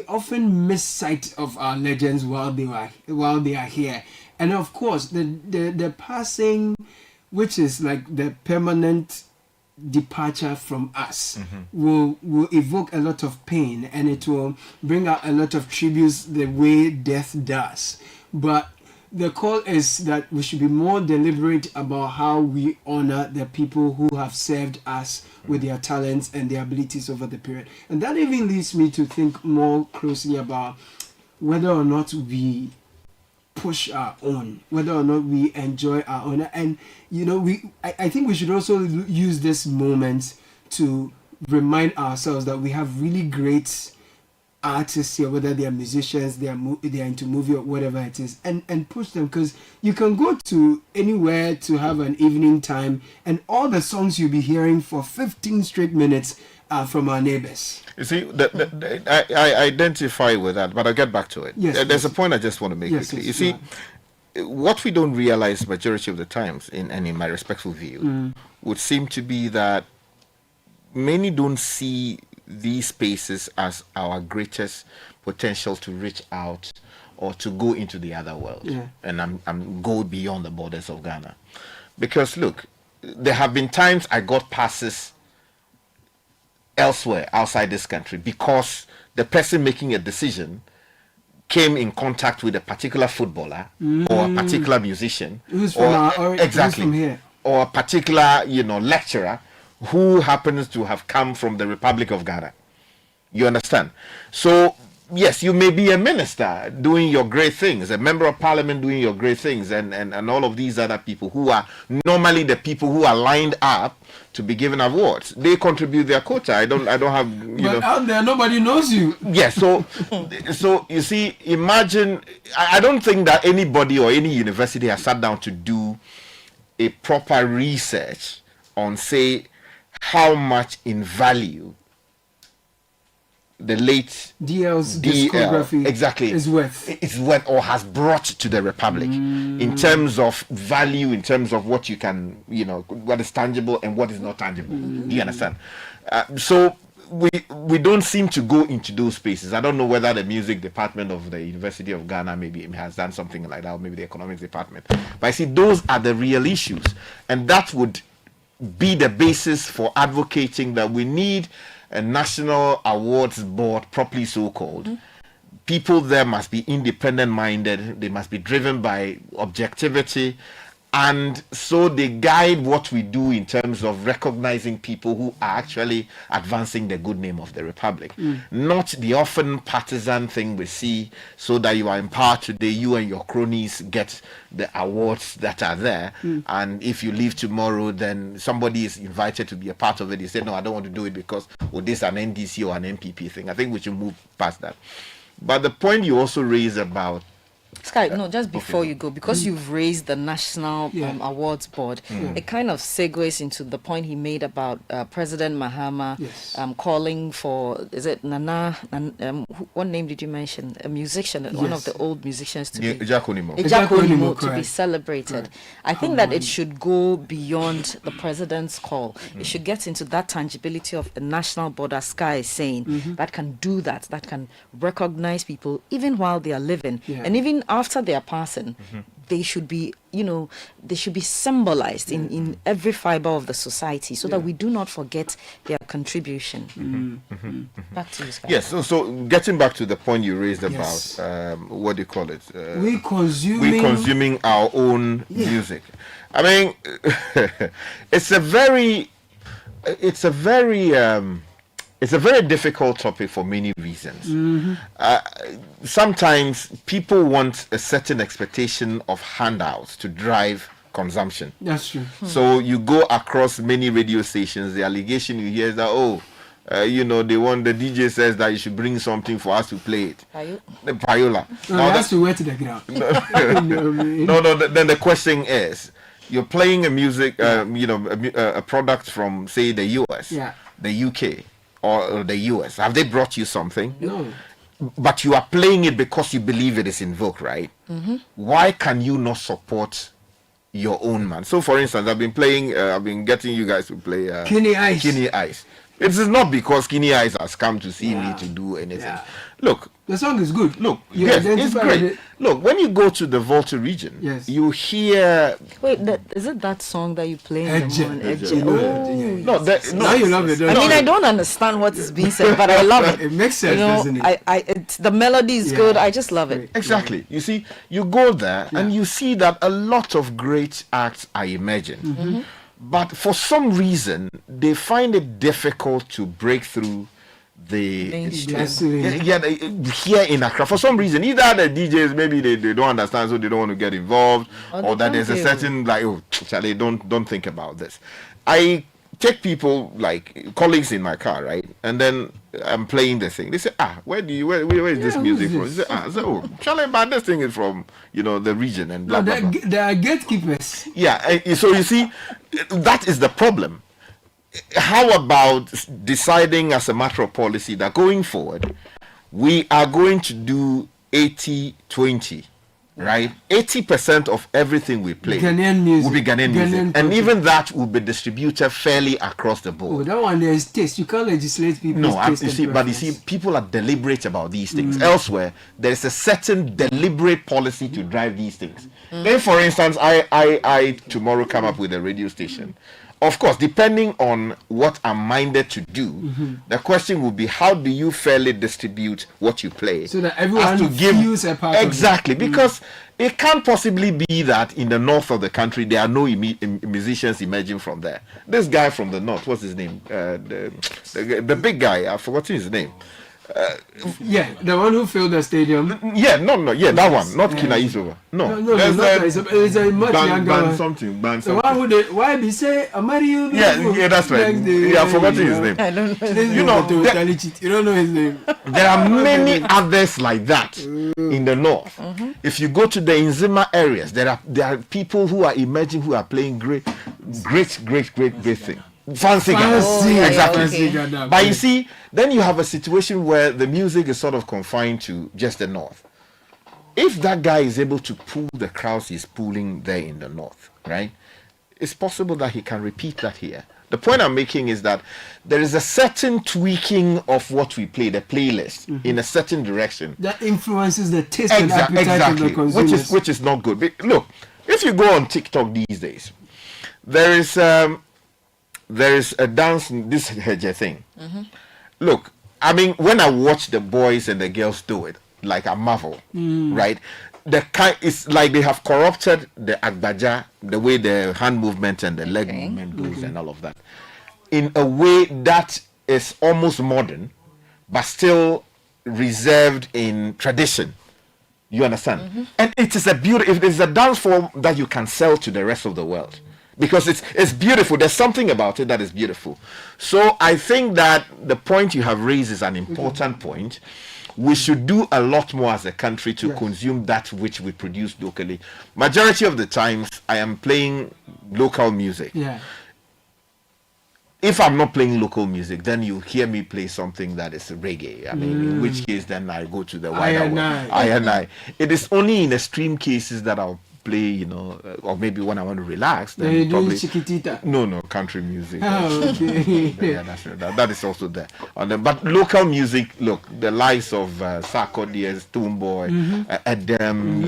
often miss sight of our legends while they are here, and of course the passing, which is like the permanent departure from us, will evoke a lot of pain, and it will bring out a lot of tributes the way death does. But the call is that we should be more deliberate about how we honor the people who have served us with their talents and their abilities over the period. And that even leads me to think more closely about whether or not we push our own, whether or not we enjoy our own. And I think we should also use this moment to remind ourselves that we have really great artists here, whether they are musicians, they are into movie or whatever it is, and push them, because you can go to anywhere to have an evening time, and all the songs you'll be hearing for 15 straight minutes are from our neighbors. You see, I identify with that, but I'll get back to it. Yes, there's a point I just want to make quickly. You see, what we don't realize majority of the times, in my respectful view, would seem to be that many don't see these spaces as our greatest potential to reach out or to go into the other world, and I'm go beyond the borders of Ghana. Because look, there have been times I got passes elsewhere outside this country because the person making a decision came in contact with a particular footballer or a particular musician, who's from here, or a particular lecturer who happens to have come from the Republic of Ghana. You understand? So yes, you may be a minister doing your great things, a member of parliament doing your great things, and all of these other people who are normally the people who are lined up to be given awards. They contribute their quota. I don't have But out there nobody knows you. Yes, so you see, imagine, I don't think that anybody or any university has sat down to do a proper research on, say, how much in value the late DL's discography is worth or has brought to the Republic in terms of value, in terms of what you can, what is tangible and what is not tangible. Do you understand? So we don't seem to go into those spaces. I don't know whether the music department of the University of Ghana maybe has done something like that, or maybe the economics department. But I see those are the real issues, and that would be the basis for advocating that we need a national awards board, properly so called. People there must be independent minded, they must be driven by objectivity, and so they guide what we do in terms of recognizing people who are actually advancing the good name of the Republic. Not the often partisan thing we see, so that you are in power today, you and your cronies get the awards that are there, and if you leave tomorrow, then somebody is invited to be a part of it. They say, no, I don't want to do it because this is an NDC or an MPP thing. I think we should move past that. But the point you also raise about Sky, no, just before you go, because you've raised the National Awards Board, it kind of segues into the point he made about President Mahama calling for, is it Nana, what name did you mention? A musician, one of the old musicians to be to be celebrated. I think that it should go beyond the president's call. It should get into that tangibility of a national board, as Sky is saying, that can do that can recognize people even while they are living, and even after they are passing, they should be, they should be symbolized in every fiber of the society, so that we do not forget their contribution. Back to you, Sky. Yes, so getting back to the point you raised about what do you call it? We consuming our own music. I mean, it's a very difficult topic for many reasons. Sometimes people want a certain expectation of handouts to drive consumption. That's true. So you go across many radio stations, the allegation you hear is that, they want, the DJ says that you should bring something for us to play it. The payola. No, now that's to wet to the ground. Then the question is, you're playing a music, a product from, say, the US, the UK, or the US. Have they brought you something? No. But you are playing it because you believe it is in vogue, right? Why can you not support your own man? So, for instance, I've been getting you guys to play Kenny Ice. Kenny Ice. It is not because Kenny Ice has come to see me to do anything. Yeah. Look, the song is good. Look, you yes, it's great. it. Look, when you go to the Volta region, you hear. Wait, is it that song that you play in the morning? No, now you love it. I mean, I don't understand what is being said, but I love it. It makes sense, doesn't it? The melody is good. I just love it. Exactly. You see, you go there and you see that a lot of great acts are emerging. But for some reason, they find it difficult to break through here in Accra. For some reason, either the DJs, maybe they don't understand, so they don't want to get involved, or that there's a certain, Charlie, don't think about this. I take people, like colleagues in my car, right? And then I'm playing the thing. They say, where is this music from? They say, Charlie, but this thing is from, the region and blah, blah, blah. There are gatekeepers. Yeah, so you see, that is the problem. How about deciding as a matter of policy that going forward, we are going to do 80-20, right? 80% of everything we play Ghanaian music. will be Ghanaian music. And even that will be distributed fairly across the board. That one, there is taste. You can't legislate people's taste. But you see, people are deliberate about these things. Elsewhere, there is a certain deliberate policy to drive these things. Then, for instance, I tomorrow come up with a radio station. Of course, depending on what I'm minded to do, the question will be, how do you fairly distribute what you play? So that everyone feels a part exactly, of it. Because it can't possibly be that in the north of the country, there are no musicians emerging from there. This guy from the north, what's his name? The big guy, I've forgotten his name. The one who filled the stadium. That one, not Kina Isova. No, it's a much younger one. The one who why be say Amario? That's right. I've forgotten his name. I don't know. You don't know his name. There are many others like that in the north. If you go to the Nzima areas, there are people who are emerging, who are playing great thing. Fancy exactly. But you see, then you have a situation where the music is sort of confined to just the north. If that guy is able to pull the crowds he's pulling there in the north, right, it's possible that he can repeat that here. The point I'm making is that there is a certain tweaking of what we play, the playlist, in a certain direction. That influences the taste and appetite of the consumers. Which is not good. But look, if you go on TikTok these days, there is a dance, this Heje thing. Look, I mean, when I watch the boys and the girls do it, like I marvel, right? It's like they have corrupted the Agbaja, the way the hand movement and the leg movement goes and all of that, in a way that is almost modern, but still reserved in tradition. You understand? And it is a dance form that you can sell to the rest of the world. Because it's beautiful. There's something about it that is beautiful. So I think that the point you have raised is an important point. We should do a lot more as a country to consume that which we produce locally. Majority of the times, I am playing local music. If I'm not playing local music, then you hear me play something that is reggae. I mean, in which case, then I go to the wider world. I. It is only in extreme cases that I'll play, or maybe when I want to relax, then probably Chiquitita. No, country music. Okay. That's that is also there. But local music, look, the likes of Sarko Diaz, Toomboy, Edem,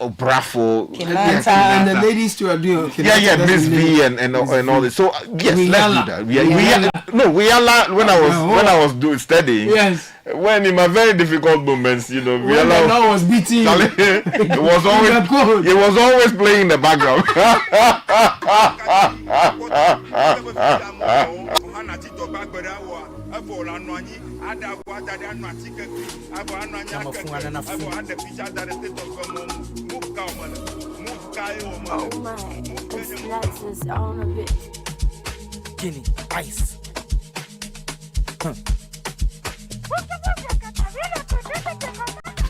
Brafo, and the ladies too are doing. Miss B and all this. So yes, let's do that. When I was studying. Yes. When in my very difficult moments, when I was beating, it was always playing in the background. Oh my, it's Lexus on a bit. Guinea, ice.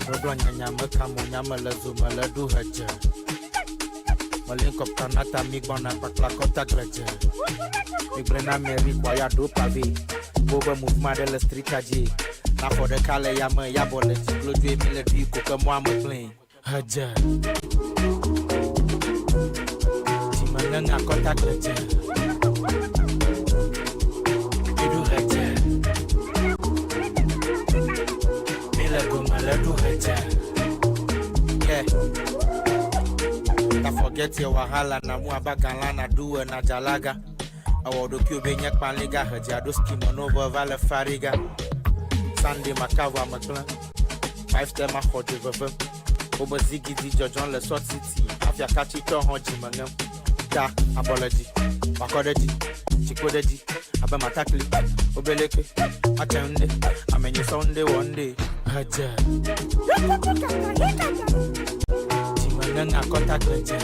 Roblonya nyama kamu nyama lezu meledu haja. Malinko kanata migbona pakla kota greje. Migrena meri kwa ya do pavé. Boba mouvement de la street aji. Na for the kale ya me ya bole tiklo dwe mile du ko ke moi me plain. Haja. Timananga kota greje. Edu haja. Yeah. I forget your wahala na muaba galana duwe na jalaga. Awodo kube nyek panliga hajado skimo novo vale fariga. Sunday makava maklan. 5 tema khode veve. Obo zigi di jojon le sort city. Afya kachi to honji mangam. Da apology. Wakodeji. Chikodeji. Abe matakli. Obeleke. Achende. Amenye Sunday one day. Haja. Timananga contact haja.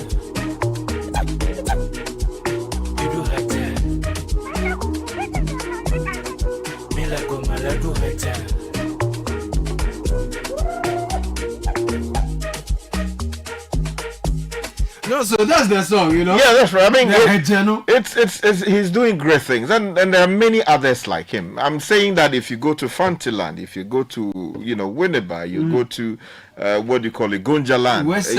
Idu haja. Mila go maladu haja. No, so that's the song, you know. Yeah, that's right. I mean, Yeah, it's he's doing great things, and there are many others like him. I'm saying that if you go to Frontierland, if you go to Winneba, you go to what do you call it, Gonjaland, West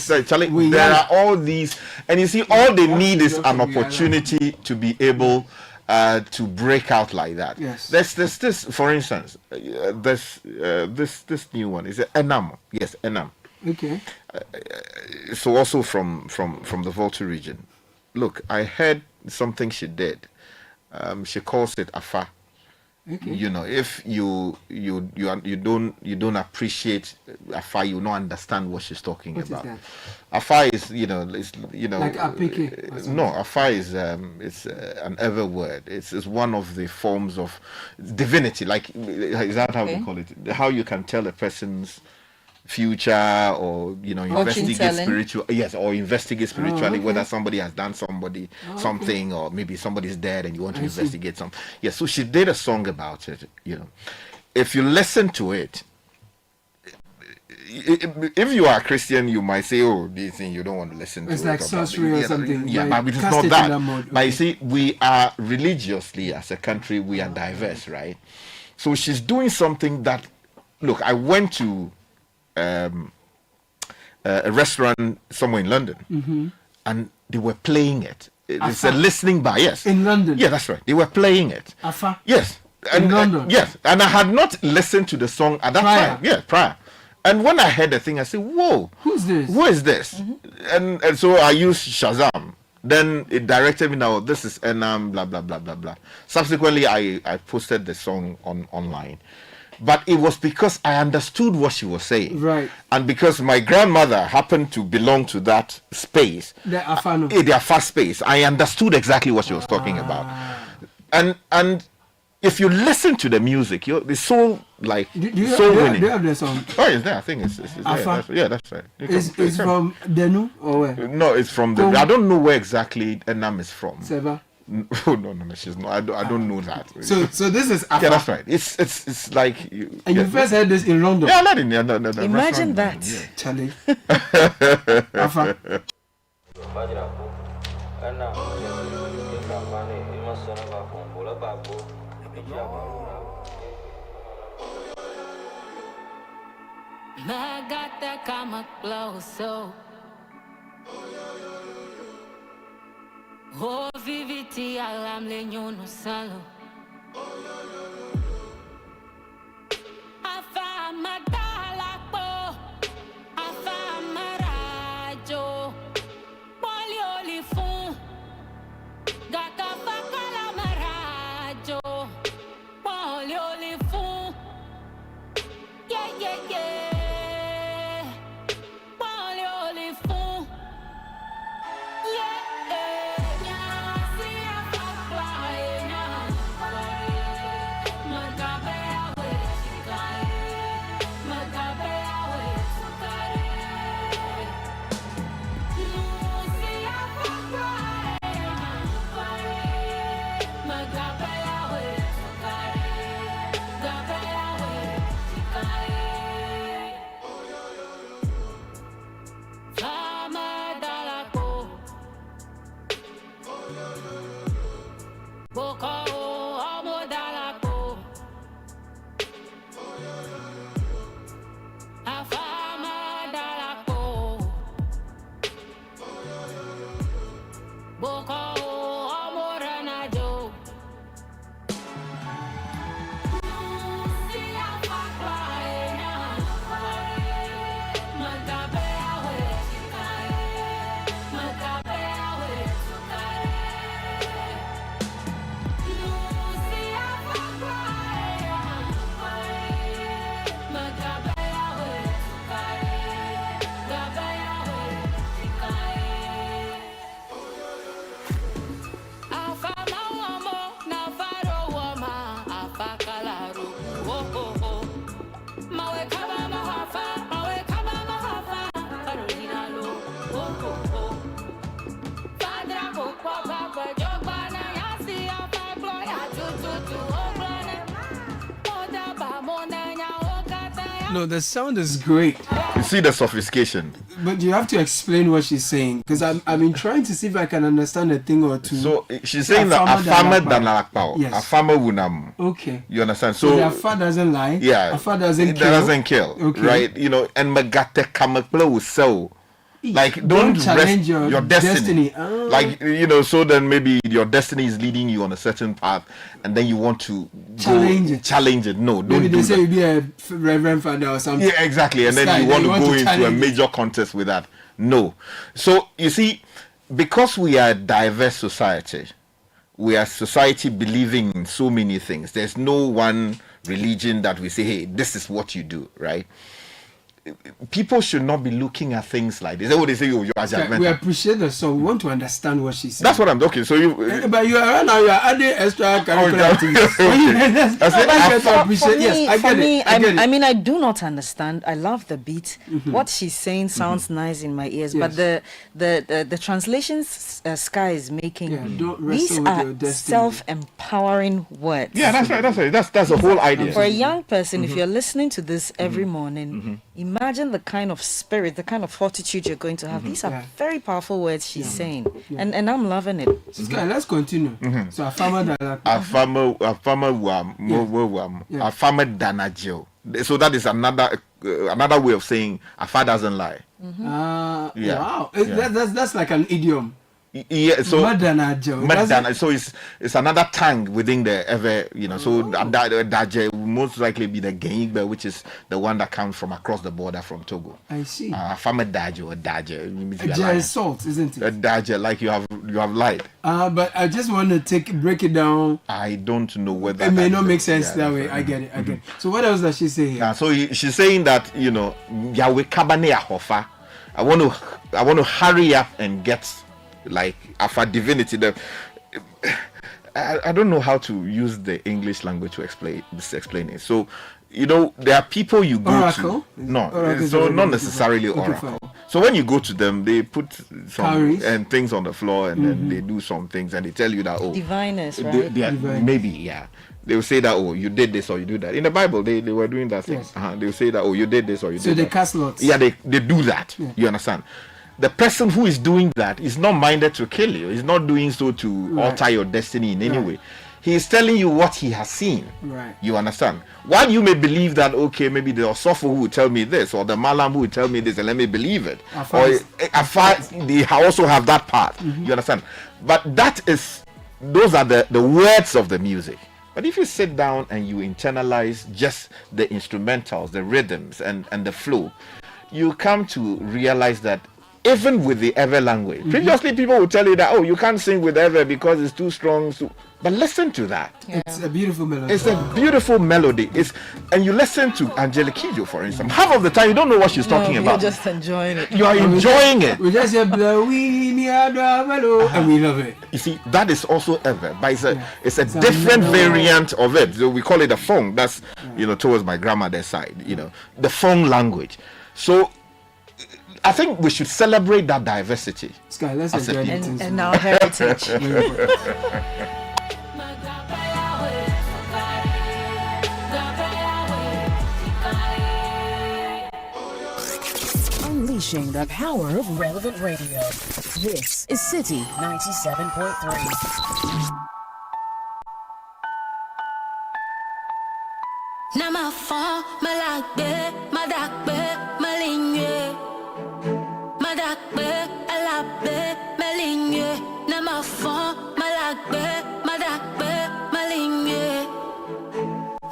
Side, Charlie, there are all these, and you see, all they need is an opportunity to be able to break out like that. Yes. There's this, for instance, this new one is Enam. Yes, Enam. Okay. So also from the Volta region. Look, I heard something she did. She calls it afa. Okay. If you don't appreciate afa, you don't understand what she's talking What about. is that? Afa is like apeke. No, afa is it's an ever word. It's one of the forms of divinity. Like, is that how we call it? How you can tell a person's future, or investigate spiritual, or investigate spiritually, whether somebody has done something, or maybe somebody's dead and you want to investigate something. So she did a song about it. If you listen to it, if you are a Christian, you might say, oh, this thing you don't want to listen to. It's like sorcery or something. But it's not that. But you see, we are religiously, as a country, we are diverse, right? So she's doing something that, look, I went to a restaurant somewhere in London, and they were playing it. It's a listening bar, yes. In London? Yeah, that's right. They were playing it. Afa? Yes. In London? Yes. And I had not listened to the song at that time. Yeah, prior. And when I heard the thing, I said, whoa. Who's this? Who is this? And so I used Shazam. Then it directed me, now this is Enam, blah, blah, blah, blah, blah. Subsequently, I posted the song online. But it was because I understood what she was saying. Right. And because my grandmother happened to belong to that space. The Afano. Their fast space. I understood exactly what she was talking about. And if you listen to the music, it's so winning. Do you have the song? Oh, it's there. I think it's there. That's right. It's from Denu or where? No, it's from I don't know where exactly Enam is from. Seva? Oh, no, she's not. I don't know that. So this is Afa. Yeah, that's right. It's like you. And you first heard this in London. Yeah, not in no. Imagine that. Yeah. Charlie. Afa. I got that karma glow, so oh viviti alam lenyo no salo. Afa madala po, afa marajo, poli olifun, gata fakala marajo, poli olifun, yeah. No, the sound is great. You see the sophistication. But you have to explain what she's saying, because I've been trying to see if I can understand a thing or two. So she's saying that a farmer than lakpao. Yes. A farmer wunam. Okay. You understand? So the afa doesn't lie. Yeah. Afa doesn't kill. Doesn't kill. Okay. Right? You know, and magate kamakla will sell. Like don't challenge rest your destiny. Like you know, so then maybe your destiny is leading you on a certain path, and then you want to challenge it. No, don't maybe do they say that. you be a reverend father or something. Yeah, exactly. And then you want to go into a major contest with that. No. So you see, because we are a diverse society, we are a society believing in so many things. There's no one religion that we say, hey, this is what you do, right? People should not be looking at things like this. They say, oh, you are judgmental. We appreciate the song. We want to understand what she's saying. That's what I'm talking. So you, but you are now you are adding extra curricular activities. I mean, I do not understand. I love the beat. What she's saying sounds nice in my ears, but the translations Sky is making, these are self-empowering words. Yeah, that's right. That's right. That's the whole idea. For a young person, if you're listening to this every morning, imagine the kind of spirit, the kind of fortitude you're going to have. These are very powerful words she's saying, and I'm loving it. Sky, let's continue. So a farmer danajo. So that is another way of saying a father doesn't lie. Wow, that's like an idiom. Yeah, so Madanajo. So it's another tongue within the ever, you know. So Daje will most likely be the Gengbe, which is the one that comes from across the border from Togo. I see. Farmer Daje or Daje. Daje is salt, isn't it? Daje, like you have lied. But I just want to break it down. I don't know whether it may not make sense that way. I get it. So what else does she say here? So she's saying that, you know, Yahweh Kabane Ahofa. I want to hurry up and get like Alpha divinity. I don't know how to use the English language to explain it. So, you know, there are people you go oracle? to. No, so not necessarily oracle. So when you go to them, they put some and things on the floor, and then they do some things, and they tell you that diviners, right? Maybe they will say that you did this or you do that. In the Bible, they were doing that thing. They will say that you did this or you did that. So they cast lots. Yeah, they do that. Yeah. You understand? The person who is doing that is not minded to kill you. He's not doing so to alter your destiny in any way. He is telling you what he has seen. Right. You understand? While you may believe that, okay, maybe the Osofo who will tell me this, or the Malam who will tell me this, and let me believe it. They also have that part. You understand? But those are the words of the music. But if you sit down and you internalize just the instrumentals, the rhythms, and the flow, you come to realize that even with the Ever language, previously people would tell you that, you can't sing with Ever because it's too strong. But listen to that. Yeah. It's a beautiful melody. It's a beautiful melody. And you listen to Angelique Kidjo, for instance. Half of the time, you don't know what she's talking about. You're just enjoying it. You are enjoying it. We just say, and we love it. You see, that is also Ever, but it's a different variant of it. So we call it a Fong. That's, towards my grandmother's side, the Fong language. So I think we should celebrate that diversity. Sky, let's enjoy it. And our heritage. Unleashing the power of relevant radio. This is Citi 97.3. Now my phone, my like bed, my dark bed, my ligne. My dark bed, I like bed, my ligne. Now my phone, my like bed, my dark bed, my ligne.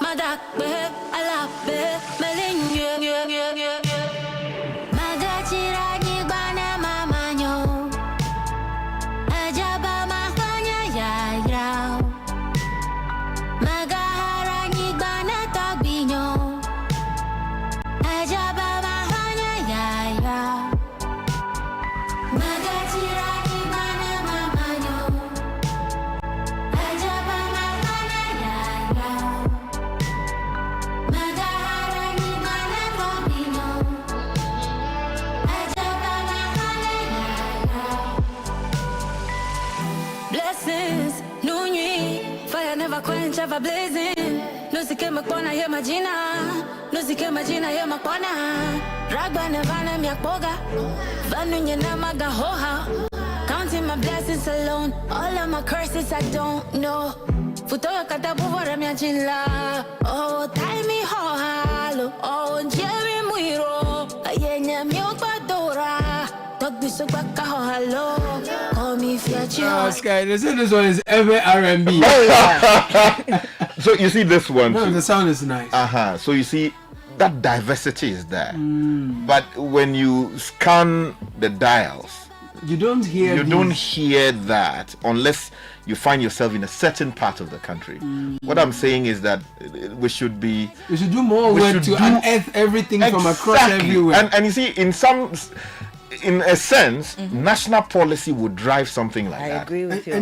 My dark bed, I like bed, my ligne. My dachira ni bana mama nyo. Ajaba mahanya ya ya. Magahara ni bana tabinyo. Ajaba mahanya ya ya. Magachira ni bana mama nyo. Ajaba mahanya ya ya. Magahara ni bana tabinyo. Ajaba mahanya ya ya. Blessings, no nuit, fire never quench, ever blazing. No Nusike makona ye majina. Nusike majina ye makona. Ragba nevana miakpoga. Vanu nyena maga hoha. Counting my blessings alone. All of my curses I don't know. Futoyo katabu vore miachila. Oh, tie me hohalo. Oh, Jerry Muiro. Ayenya miokadora. Talk me so back hohalo. Call me Fiachi. Sky, they say this one is ever R&B. So you see this one. No, too. the sound is nice. So you see that diversity is there. But when you scan the dials, you don't hear that unless you find yourself in a certain part of the country. What I'm saying is that we should do more work to unearth everything from across everywhere. And you see, in a sense, national policy would drive something like that. I agree with you.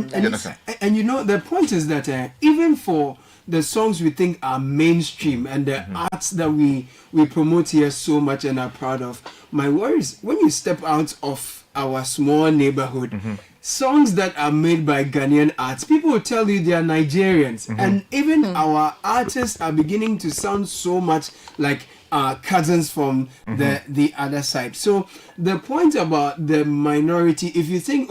And you know, the point is that even for the songs we think are mainstream and the arts that we promote here so much and are proud of, my worry is when you step out of our small neighborhood, songs that are made by Ghanaian arts, people will tell you they are Nigerians. And even our artists are beginning to sound so much like cousins from the other side. So the point about the minority, if you think,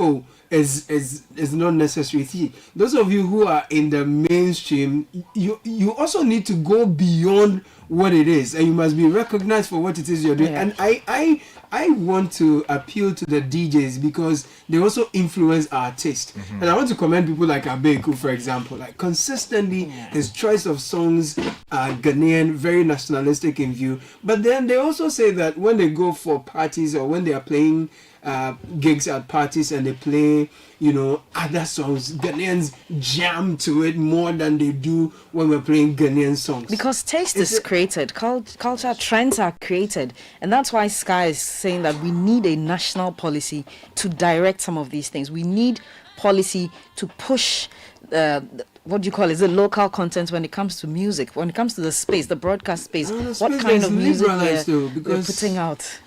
is not necessary. See, those of you who are in the mainstream, you also need to go beyond what it is, and you must be recognized for what it is you're doing. Yeah. And I want to appeal to the DJs because they also influence our taste. And I want to commend people like Abeku, for example. Like consistently, his choice of songs are Ghanaian, very nationalistic in view. But then they also say that when they go for parties or when they are playing gigs at parties and they play, other songs, Ghanaians jam to it more than they do when we're playing Ghanaian songs. Because taste is created, culture trends are created, and that's why Sky is saying that we need a national policy to direct some of these things. We need policy to push what do you call it? Is it local content when it comes to music, when it comes to the space, the broadcast space? What kind of music we're putting out?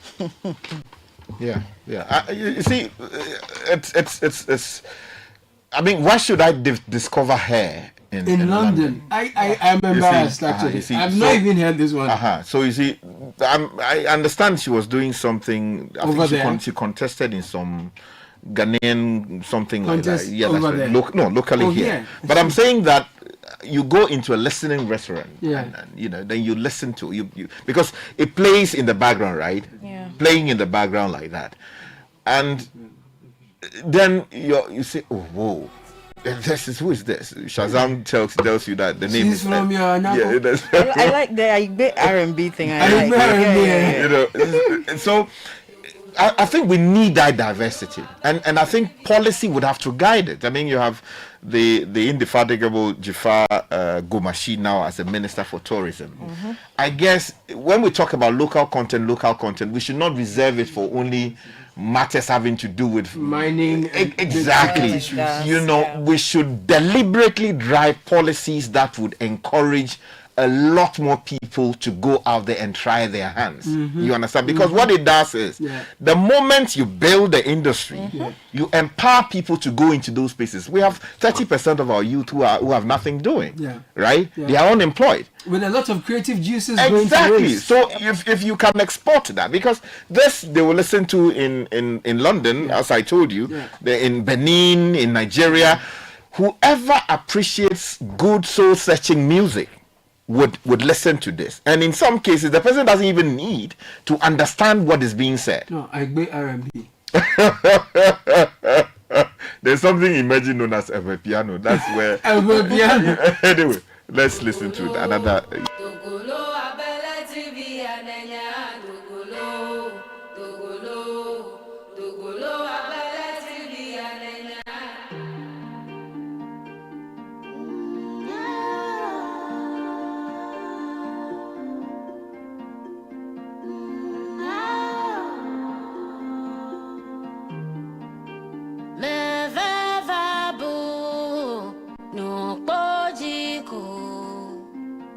Yeah. You see, it's. I mean, why should I discover her in London? I'm embarrassed actually. I've not even heard this one. So you see, I understand she was doing something. I Over think there. she contested in some Ghanaian something Contest like that. Yeah, over that's there. Locally here. Yeah. But I'm saying that you go into a listening restaurant, and then you listen to you because it plays in the background, right? Yeah. Playing in the background like that, and then you say, oh whoa. Who is this? Shazam tells you that the name She's is from your I like the R&B thing. So I think we need that diversity, and I think policy would have to guide it. I mean, you have the indefatigable Jafar Gomashi now as a minister for tourism. I guess when we talk about local content, we should not reserve it for only matters having to do with mining. Exactly. We should deliberately drive policies that would encourage a lot more people to go out there and try their hands. You understand? Because what it does is the moment you build the industry, you empower people to go into those spaces. We have 30% of our youth who have nothing doing. Right? They are unemployed. With a lot of creative juices going to Exactly. waste. So if you can export that, because this they will listen to in London, as I told you, in Benin, in Nigeria, whoever appreciates good soul-searching music would listen to this, and in some cases the person doesn't even need to understand what is being said. No, I agree. R&B. There's something emerging known as Ever Piano. That's where Ever Piano. Anyway, let's listen to another.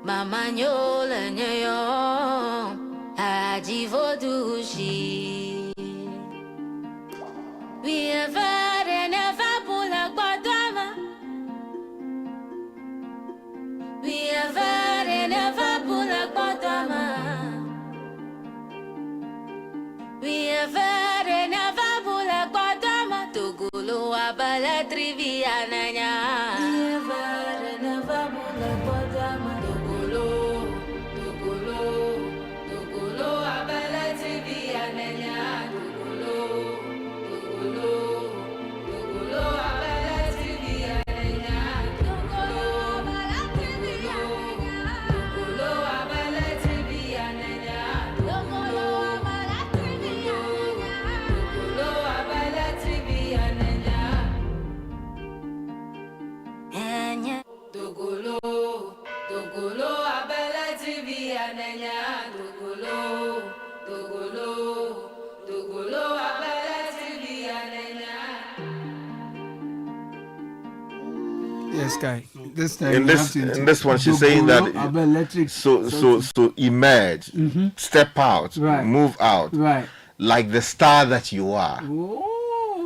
Mama nyola nyo ajivo dushi. We never pula gbadama. We abala trivia nanya. Never bula bodama dogolo, abala trivia nanya. Dogolo, abala trivia nanya. Dogolo, abala trivia nanya. Dogolo, abala trivia nanya. Dogolo, abala trivia nanya. Dogolo, abala trivia nanya. Nanya. Dogolo, abala trivia nanya. Dogolo, abala trivia nanya. Yes, Kai. This time In this one, she's saying that so emerge, step out, move out, like the star that you are.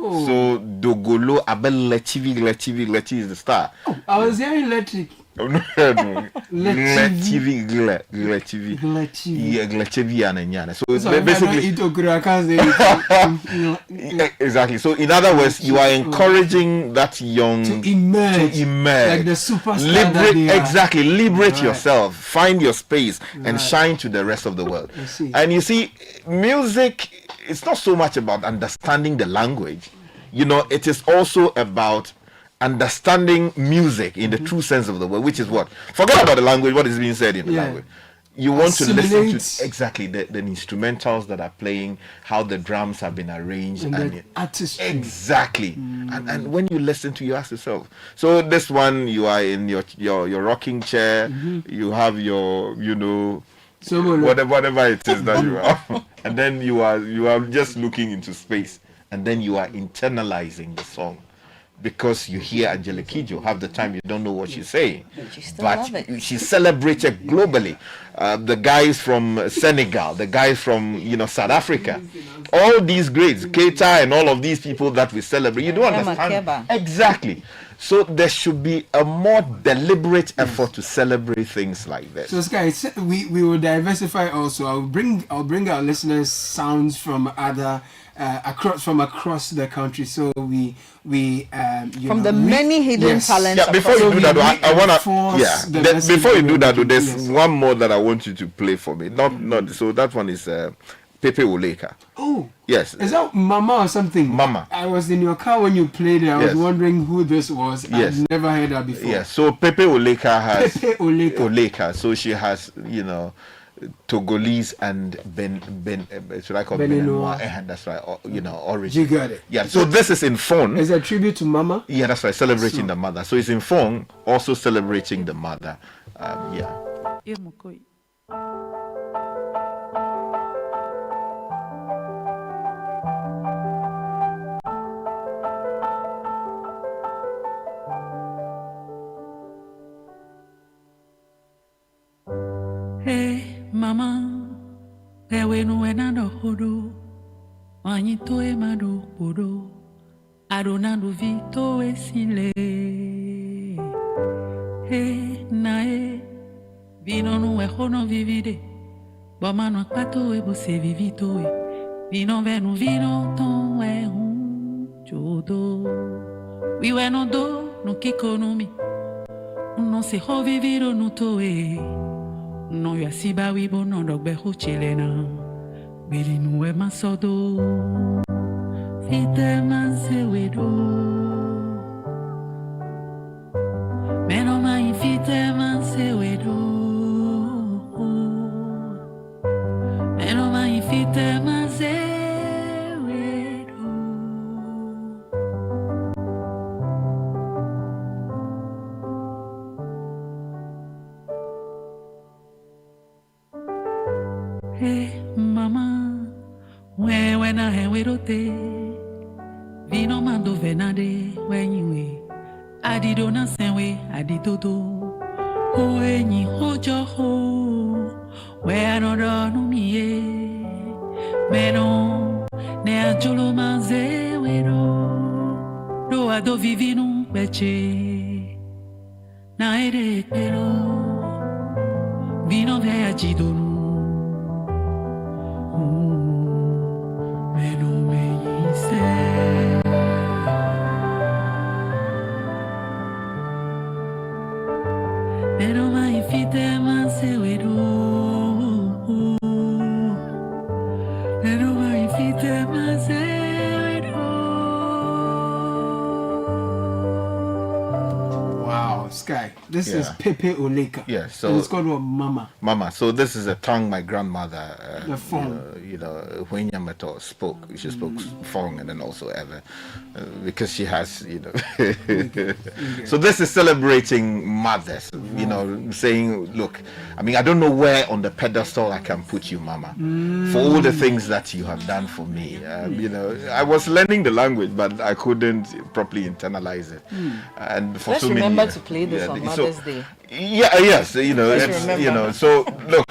So dogolo abelechivi lechivi is the star. Oh, I was hearing electric. No. Lechivi. So basically, exactly. So in other words, you are encouraging that young to emerge like the superstar. Liberate yourself, find your space, and shine to the rest of the world. And you see, music, it's not so much about understanding the language. It is also about understanding music in the true sense of the word, which is what? Forget about the language, what is being said in the language. You want to listen to exactly the instrumentals that are playing, how the drums have been arranged, and artistry. Exactly. And when you listen to, you ask yourself. So this one, you are in your rocking chair, you have your whatever it is that you are, and then you are just looking into space, and then you are internalizing the song. Because you hear Angelique Kidjo, half the time you don't know what she's saying, but she's celebrated globally. The guys from Senegal, the guys from South Africa, all these greats, Keita and all of these people that we celebrate, you don't understand exactly. So there should be a more deliberate effort to celebrate things like this. So Sky, we will diversify also. I'll bring our listeners sounds from other across the country. So we many hidden talents. Yeah, before you do that, I wanna before you do that, there's one more that I want you to play for me. Not so that one is Pepe Oleka. Oh. Yes. Is that Mama or something? Mama. I was in your car when you played it. I was wondering who this was. Yes. I've never heard that before. Yes. So Pepe Oleka has Pepe Oleka. So she has, Togolese and should I call Beninois? That's right. Origin. You got it. Yeah. So this is in phone. It's a tribute to Mama. Yeah, that's right. Celebrating the mother. So it's in phone, also celebrating the mother. Hey, Mama, ewe nuena no hodo, wanito e mado podo, adonando vito e sile. Hey, nae, vino nu e hono vivide, bomano akpato e bose vivito e, vino vino ton e jodo. Wiwe no do, no kiko no mi, no se ho viviro no to e. No ya siba wibo no dogbe ho chelena bili nuwe masodo fite mansewedo meno mai fite mansewedo meno mai fite mansewedo Hey, Mama, when I have widote, Vino mando venade, when you adidona senwe, adidodo, ho eni hojo ho, where no no mie, meno, ne ajolo manze wedo, do ado vivinu beche, na ere pero, vino ve ajidonu. Sky. This is Pepe Oleka. Yeah, so and it's called what, Mama. Mama. So this is a tongue my grandmother, when Yamato spoke. She spoke Fong and then also Ever, because she has, So this is celebrating mothers. Saying, look, I mean, I don't know where on the pedestal I can put you, Mama, for all the things that you have done for me. I was learning the language, but I couldn't properly internalize it. And for Let's so many remember to play this on Mother's Day. Yes, So look,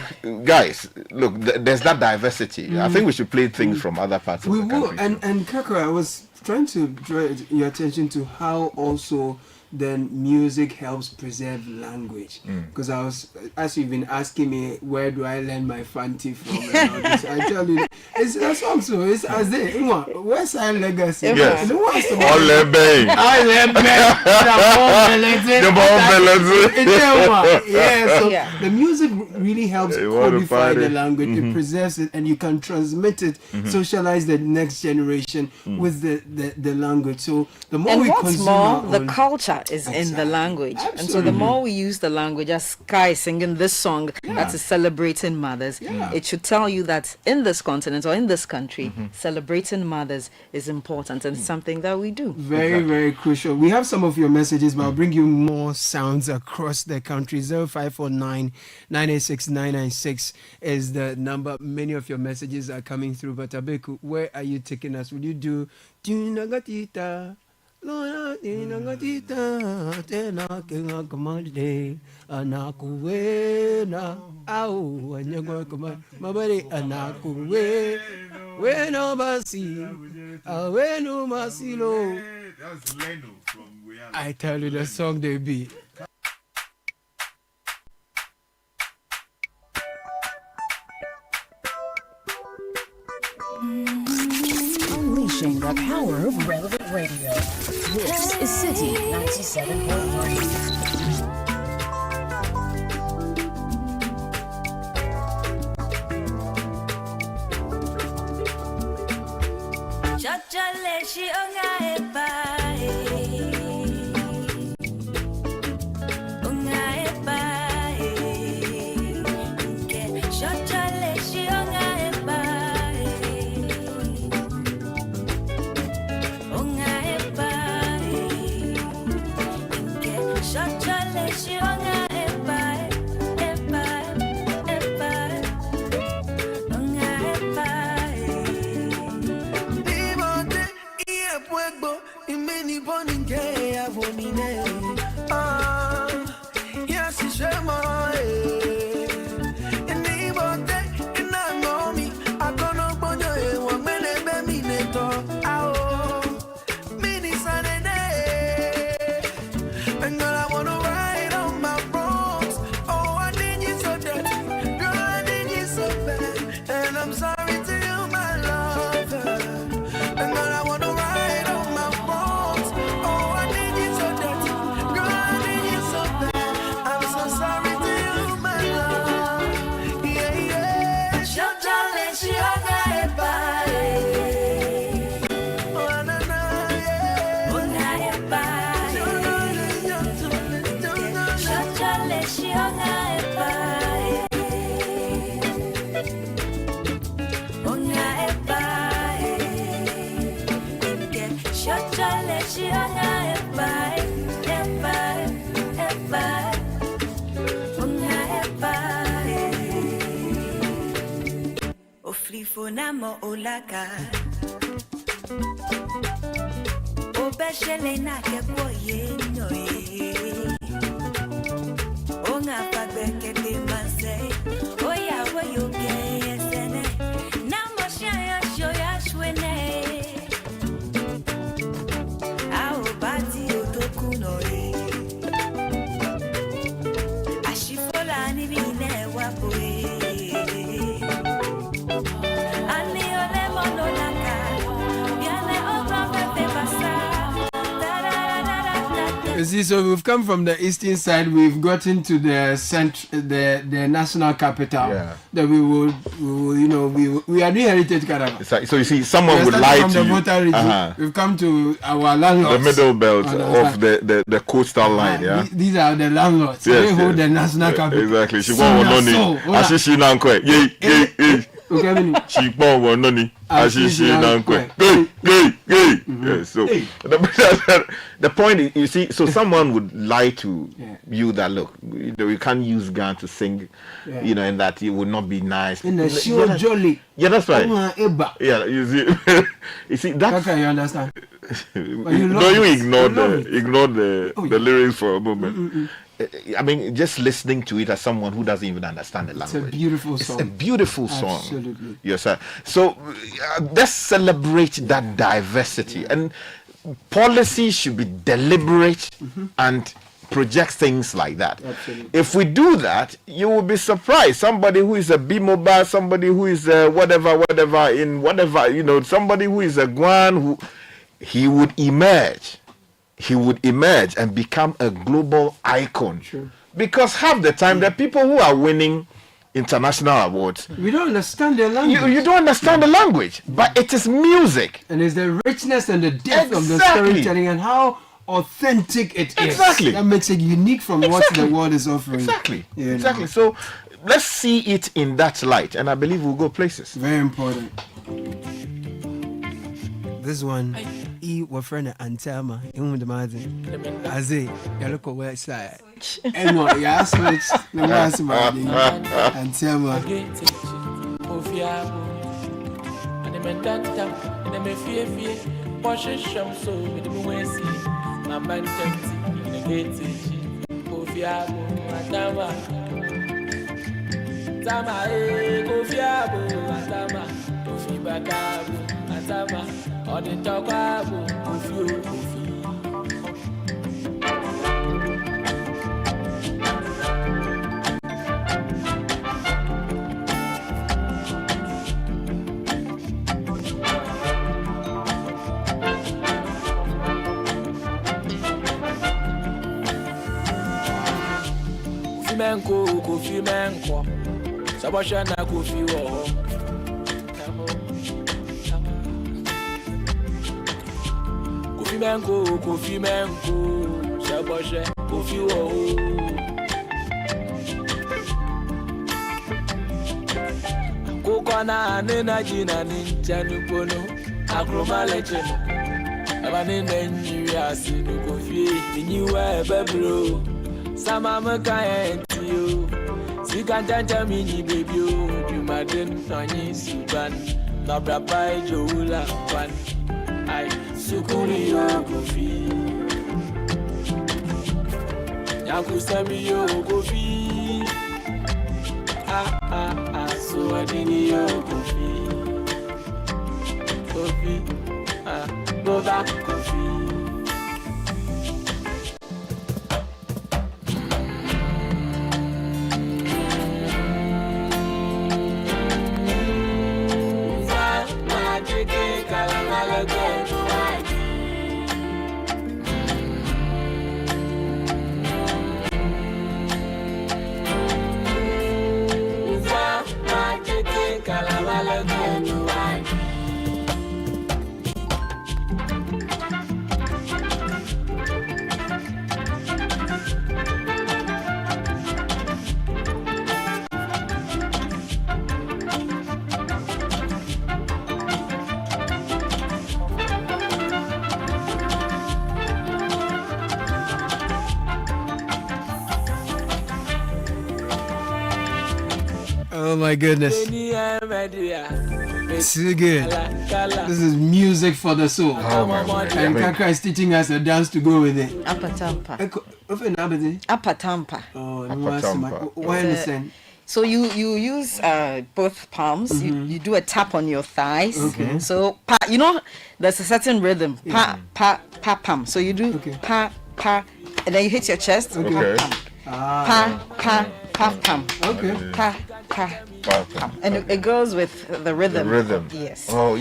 guys, there's that diversity. I think we should play things from other parts of the country. We will, and Kako, I was trying to draw your attention to how also then music helps preserve language. Because I was, as you've been asking me, where do I learn my fanti from and all this, I tell you, it's a song, so it's as they, West Side Legacy. Yes. The music really helps codify the language. It preserves it, and you can transmit it, socialize the next generation with the language. So the more we consume the culture is in the language. Absolutely. And so the more we use the language, as Sky singing this song that is celebrating mothers, it should tell you that in this continent or in this country, celebrating mothers is important and something that we do. Very, very crucial. We have some of your messages, but I'll bring you more sounds across the country. 0549 986 996 is the number. Many of your messages are coming through. But Abeku, where are you taking us? Will you do Nagatita? Lona Nagatita, Tena Kinga Kamade, Anakuena, Au, and you're going Mabari, Anakuwe, Weno Basi, Awenu Masilo. That's Leno from Wayala. I tell you, the song they be. Unleashing the power of relevant radio. This is Citi 97.1. Fonamo olaka Obeshele na keboye nyoye Onga pabeke de manse Oya woyo ke sene Namo shaya shoya shwene Ao bati otokuno Ashifola ni bine wapoe You see, so we've come from the eastern side, we've gotten to the the national capital. Yeah. That we will, we are doing heritage caravan. So you see, someone would lie from to the you. Voter region. We've come to our landlords. The middle belt of the coastal line, yeah. These are the landlords. Yes, they hold the national capital. Exactly. She won't want noni. Ashishi nankwe. Yay. She won't want noni. Ashishi nankwe. Gay. Yes. So the point is, you see, so someone would lie to you that look, you can't use gun to sing, and that it would not be nice. In the show jolly. Yeah, that's right. Yeah, you see, that's. How can you understand? You ignore the lyrics for a moment. I mean, just listening to it as someone who doesn't even understand the language. It's a beautiful song. It's a beautiful song. Absolutely. Yes, sir. So let's celebrate that diversity. And policy should be deliberate and project things like that. Absolutely. If we do that, you will be surprised. Somebody who is a B-mobile, somebody who is a whatever, somebody who is a Guan, he would emerge and become a global icon. Sure. Because half the time, the people who are winning international awards, we don't understand their language. You don't understand the language, but it is music. And it's the richness and the depth of the storytelling and how authentic it is. Exactly. That makes it unique from what the world is offering. Exactly. So let's see it in that light, and I believe we'll go places. Very important. This one, we're friend of Antama. I say, you look at west side. And what, you ask which, the last man, Antama. On the talk Kofi. Kofi menko, Sabasha na Kofi wo. Kofi menko, Sabasha Kofi wo. Kokona nena jina ninja nukono, akroma lecheno. Abane nenyi asinu Kofi, niwe bebro. Sama makaenti yo, sikantanta mini baby yo. Dumaden nani suban, nabra pai joula pan. Ay sukuri yo Kofi, yakusami yo Kofi. So adini yo Kofi, go back Kofi. Oh my goodness. So good. This is music for the soul. Oh my God. And Kaka is teaching us a dance to go with it. Apatampa. Oh, why understand? So you use both palms. You do a tap on your thighs. Okay. So there's a certain rhythm. Pa pam. So you do pa, and then you hit your chest. Okay. Pa pam. Pa pam. Okay. Pa And it goes with the rhythm. The rhythm. Yes. Oh,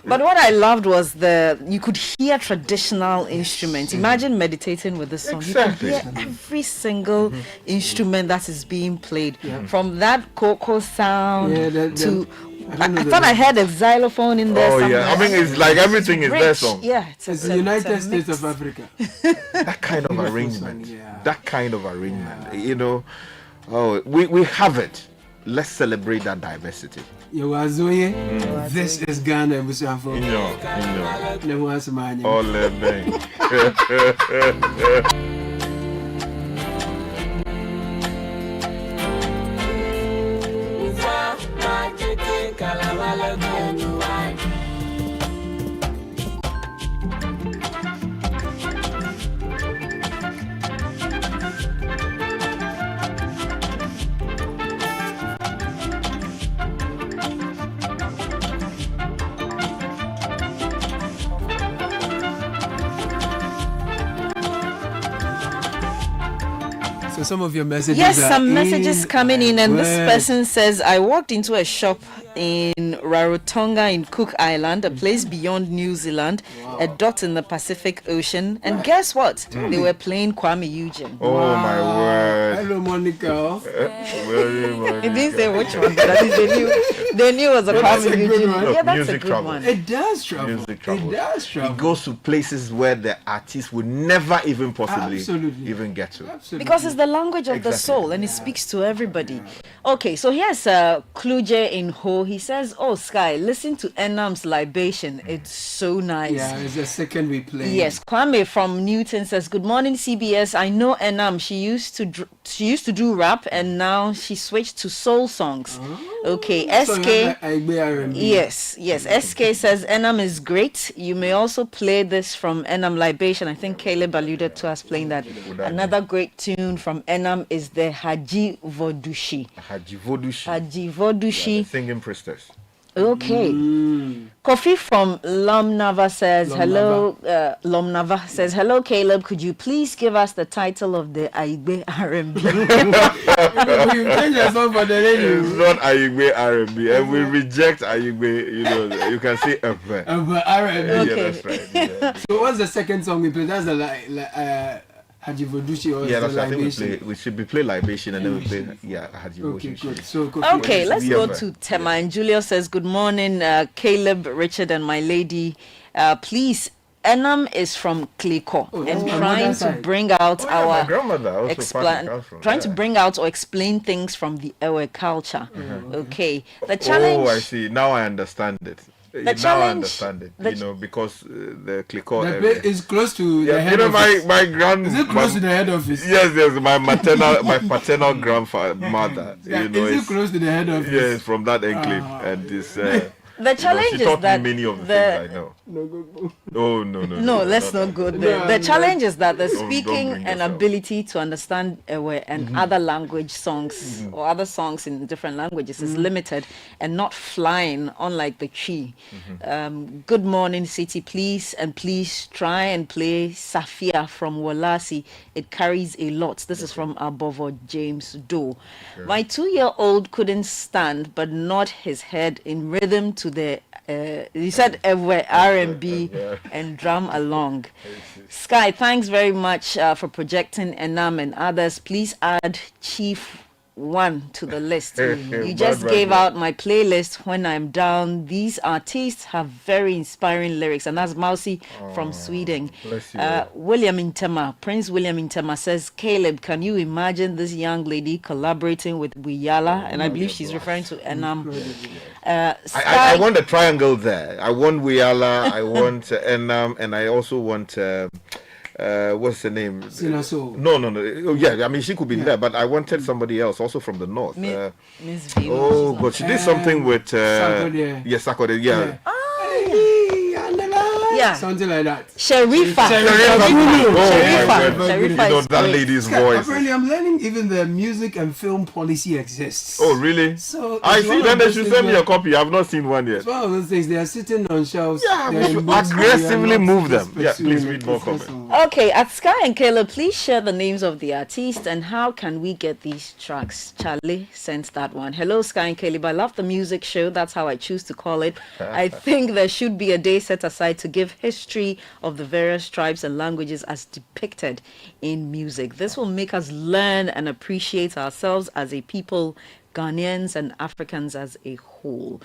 but what I loved was you could hear traditional instruments. Imagine meditating with this song. Exactly. You could hear every single instrument that is being played, from that cocoa sound to. I thought I heard a xylophone in there. Oh yeah, I mean it's like everything is their song. Yeah, it's the United States of Africa. That kind of arrangement. That kind of arrangement. You know, we have it. Let's celebrate that diversity. This is Ghana. So some of your messages. Yes, some messages coming in, and this person says, I walked into a shop in Rarotonga in Cook Island, a place beyond New Zealand, a dot in the Pacific Ocean, and guess what? They were playing Kwame Eugene. Oh my word! Hello, Monica. It didn't say which one, but at least they knew it was a Kwame Eugene one. Yeah, that's a good one. It does travel. Music travel. It does travel. It goes to places where the artist would never even possibly even get to. Absolutely. Because it's the language of the soul, and it speaks to everybody. Okay, so here's Kluje in Ho. He says, oh, Sky, listen to Enam's Libation. It's so nice. Yeah, it's the second we play. Yes, Kwame from Newton says, good morning, CBS. I know Enam. She used to do rap, and now she switched to soul songs. Okay, SK. Yes. SK says, Enam is great. You may also play this from Enam Libation. I think Caleb alluded to us playing that. Another great tune from Enam is the Haji Vodushi. Haji Vodushi. Haji Vodushi. Yeah, singing priestess. Okay. Kofi from Lomnava says, hello. Lomnava says, hello, Caleb. Could you please give us the title of the Aigbe R&B? You change your song for the radio. It's not Aigbe R&B, and we reject Aigbe. You know, you can say Ever. R&B. Okay. Yeah, that's right. Yeah. So what's the second song we play? That's the Haji Vodushi or that's the I Libation? think we should be play Libation and then we play Haji Vodushi. Okay, good. So, okay, let's go to Tema. And Julia says, good morning, Caleb, Richard, and my lady. Please, Enam is from Kliko and trying to bring out our trying to bring out or explain things from the Ewe culture. Okay, the challenge. Oh, I see. Now I understand it. Now I understand it. Because the Kliko area is close to the head office. my grand. Is it close to the head office? Yes. My paternal grandmother. Is it close to the head office? Yes, from that enclave, and this. The challenge she taught is that me many of the things I know. No, let's not go there. The challenge is that the speaking and ability to understand Ewe and other language songs or other songs in different languages is limited and not flying, unlike the Chi. Good morning, Citi. Please try and play Safia from Walasi. It carries a lot. This is from Abovo James Doe. Sure. My 2-year-old couldn't stand but nod his head in rhythm to the you said R&B and drum along. Sky, thanks very much for projecting Enam and others. Please add Chief 1 to the list. You just gave out my playlist when I'm down. These artists have very inspiring lyrics, and that's Mausi from Sweden. William Intema, Prince William Intema says, Caleb, can you imagine this young lady collaborating with Wiyala? And I believe she's referring to Enam. I want a triangle there. I want Wiyala, I want Enam, and I also want what's the name? No. Oh, yeah, I mean she could be there, but I wanted somebody else also from the north. Miss V. Oh, but she did something with Sakode. Yeah. Sharifia. Something like that. Sharifa. That lady's voice. Apparently, I'm learning even the music and film policy exists. Oh, really? So I see. Then they should send me a copy. I've not seen one yet. It's one of those things. They are sitting on shelves. Yeah, we should aggressively move them. Yeah, please read more comments. Okay, at Sky and Kayla, please share the names of the artists and how can we get these tracks. Charlie sent that one. Hello, Sky and Caleb. I love the music show. That's how I choose to call it. I think there should be a day set aside to give history of the various tribes and languages as depicted in music. This will make us learn and appreciate ourselves as a people, Ghanaians and Africans as a whole.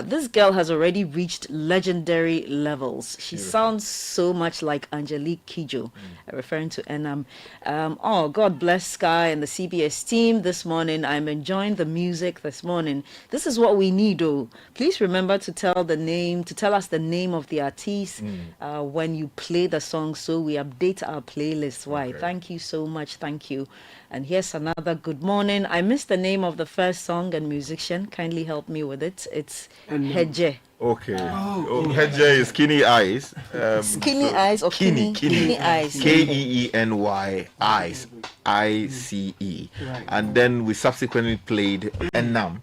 This girl has already reached legendary levels. She sounds so much like Angelique Kidjo, referring to Enam. Oh, God bless Sky and the CBS team this morning. I'm enjoying the music this morning. This is what we need, though. Please remember to tell us the name of the artist when you play the song, so we update our playlist. Why? Okay. Thank you so much. Thank you. And here's another good morning. I missed the name of the first song and musician. Kindly help me with it. It's Heje. Okay. Heje is Skinny Eyes. Skinny Eyes or Kini Eyes. Keeny Eyes. ICE. Right. And then we subsequently played Enam.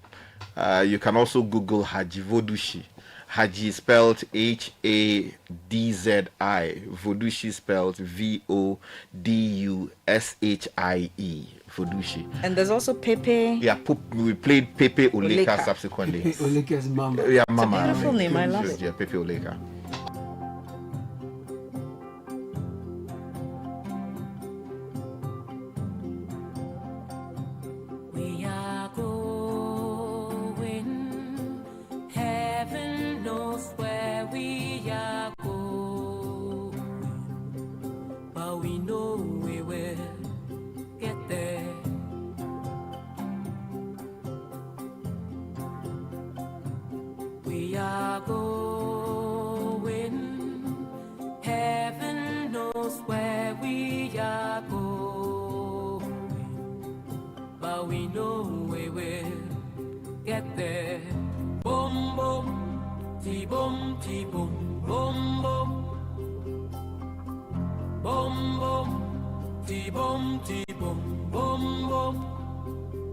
You can also Google Haji Vodushi. Haji spelled Hadzi, Vodushi spelled Vodushie, Vodushi. And there's also Pepe. Yeah, we played Pepe Oleka subsequently. Pepe Oleka's mama. Yeah, mama. It's a beautiful name, I love it. Yeah, Pepe Oleka.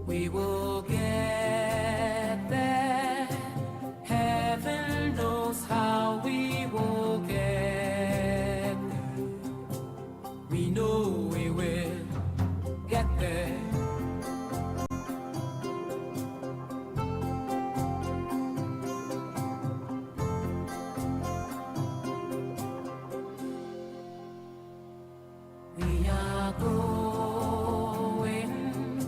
We will get there. Heaven knows how we will get there. We know we will get there. We are going. Heaven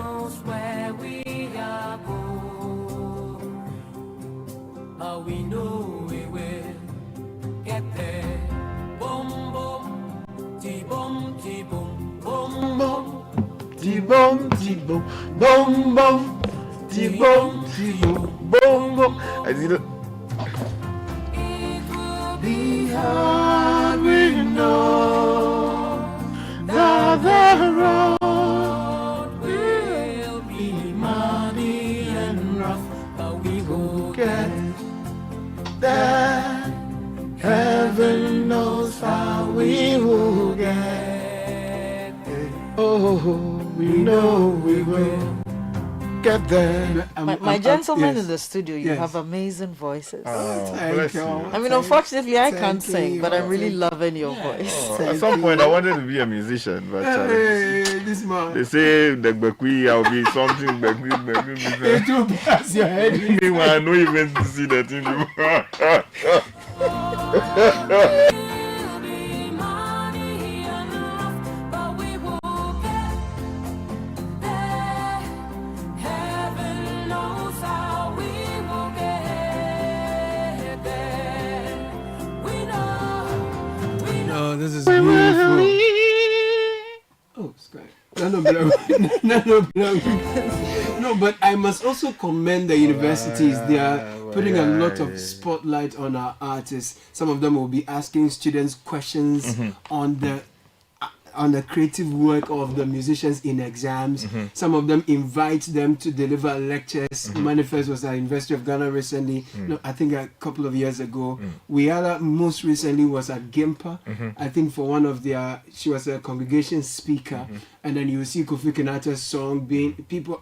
knows where we are going. But we know we will get there. Boom, boom, ti-boom, ti-boom, boom, boom. Ti-boom, ti-boom, boom, boom. Ti-boom, ti-boom, boom, boom. I see the... It will be hard, we know that the road will be muddy and rough, but we will get there. Heaven knows how we will get there. Oh, we know we will get there. My gentlemen yes. in the studio, you Yes. have amazing voices. Bless you. I mean, unfortunately, I can't Thank sing, you. but I'm really loving your voice. At some point, I wanted to be a musician, but Hey, this man. they say the Bekwi, I'll be something Bekwi. It will pass your head. Meanwhile, I don't even to see that thing. Oh, this is beautiful. Oh, Sky. No, but I must also commend the universities. They are putting a lot of spotlight on our artists. Some of them will be asking students questions on the on the creative work of the musicians in exams. Some of them invite them to deliver lectures. Manifest was at University of Ghana recently. No, I think a couple of years ago. Wiala most recently was at Gimpa. I think for one of their, she was a congregation speaker. And then you see Kofi Kinata's song being people.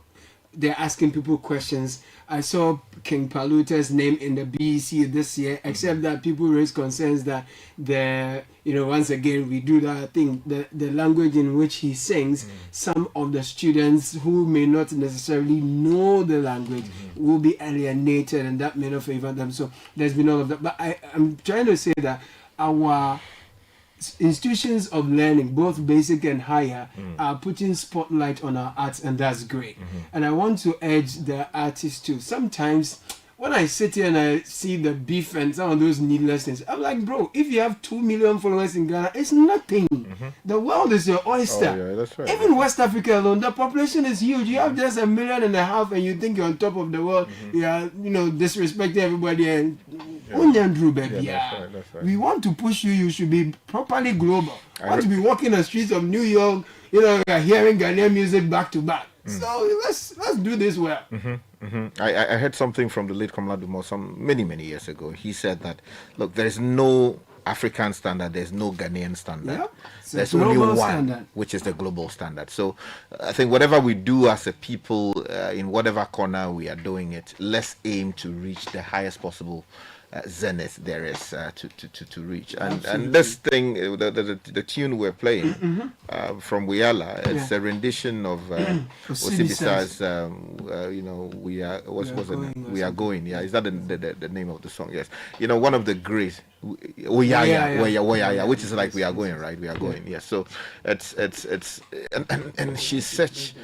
They're asking people questions. I saw King Paluta's name in the BEC this year, except that people raise concerns that once again, we do that thing, the language in which he sings, some of the students who may not necessarily know the language will be alienated, and that may not favor them. So there's been all of that. But I'm trying to say that our institutions of learning, both basic and higher, are putting spotlight on our arts, and that's great. And I want to urge the artists too. Sometimes when I sit here and I see the beef and some of those needless things, I'm like, bro, if you have 2 million followers in Ghana, it's nothing. The world is your oyster. Oh, yeah, that's right. Even West Africa alone, the population is huge. You have just 1.5 million and you think you're on top of the world. You are, disrespecting everybody and that's right. We want to push you. You should be properly global. I want to be walking the streets of New York, you're hearing Ghanaian music back to back. So let's do this well. I heard something from the late Kamala Dumo many years ago. He said that, look, there is no African standard, there's no Ghanaian standard. Yep. There's only one, standard, which is the global standard. So I think whatever we do as a people, in whatever corner we are doing it, let's aim to reach the highest possible zenith there is to reach. And this thing, the tune we're playing from Wiala, it's a rendition of Osibisa's we are going. Yeah, is that the name of the song? Yes. One of the great which is like we are going, right? We are going. Yeah. So it's and she's such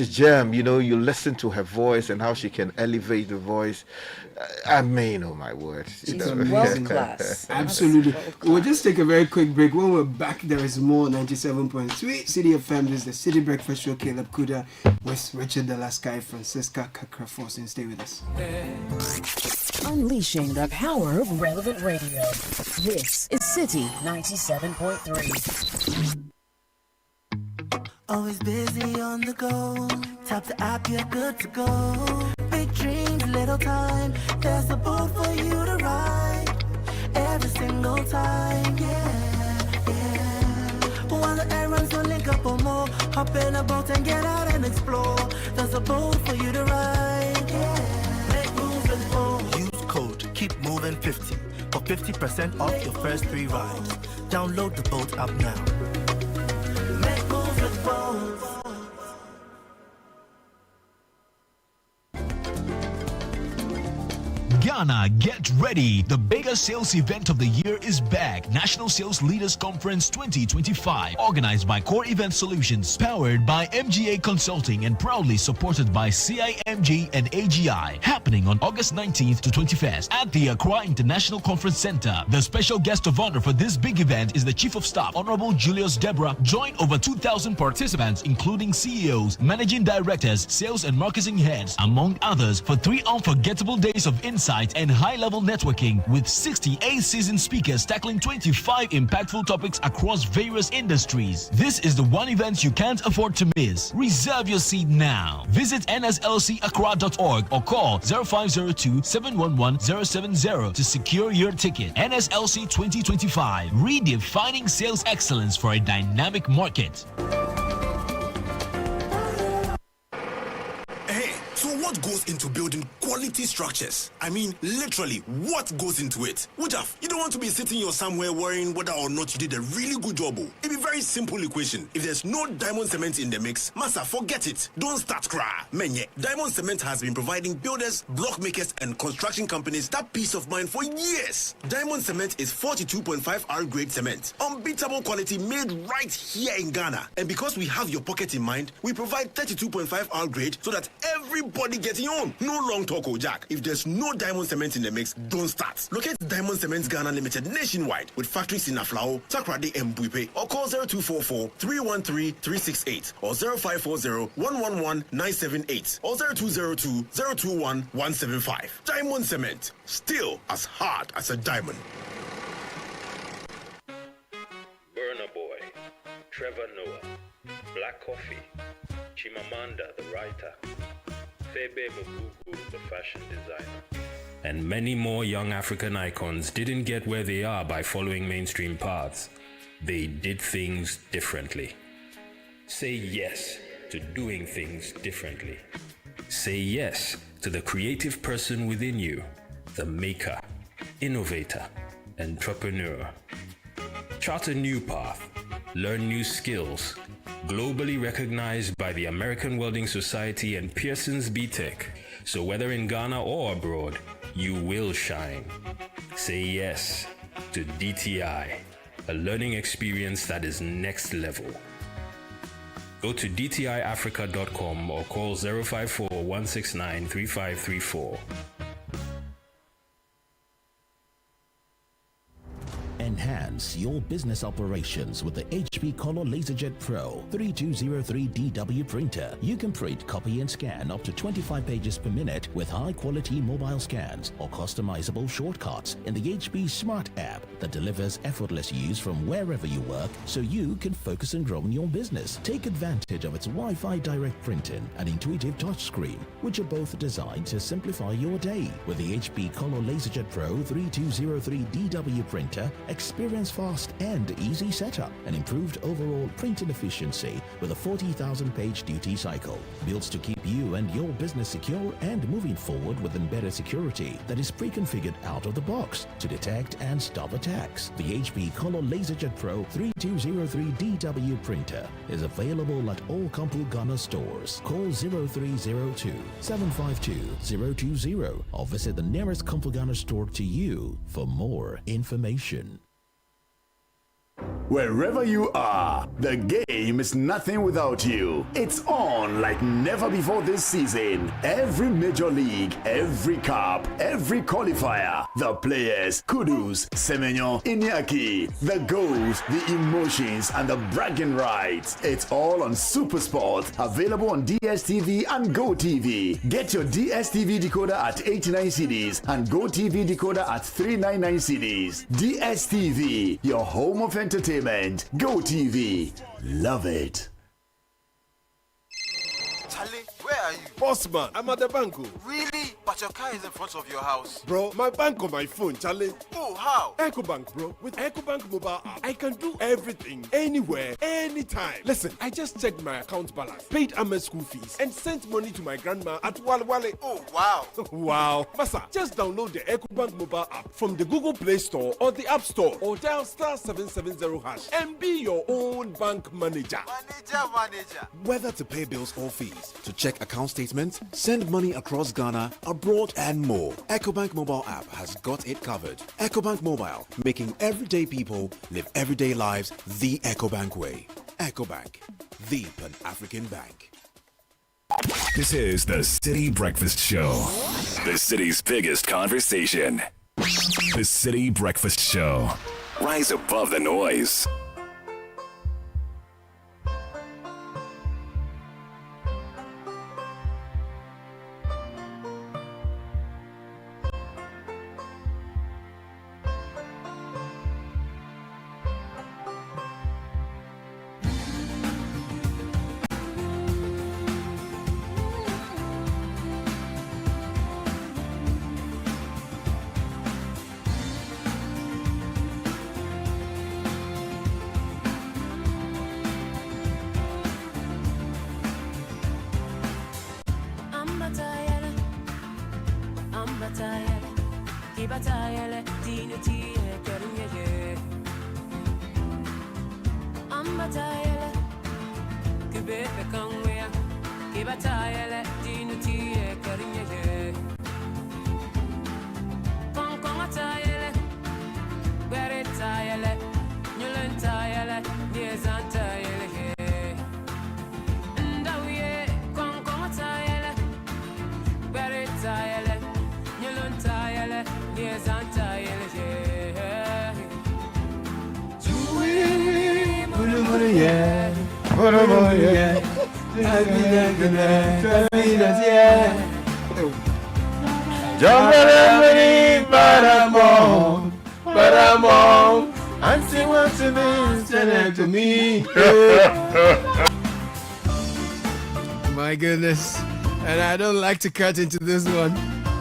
a gem. You listen to her voice and how she can elevate the voice. I mean, oh my word. She's world class. Absolutely. We'll just take a very quick break. When we're back, there is more 97.3 Citi FM. This is the City Breakfast Show. Caleb Kuda with Richard Delaskai, Francisca Kakrafos, and stay with us. Unleashing the power of relevant radio. This is Citi 97.3. Always busy on the go. Tap the app, you're good to go. Big dreams, little time. There's a boat for you to ride. Every single time, yeah. While the errands will link up or more. Hop in a boat and get out and explore. There's a boat for you to ride, yeah. Make moves with boat. Use code KEEPMOVING50 for 50% off your first 3 rides. Download the boat app now. Make moves with boats. Ghana, get ready. The biggest sales event of the year is back. National Sales Leaders Conference 2025, organized by Core Event Solutions, powered by MGA Consulting and proudly supported by CIMG and AGI. Happening on August 19th to 21st at the Accra International Conference Center. The special guest of honor for this big event is the Chief of Staff, Honorable Julius Deborah. Join over 2,000 participants, including CEOs, Managing Directors, Sales and Marketing Heads, among others, for 3 unforgettable days of insight and high-level networking with 68 seasoned speakers tackling 25 impactful topics across various industries. This is the one event you can't afford to miss. Reserve your seat now. Visit nslcaccra.org or call 0502-711-070 to secure your ticket. NSLC 2025, redefining sales excellence for a dynamic market. What goes into building quality structures? I mean, literally, what goes into it? Wujaf, you don't want to be sitting here somewhere worrying whether or not you did a really good job. It'd be a very simple equation. If there's no diamond cement in the mix, massa, forget it. Don't start cry. Menye, diamond cement has been providing builders, block makers, and construction companies that peace of mind for years. Diamond cement is 42.5 R grade cement. Unbeatable quality made right here in Ghana. And because we have your pocket in mind, we provide 32.5 R grade so that everybody getting on. No long talk, Jack. If there's no diamond cement in the mix, don't start. Locate Diamond Cement Ghana Limited nationwide with factories in Aflao, Takrade, and Buipe, or call 0244-313-368 or 0540-111-978 or 0202-021-175. Diamond Cement, still as hard as a diamond. Burner Boy, Trevor Noah, Black Coffee, Chimamanda, the writer, Febe Mugugu, the fashion designer, and many more young African icons didn't get where they are by following mainstream paths. They did things differently. Say yes to doing things differently. Say yes to the creative person within you, the maker, innovator, entrepreneur. Chart a new path, learn new skills, globally recognized by the American Welding Society and Pearson's B-Tech. So whether in Ghana or abroad, you will shine. Say yes to DTI, a learning experience that is next level. Go to dtiafrica.com or call 054-169-3534. Enhance your business operations with the HP Color LaserJet Pro 3203DW printer. You can print, copy, and scan up to 25 pages per minute with high-quality mobile scans or customizable shortcuts in the HP Smart app that delivers effortless use from wherever you work so you can focus on growing your business. Take advantage of its Wi-Fi direct printing and intuitive touchscreen, which are both designed to simplify your day. With the HP Color LaserJet Pro 3203DW printer, experience fast and easy setup and improved overall printing efficiency with a 40,000 page duty cycle. Built to keep you and your business secure and moving forward with embedded security that is pre-configured out of the box to detect and stop attacks. The HP Color LaserJet Pro 3203DW printer is available at all Kampu Ghana stores. Call 0302-752-020 or visit the nearest Kampu Ghana store to you for more information. Wherever you are, the game is nothing without you. It's on like never before this season. Every major league, every cup, every qualifier, the players, kudos, Semenyo, Iñaki, the goals, the emotions, and the bragging rights. It's all on SuperSport, available on DSTV and GoTV. Get your DSTV decoder at 89 cedis and GoTV decoder at 399 cedis. DSTV, your home of entertainment. Go TV. Love it. Charlie, where are you? Bossman, I'm at the bank. Really? But your car is in front of your house. Bro, my bank on my phone, Charlie. Oh, how? EcoBank, bro. With EcoBank mobile app, I can do everything, anywhere, anytime. Listen, I just checked my account balance, paid Ahmed's school fees, and sent money to my grandma at Wale. Oh, wow. Wow. Massa, just download the EcoBank mobile app from the Google Play Store or the App Store or dial *770# and be your own bank manager. Manager. Whether to pay bills or fees, to check account statements, send money across Ghana, abroad, and more, EcoBank mobile app has got it covered. EcoBank Mobile, making everyday people live everyday lives the EcoBank way. EcoBank, the Pan-African bank. This is the City Breakfast Show, the city's biggest conversation. The City Breakfast Show. Rise above the noise. What's it mean? Tell it to me. My goodness. And I don't like to cut into this one.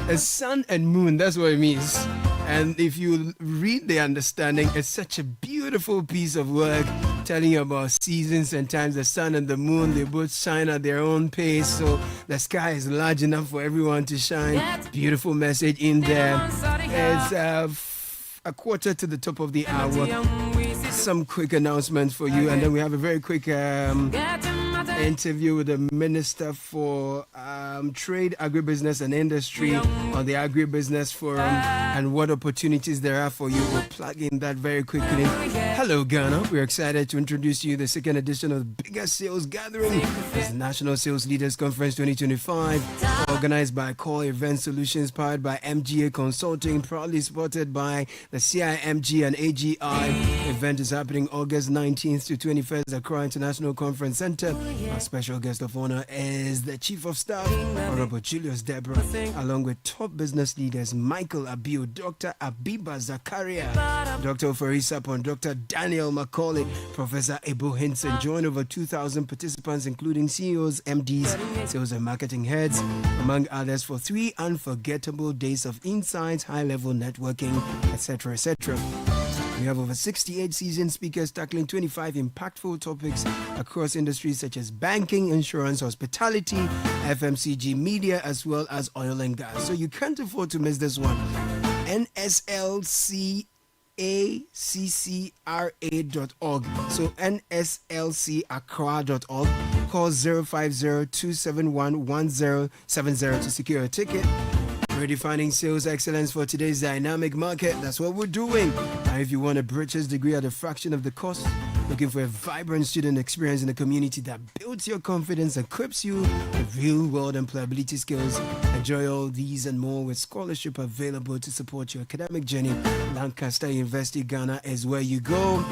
A sun and moon, that's what it means. And if you read the understanding, it's such a beautiful piece of work telling you about seasons and times. The sun and the moon, they both shine at their own pace. So the sky is large enough for everyone to shine. Beautiful message in there. It's a quarter to the top of the hour. Some quick announcements for you, and then we have a very quick interview with the Minister for Trade, Agribusiness and Industry on the Agribusiness Forum and what opportunities there are for you. We'll plug in that very quickly. Hello, Ghana. We're excited to introduce you the second edition of the biggest sales gathering. It's the National Sales Leaders Conference 2025, organized by Core Event Solutions, powered by MGA Consulting, proudly supported by the CIMG and AGI. The event is happening August 19th to 21st at Accra International Conference Center. Our special guest of honor is the Chief of Staff, Honorable Julius Deborah, along with top business leaders Michael Abiu, Dr. Abiba Zakaria, Dr. Ofari Sapon, Dr. Daniel Macaulay, Professor Ebo Hinson. Join over 2,000 participants, including CEOs, MDs, sales and marketing heads, among others, for 3 unforgettable days of insights, high-level networking, etc., etc. We have over 68 seasoned speakers tackling 25 impactful topics across industries such as banking, insurance, hospitality, FMCG, media, as well as oil and gas. So you can't afford to miss this one. NSLCACCRA.org. So NSLCAccra.org. Call 050-271-1070 to secure a ticket. Redefining sales excellence for today's dynamic market. That's what we're doing. Now, if you want a bachelor's degree at a fraction of the cost, looking for a vibrant student experience in a community that builds your confidence and equips you with real-world employability skills, enjoy all these and more with scholarship available to support your academic journey. Lancaster University Ghana is where you go.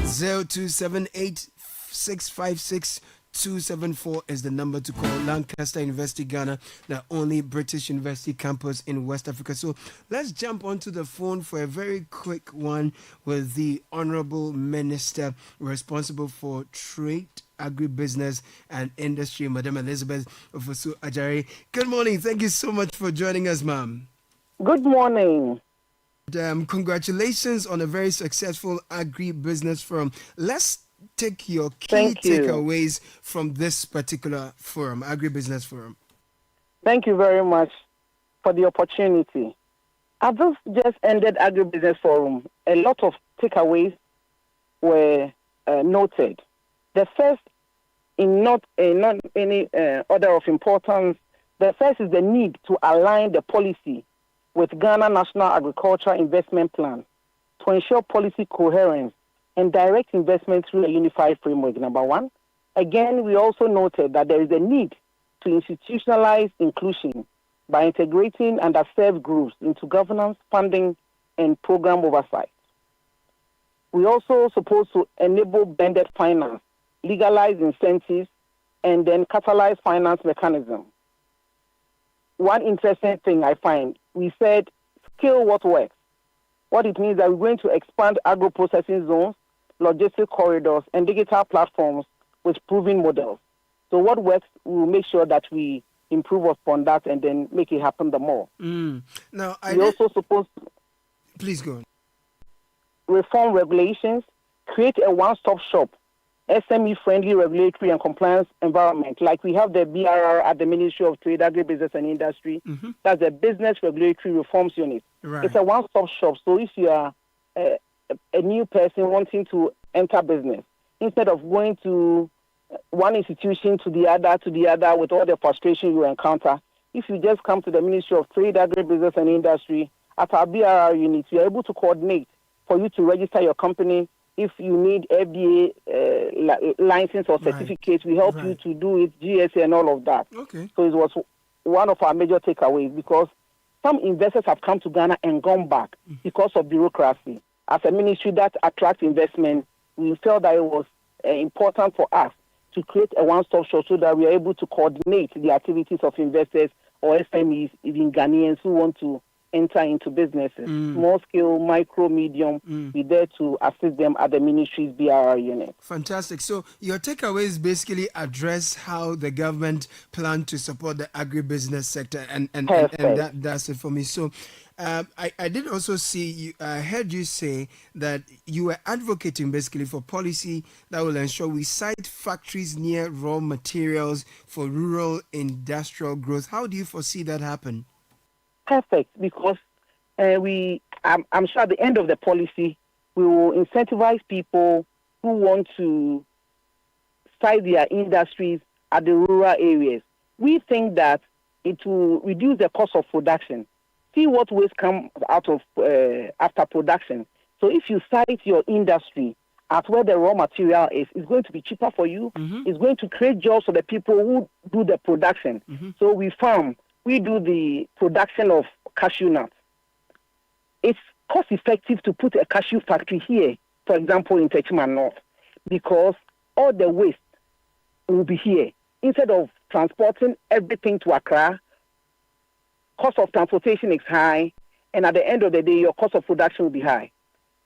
0278-656 274 is the number to call. Lancaster University Ghana, the only British university campus in West Africa. So let's jump onto the phone for a very quick one with the Honorable Minister responsible for Trade, Agribusiness and Industry, Madam Elizabeth Ofosu Ajari. Good morning. Thank you so much for joining us, ma'am. Good morning. Congratulations on a very successful agribusiness forum. Let's take your key takeaways from this particular forum, Agribusiness Forum. Thank you very much for the opportunity. I've just ended Agribusiness Forum. A lot of takeaways were noted. The first, in not any order of importance, the first is the need to align the policy with Ghana National Agricultural Investment Plan to ensure policy coherence and direct investment through a unified framework, number one. Again, we also noted that there is a need to institutionalize inclusion by integrating underserved groups into governance, funding, and program oversight. We also supposed to enable blended finance, legalize incentives, and then catalyze finance mechanism. One interesting thing I find, we said, scale what works. What it means that we're going to expand agro-processing zones, logistic corridors, and digital platforms with proven models. So what works, we will make sure that we improve upon that and then make it happen the more. Now, we also supposed to please go on. Reform regulations, create a one-stop shop, SME-friendly regulatory and compliance environment, like we have the BRR at the Ministry of Trade, Agribusiness and Industry. That's the Business Regulatory Reforms Unit. Right. It's a one-stop shop. So if you are a new person wanting to enter business, instead of going to one institution to the other with all the frustration you encounter, if you just come to the Ministry of Trade, Agribusiness and Industry, at our BRR unit, we are able to coordinate for you to register your company. If you need FDA license or certificate, we help you to do it, GSA and all of that. Okay. So it was one of our major takeaways because some investors have come to Ghana and gone back because of bureaucracy. As a ministry that attracts investment, we felt that it was important for us to create a one-stop shop so that we are able to coordinate the activities of investors or SMEs, even Ghanaians who want to enter into businesses, small scale, micro, medium. We're there to assist them at the ministry's BRR unit. Fantastic. So your takeaways basically address how the government plan to support the agribusiness sector, and that's it for me. So I did also see you. I heard you say that you were advocating basically for policy that will ensure we site factories near raw materials for rural industrial growth. How do you foresee that happen? Perfect, because I'm sure at the end of the policy, we will incentivize people who want to site their industries at the rural areas. We think that it will reduce the cost of production. See what waste come out of after production. So if you site your industry at where the raw material is, it's going to be cheaper for you. It's going to create jobs for the people who do the production. So we do the production of cashew nuts. It's cost effective to put a cashew factory here, for example, in Techman North, because all the waste will be here. Instead of transporting everything to Accra, cost of transportation is high, and at the end of the day, your cost of production will be high.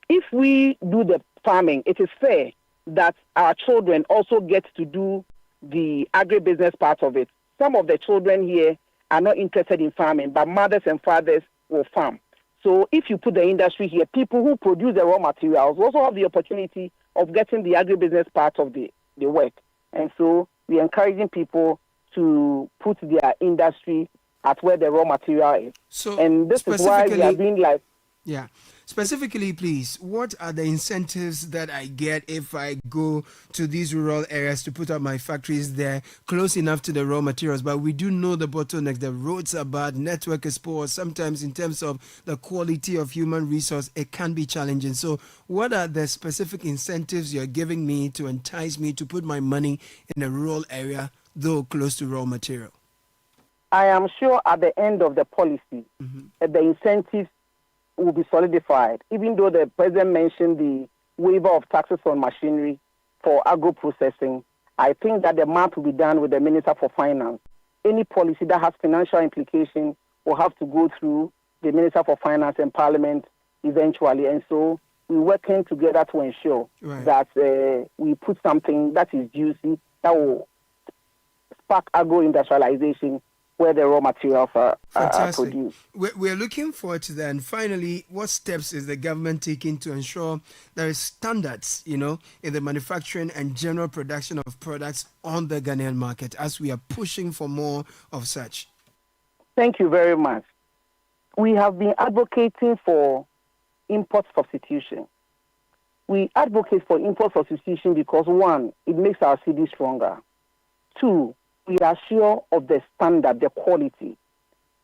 If we do the farming, it is fair that our children also get to do the agribusiness part of it. Some of the children here are not interested in farming, but mothers and fathers will farm. So if you put the industry here, people who produce the raw materials also have the opportunity of getting the agribusiness part of the work. And so we're encouraging people to put their industry at where the raw material is. So and this is why we are doing like... Yeah. Specifically, please, what are the incentives that I get if I go to these rural areas to put up my factories there, close enough to the raw materials? But we do know the bottlenecks. The roads are bad, network is poor. Sometimes in terms of the quality of human resource, it can be challenging. So what are the specific incentives you're giving me to entice me to put my money in a rural area, though close to raw material? I am sure at the end of the policy, the incentives will be solidified, even though the president mentioned the waiver of taxes on machinery for agro-processing. I think that the math will be done with the Minister for Finance. Any policy that has financial implications will have to go through the Minister for Finance and Parliament eventually. And so we're working together to ensure that we put something that is juicy, that will spark agro-industrialization where the raw materials are produced. We're looking forward to that. And finally, what steps is the government taking to ensure there is standards, in the manufacturing and general production of products on the Ghanaian market as we are pushing for more of such? Thank you very much. We have been advocating for import substitution. We advocate for import substitution because, one, it makes our city stronger. Two, we are sure of the standard, the quality.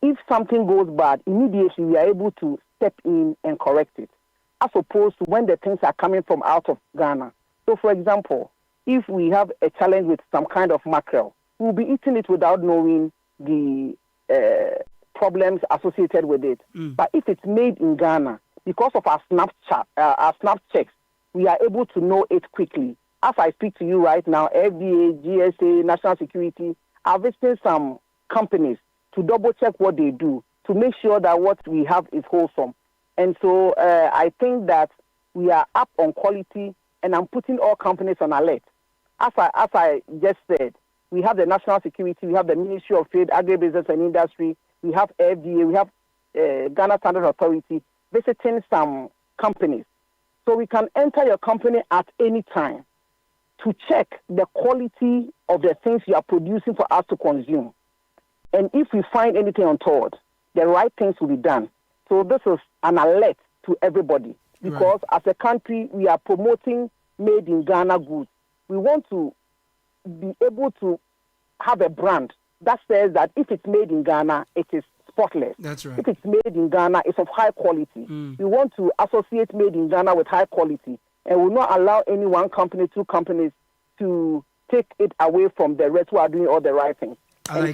If something goes bad, immediately we are able to step in and correct it, as opposed to when the things are coming from out of Ghana. So, for example, if we have a challenge with some kind of mackerel, we'll be eating it without knowing the problems associated with it. But if it's made in Ghana, because of our snap checks, we are able to know it quickly. As I speak to you right now, FDA, GSA, National Security are visiting some companies to double-check what they do, to make sure that what we have is wholesome. And so I think that we are up on quality, and I'm putting all companies on alert. As I just said, we have the National Security, we have the Ministry of Trade, Agribusiness and Industry, we have FDA, we have Ghana Standard Authority visiting some companies. So we can enter your company at any time to check the quality of the things you are producing for us to consume. And if we find anything untoward, the right things will be done. So this is an alert to everybody, because as a country, we are promoting made in Ghana goods. We want to be able to have a brand that says that if it's made in Ghana, it is spotless. That's right. If it's made in Ghana, it's of high quality. We want to associate made in Ghana with high quality, and will not allow any one company, two companies to take it away from the rest who are doing all the right things.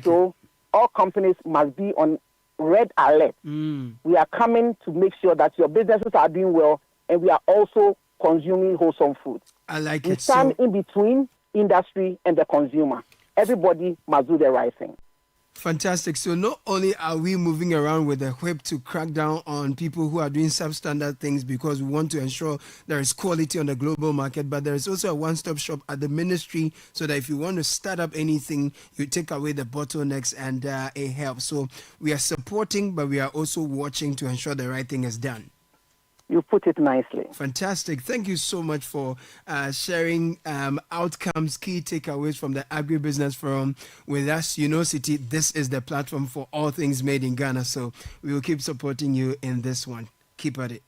So all companies must be on red alert. We are coming to make sure that your businesses are doing well, and we are also consuming wholesome food. We stand in between industry and the consumer. Everybody must do the right thing. Fantastic. So not only are we moving around with a whip to crack down on people who are doing substandard things because we want to ensure there is quality on the global market, but there is also a one-stop shop at the ministry so that if you want to start up anything, you take away the bottlenecks and it helps. So we are supporting, but we are also watching to ensure the right thing is done. You put it nicely. Fantastic. Thank you so much for sharing outcomes, key takeaways from the Agribusiness Forum with us. You know, Citi, this is the platform for all things made in Ghana. So we will keep supporting you in this one. Keep at it.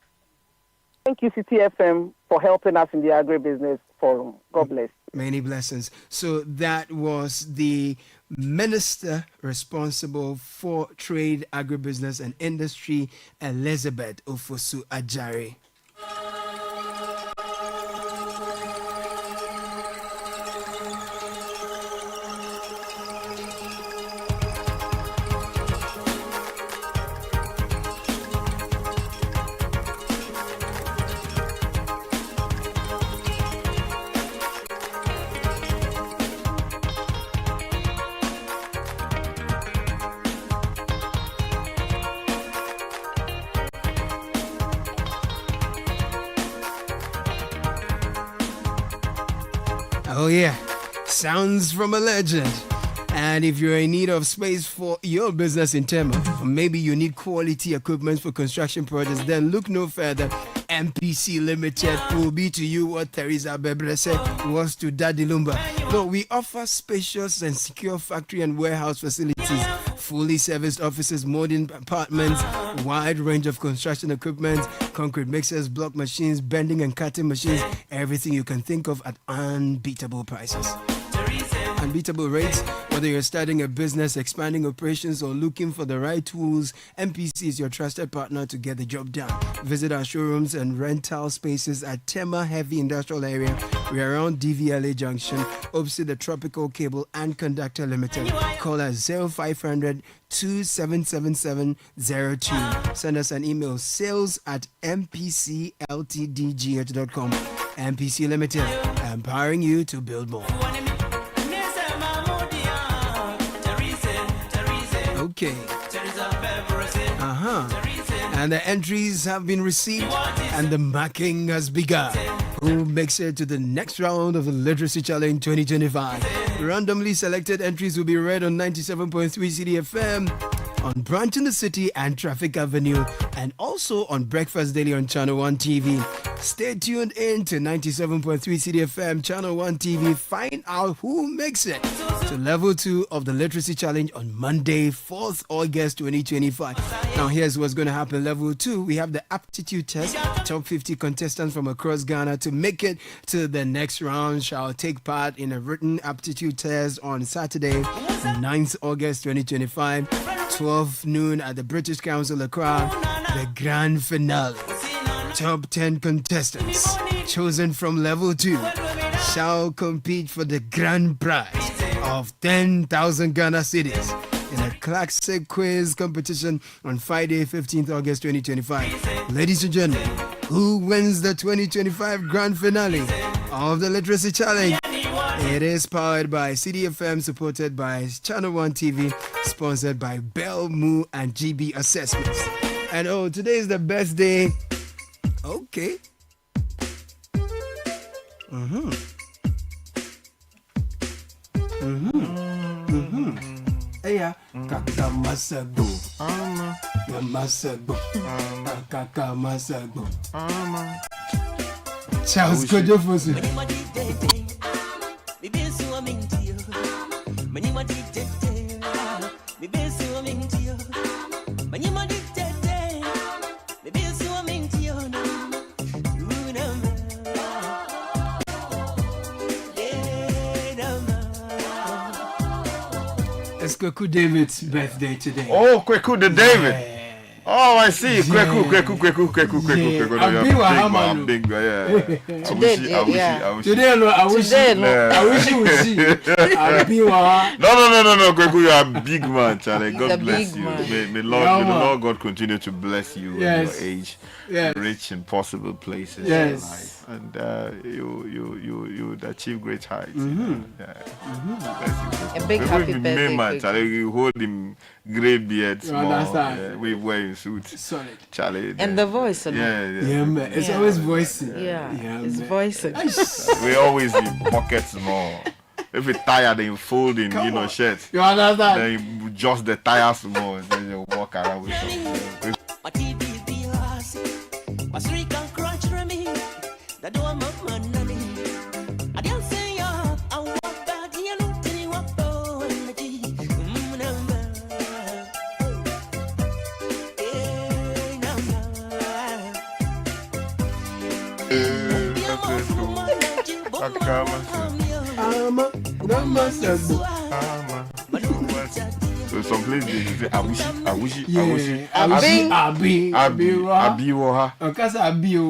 Thank you, Citi FM, for helping us in the Agribusiness Forum. God bless. Many blessings. So that was the Minister responsible for Trade, Agribusiness and Industry, Elizabeth Ofosu Ajare. Oh yeah, sounds from a legend. And if you're in need of space for your business in Tema, or maybe you need quality equipment for construction projects, then look no further. MPC Limited will be to you what Teresa Bebrese was to Daddy Lumba. No, we offer spacious and secure factory and warehouse facilities, fully serviced offices, modern apartments, wide range of construction equipment, concrete mixers, block machines, bending and cutting machines, everything you can think of at unbeatable prices. Unbeatable rates. Whether you're starting a business, expanding operations, or looking for the right tools, MPC is your trusted partner to get the job done. Visit our showrooms and rental spaces at Tema Heavy Industrial Area. We are around DVLA Junction, opposite the Tropical Cable and Conductor Limited. Call us 0500 277702. Send us an email, sales@mpcltdgh.com. MPC Limited, empowering you to build more. Okay. And the entries have been received and the marking has begun. Who makes it to the next round of the Literacy Challenge 2025? Randomly selected entries will be read on 97.3 Citi FM, on Branch in the City and Traffic Avenue, and also on Breakfast Daily on Channel 1 TV. Stay tuned in to 97.3 Citi FM, Channel 1 TV. Find out who makes it to level 2 of the Literacy Challenge on Monday, 4th August 2025. Now, here's what's going to happen. Level 2, we have the aptitude test. Top 50 contestants from across Ghana to make it to the next round shall take part in a written aptitude test on Saturday, 9th August 2025. 12 noon at the British Council Accra, the grand finale. Top 10 contestants chosen from level 2 shall compete for the grand prize of 10,000 Ghana cedis in a classic quiz competition on Friday, 15th August 2025. Ladies and gentlemen, who wins the 2025 grand finale of the Literacy Challenge? It is powered by Citi FM, supported by Channel 1 TV, sponsored by Bell, Moo, and GB Assessments. And oh, today is the best day. Okay. Yeah. Kaka masago. Ya masago. Kaka masago. Charles Kojo Fosu. It's Kweku David's birthday today. Oh, Kweku the David. Yeah. Oh, I see. Kweku. Big man. Yeah. I wish you would see. No. Kweku, you are a big man, Charlie. God bless you. May Lord God continue to bless you in your age. Yes. Rich in possible places in life. And you would achieve great heights. A big happy birthday. Man, Charlie, you hold him grey beard, small. We wear suits. Solid. Charlie. And the voice. Yeah, man. It's always voicey. It's voicey. We always in pockets more. If you're tired, then you fold in, shirt. You understand? Then you adjust the tires more, and then you walk around with them. So some place they say Awushi. Abiwaha. Okasa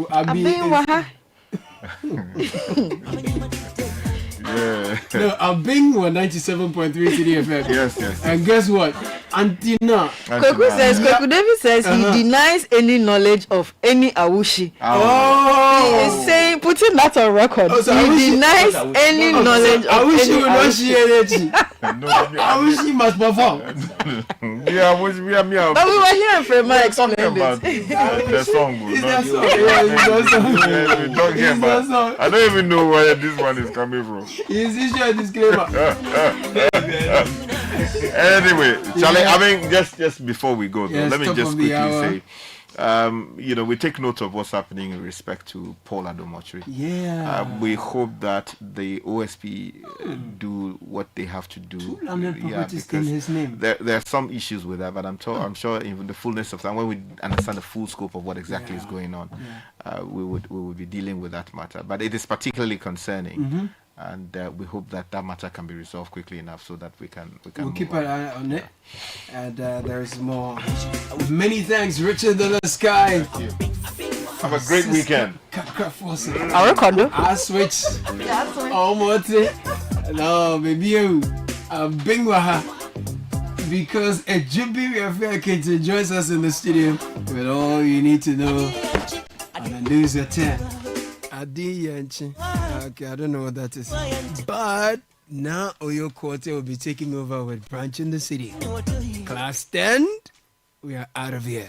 Abiwaha. Yeah. No, Abing was 97.3 Citi FM. Yes. And guess what? Antina. Kweku David says he denies any knowledge of any Awushi. He is saying, putting that on record. He denies any knowledge of Awushi any will not share anything. Awushi must perform. Yeah, but we were here for my explaining about the song. I don't even know where this one is coming from. He's issuing a disclaimer. Anyway, Charlie, I mean, just before we go, though, let me just quickly say, we take note of what's happening in respect to Paul Adomotri. Yeah. We hope that the OSP do what they have to do. Because in his name. There are some issues with that, but I'm sure in the fullness of time, when we understand the full scope of what exactly is going on, we would be dealing with that matter. But it is particularly concerning. And we hope that matter can be resolved quickly enough so that we can keep an eye on it. And there's more. Many thanks, Richard in the Sky. Have a great weekend. I switch. Almost. No, baby, you. Bingwaha. Because a Jubi Affair joins us in the studio with all you need to know. And then lose your 10. Okay, I don't know what that is. But now Oyo Quarter will be taking over with Branch in the City. Class 10, we are out of here.